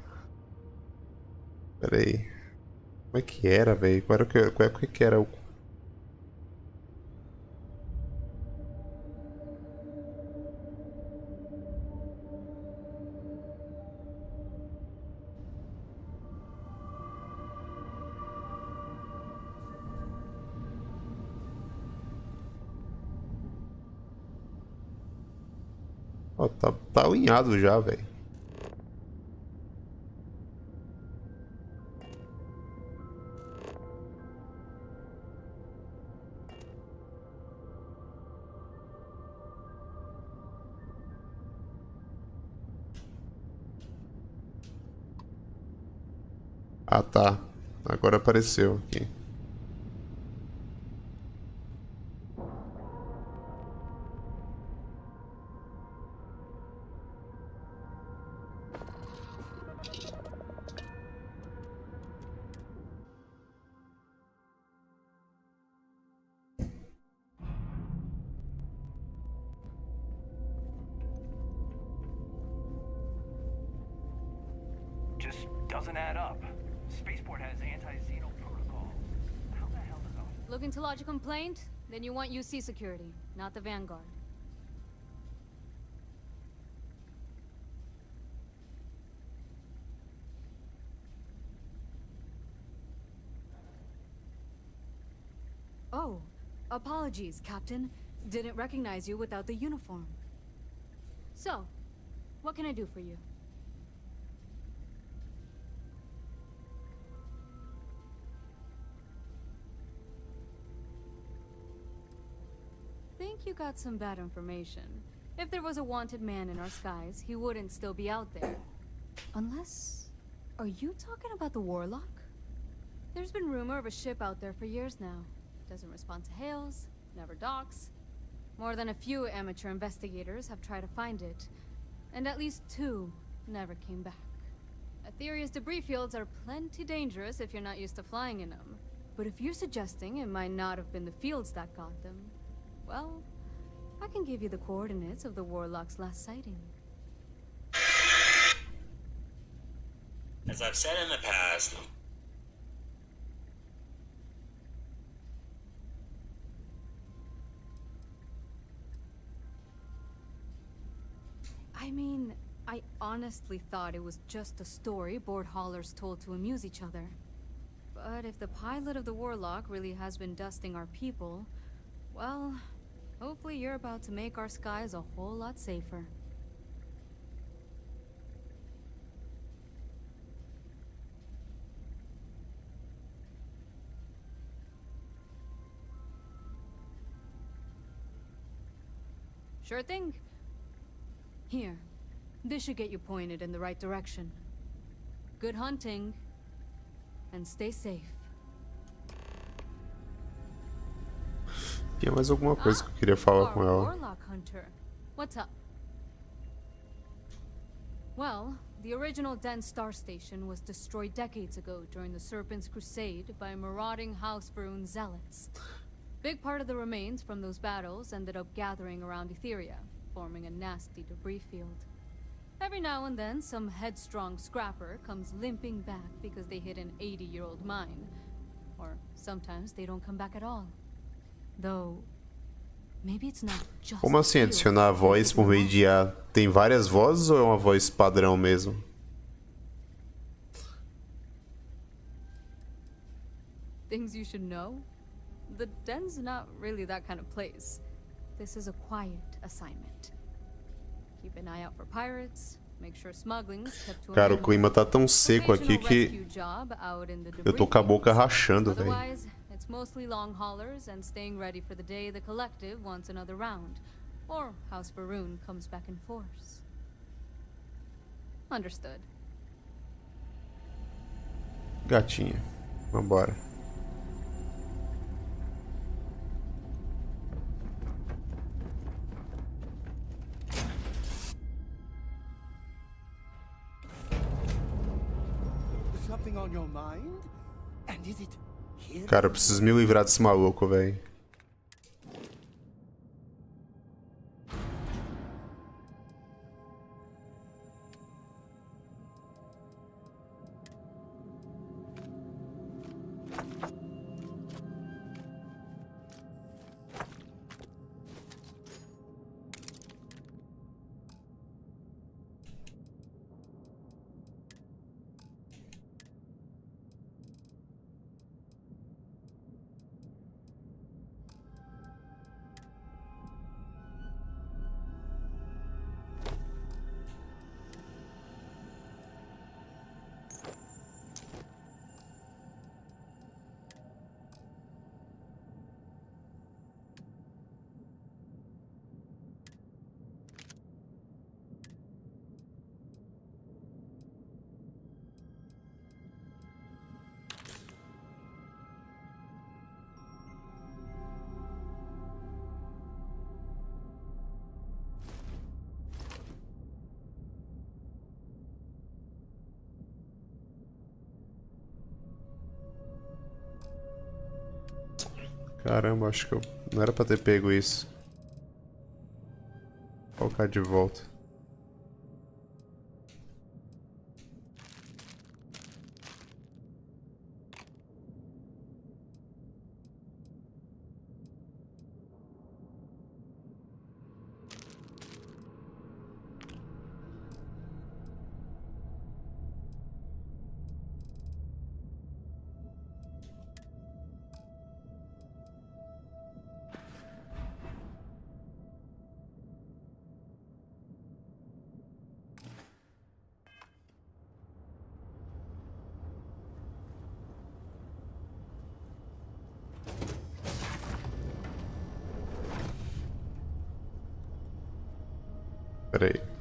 Pera aí. Como é que era, velho? Qual é que era o... Ó, tá alinhado já, velho. Ah, tá. Agora apareceu aqui. Just doesn't add up. Spaceport has anti-Xeno protocol. How the hell does a... Looking to lodge a complaint? Then you want UC security, not the Vanguard. Oh, apologies, Captain. Didn't recognize you without the uniform. So, what can I do for you? Think you got some bad information. If there was a wanted man in our skies, he wouldn't still be out there. Unless... Are you talking about the Warlock? There's been rumor of a ship out there for years now. Doesn't respond to hails, never docks. More than a few amateur investigators have tried to find it, and at least 2 never came back. Aetherius debris fields are plenty dangerous if you're not used to flying in them. But if you're suggesting it might not have been the fields that got them, well, I can give you the coordinates of the Warlock's last sighting. As I've said in the past, I mean, I honestly thought it was just a story board haulers told to amuse each other. But if the pilot of the Warlock really has been dusting our people, well, hopefully you're about to make our skies a whole lot safer. Sure thing. Here, this should get you pointed in the right direction. Good hunting, and stay safe. Tinha mais alguma coisa que eu queria falar com ela. Warlock Hunter. What's up? Well, the original Den Star Station was destroyed decades ago during the Serpent's Crusade by marauding Hausbrunn zealots. Big part of the remains from those battles ended up gathering around Etheria, forming a nasty debris field. Every now and then, some headstrong scrapper comes limping back because they hit an 80-year-old mine. Or sometimes they don't come back at all. Though, maybe it's not just Como assim adicionar a voz por meio de IA? Tem várias vozes ou é uma voz padrão mesmo? Things you should know? The den's not really that kind of place. This is a quiet assignment. Keep an eye out for pirates. Make sure smuggling's kept to a Cara, o minimum. clima tá tão seco aqui que eu tô com a boca rachando, velho. Otherwise, it's mostly long haulers and staying ready for the day the collective wants another round, or House Faroon comes back in force. Understood. Gatinha. Vambora. Something on your mind? And is it here? Cara, eu preciso me livrar desse maluco, velho. Caramba, acho que eu não era pra ter pego isso. Vou colocar de volta. Pera aí.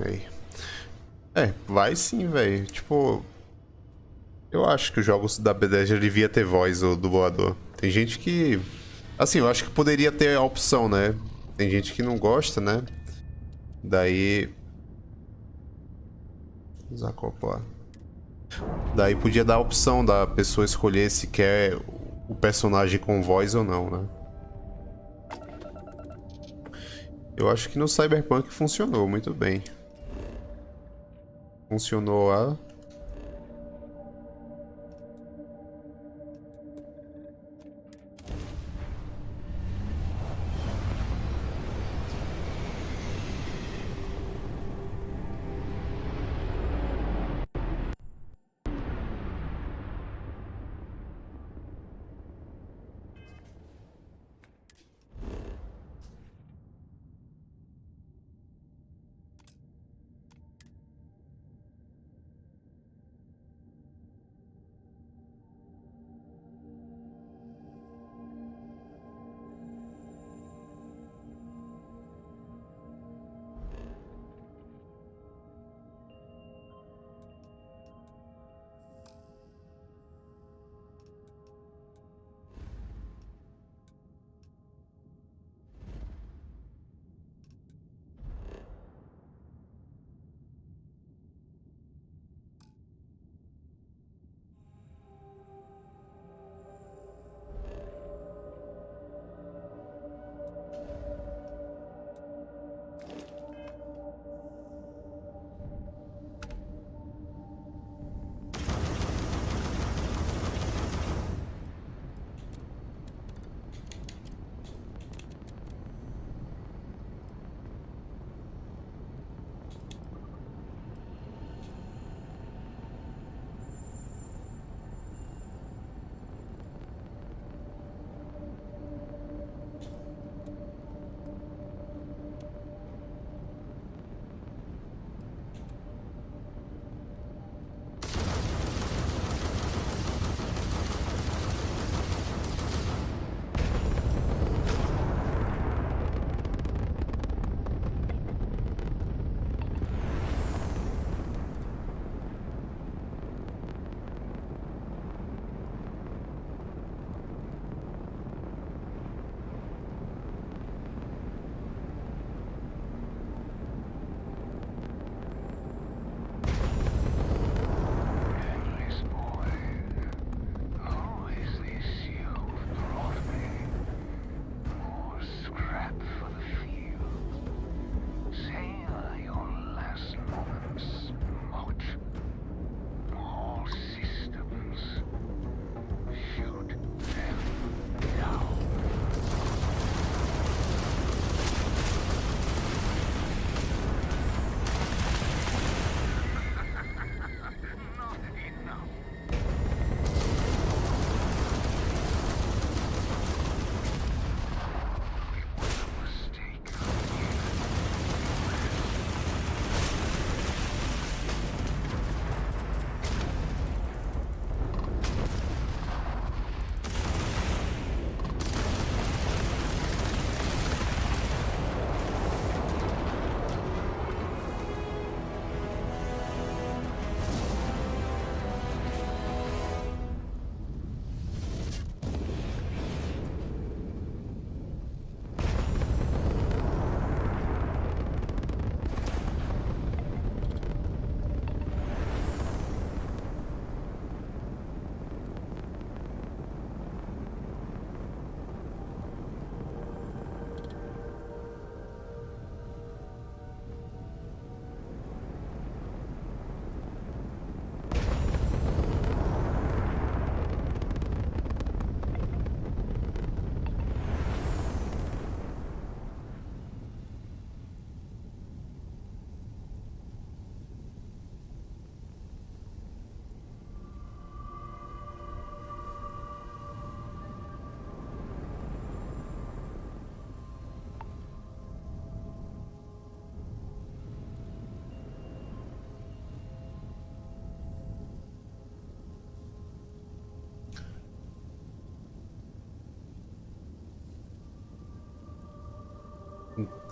Aí. É, vai sim, velho. Tipo, eu acho que os jogos da Bethesda devia ter voz, o dublador. Tem gente que... Assim, eu acho que poderia ter a opção, né? Tem gente que não gosta, né? Daí... Desacoplar. Daí podia dar a opção da pessoa escolher se quer o personagem com voz ou não, né? Eu acho que no Cyberpunk funcionou muito bem. Funcionou lá.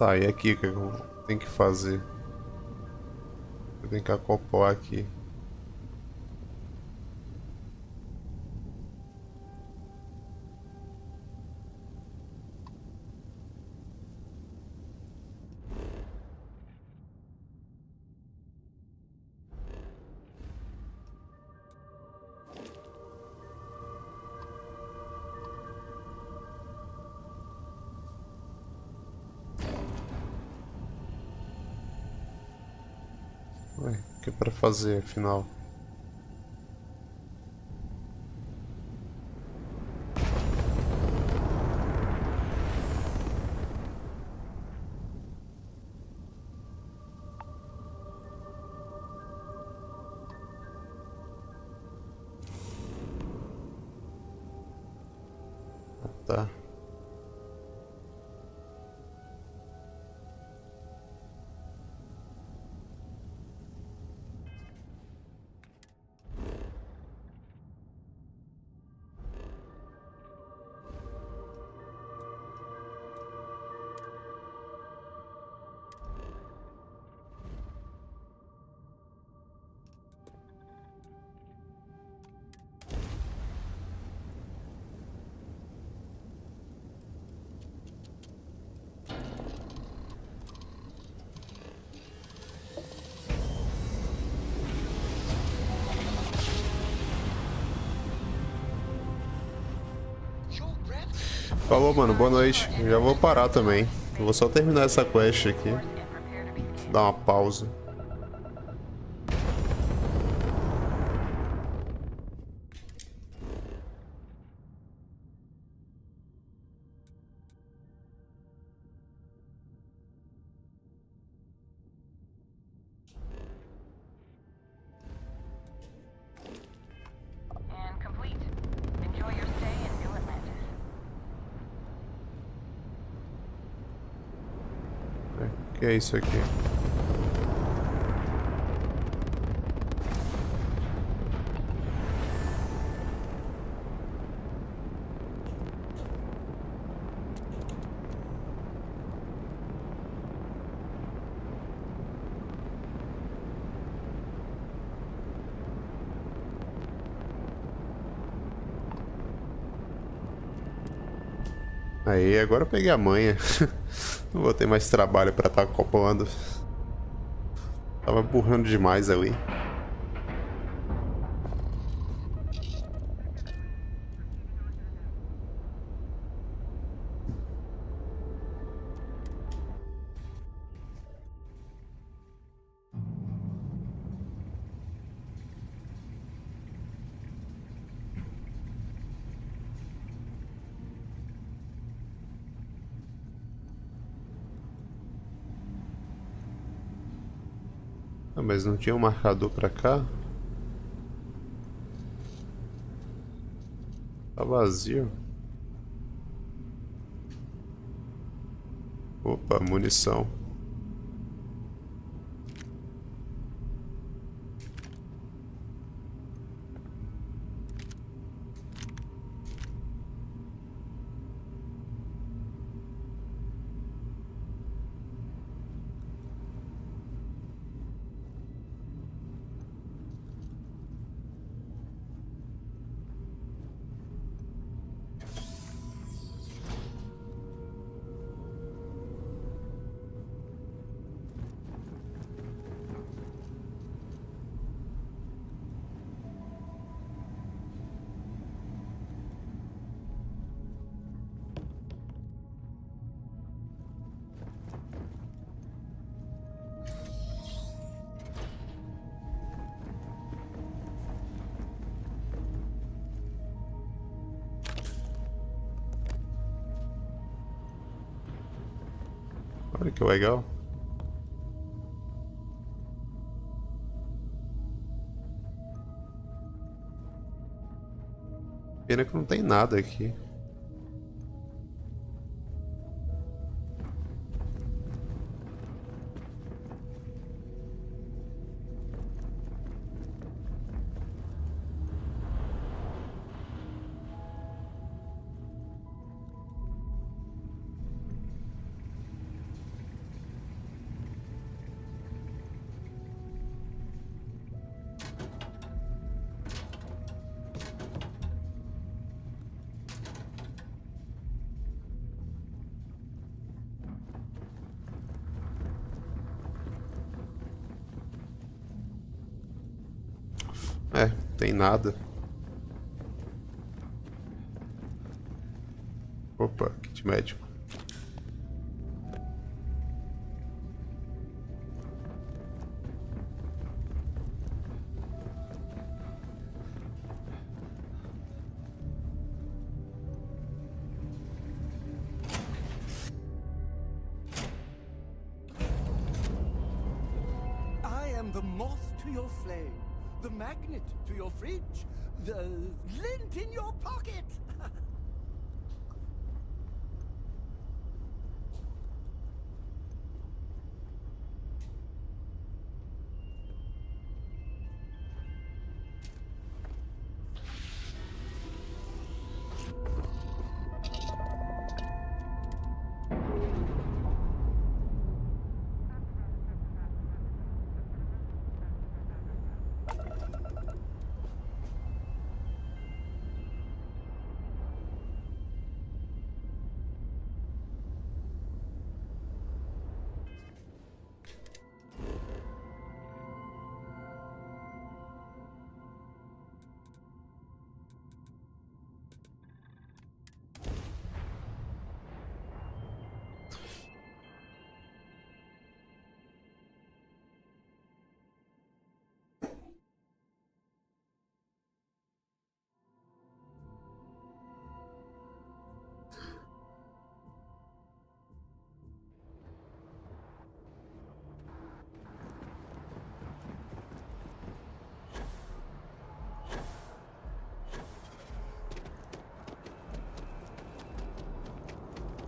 Tá, e aqui o que eu tenho que fazer? Eu tenho que acoplar aqui. Ué, o que é pra fazer, afinal? Tá. Falou, mano, boa noite. Já vou parar também. Vou só terminar essa quest aqui. Dar uma pausa. And complete. Enjoy your stay in New Atlantis. O que é isso aqui? Aí, agora eu peguei a manha. Não vou ter mais trabalho pra estar copando. Tava burrando demais ali. Ah, mas não tinha um marcador pra cá? Tá vazio. Opa, munição. Olha que legal. Pena que não tem nada aqui. É, tem nada. Opa, kit médico. am the moth to your flame, the magnet to your fridge, the lint in your pocket.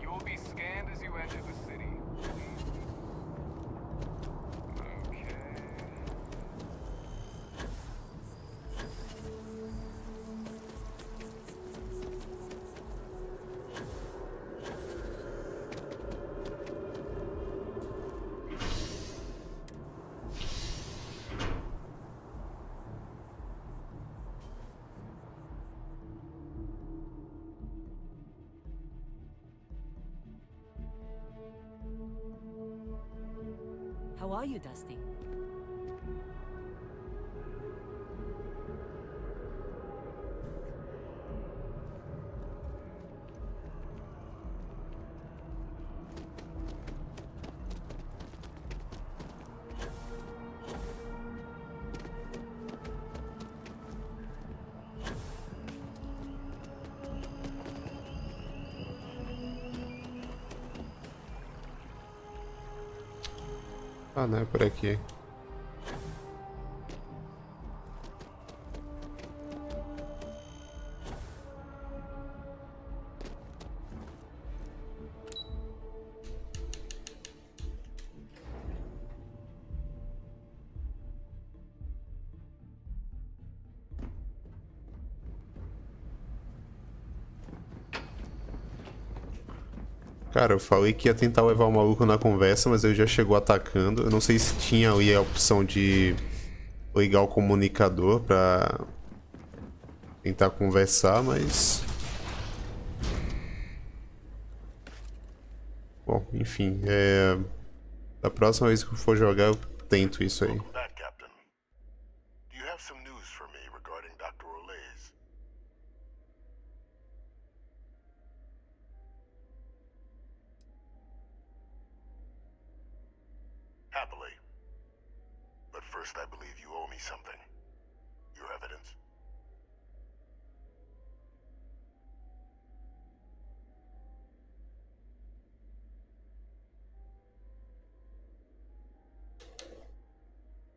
You will be scanned as you enter the city. Okay. How are you, Dusty? Ah, não é por aqui. Cara, eu falei que ia tentar levar o maluco na conversa, mas ele já chegou atacando. Eu não sei se tinha ali a opção de ligar o comunicador pra tentar conversar, mas... Bom, enfim, da próxima vez que eu for jogar eu tento isso aí. Welcome back, Captain. Do you have some news for me regarding Dr. Olays? Happily. But first I believe you owe me something. Your evidence?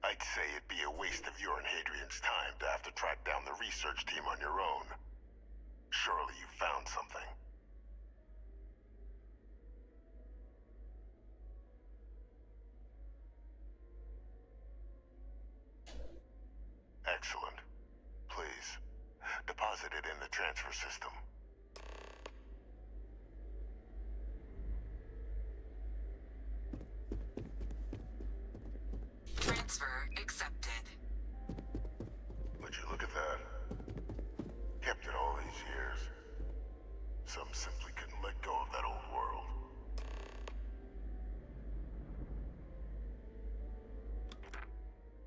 I'd say it'd be a waste of your and Hadrian's time to have to track down the research team on your own. Surely you found something. Excellent. Please, deposit it in the transfer system. Transfer accepted. Would you look at that? Kept it all these years. Some simply couldn't let go of that old world.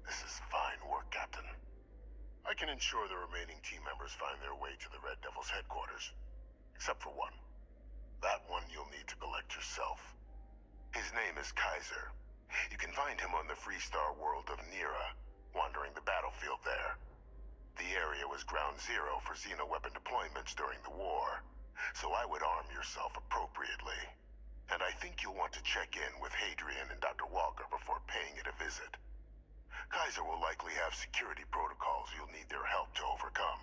This is fine work, Captain. I can ensure the remaining team members find their way to the Red Devil's headquarters. Except for one. That one you'll need to collect yourself. His name is Kaiser. You can find him on the Freestar world of Nira, wandering the battlefield there. The area was ground zero for xeno-weapon deployments during the war, so I would arm yourself appropriately. And I think you'll want to check in with Hadrian and Dr. Walker before paying it a visit. Kaiser will likely have security protocols you'll need their help to overcome.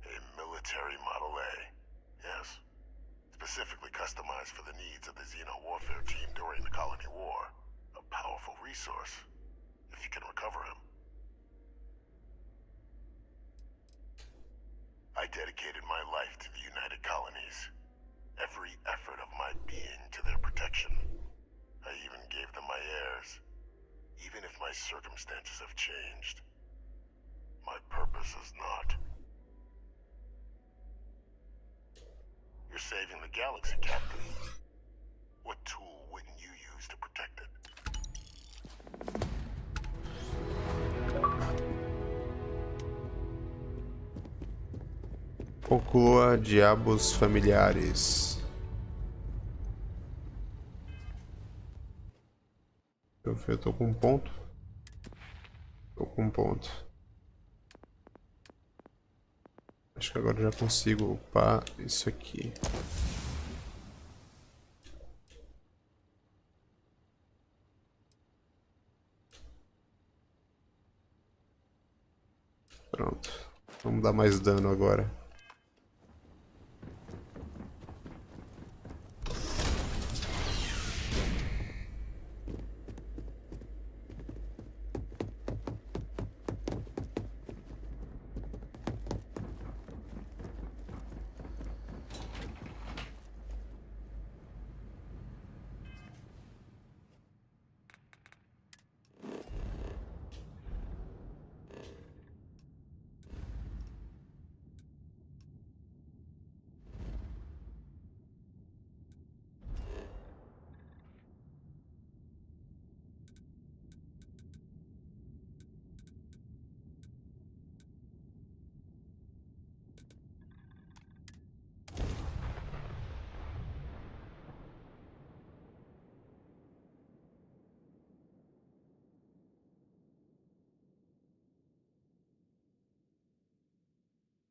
A military Model A. Yes. Specifically customized for the needs of the Xeno warfare team during the Colony War. A powerful resource, if you can recover him. I dedicated my life to the United Colonies. Every effort of my being to their protection. I even gave them my heirs. Even if my circumstances have changed, my purpose is not. You're saving the galaxy, Captain. What tool wouldn't you use to protect it? Conclua diabos familiares. Eu tô com um ponto. Tô com um ponto. Acho que agora eu já consigo upar isso aqui. Pronto. Vamos dar mais dano agora.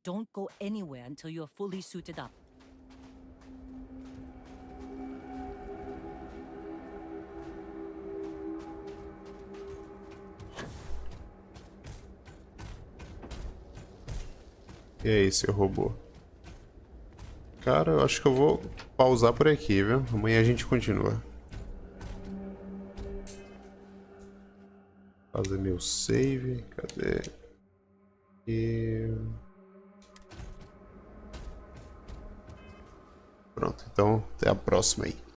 Don't go anywhere until you're fully suited up. E aí, seu robô? Cara, eu acho que eu vou pausar por aqui, viu? Amanhã a gente continua. Fazer meu save. Cadê? E... Pronto, então até a próxima aí.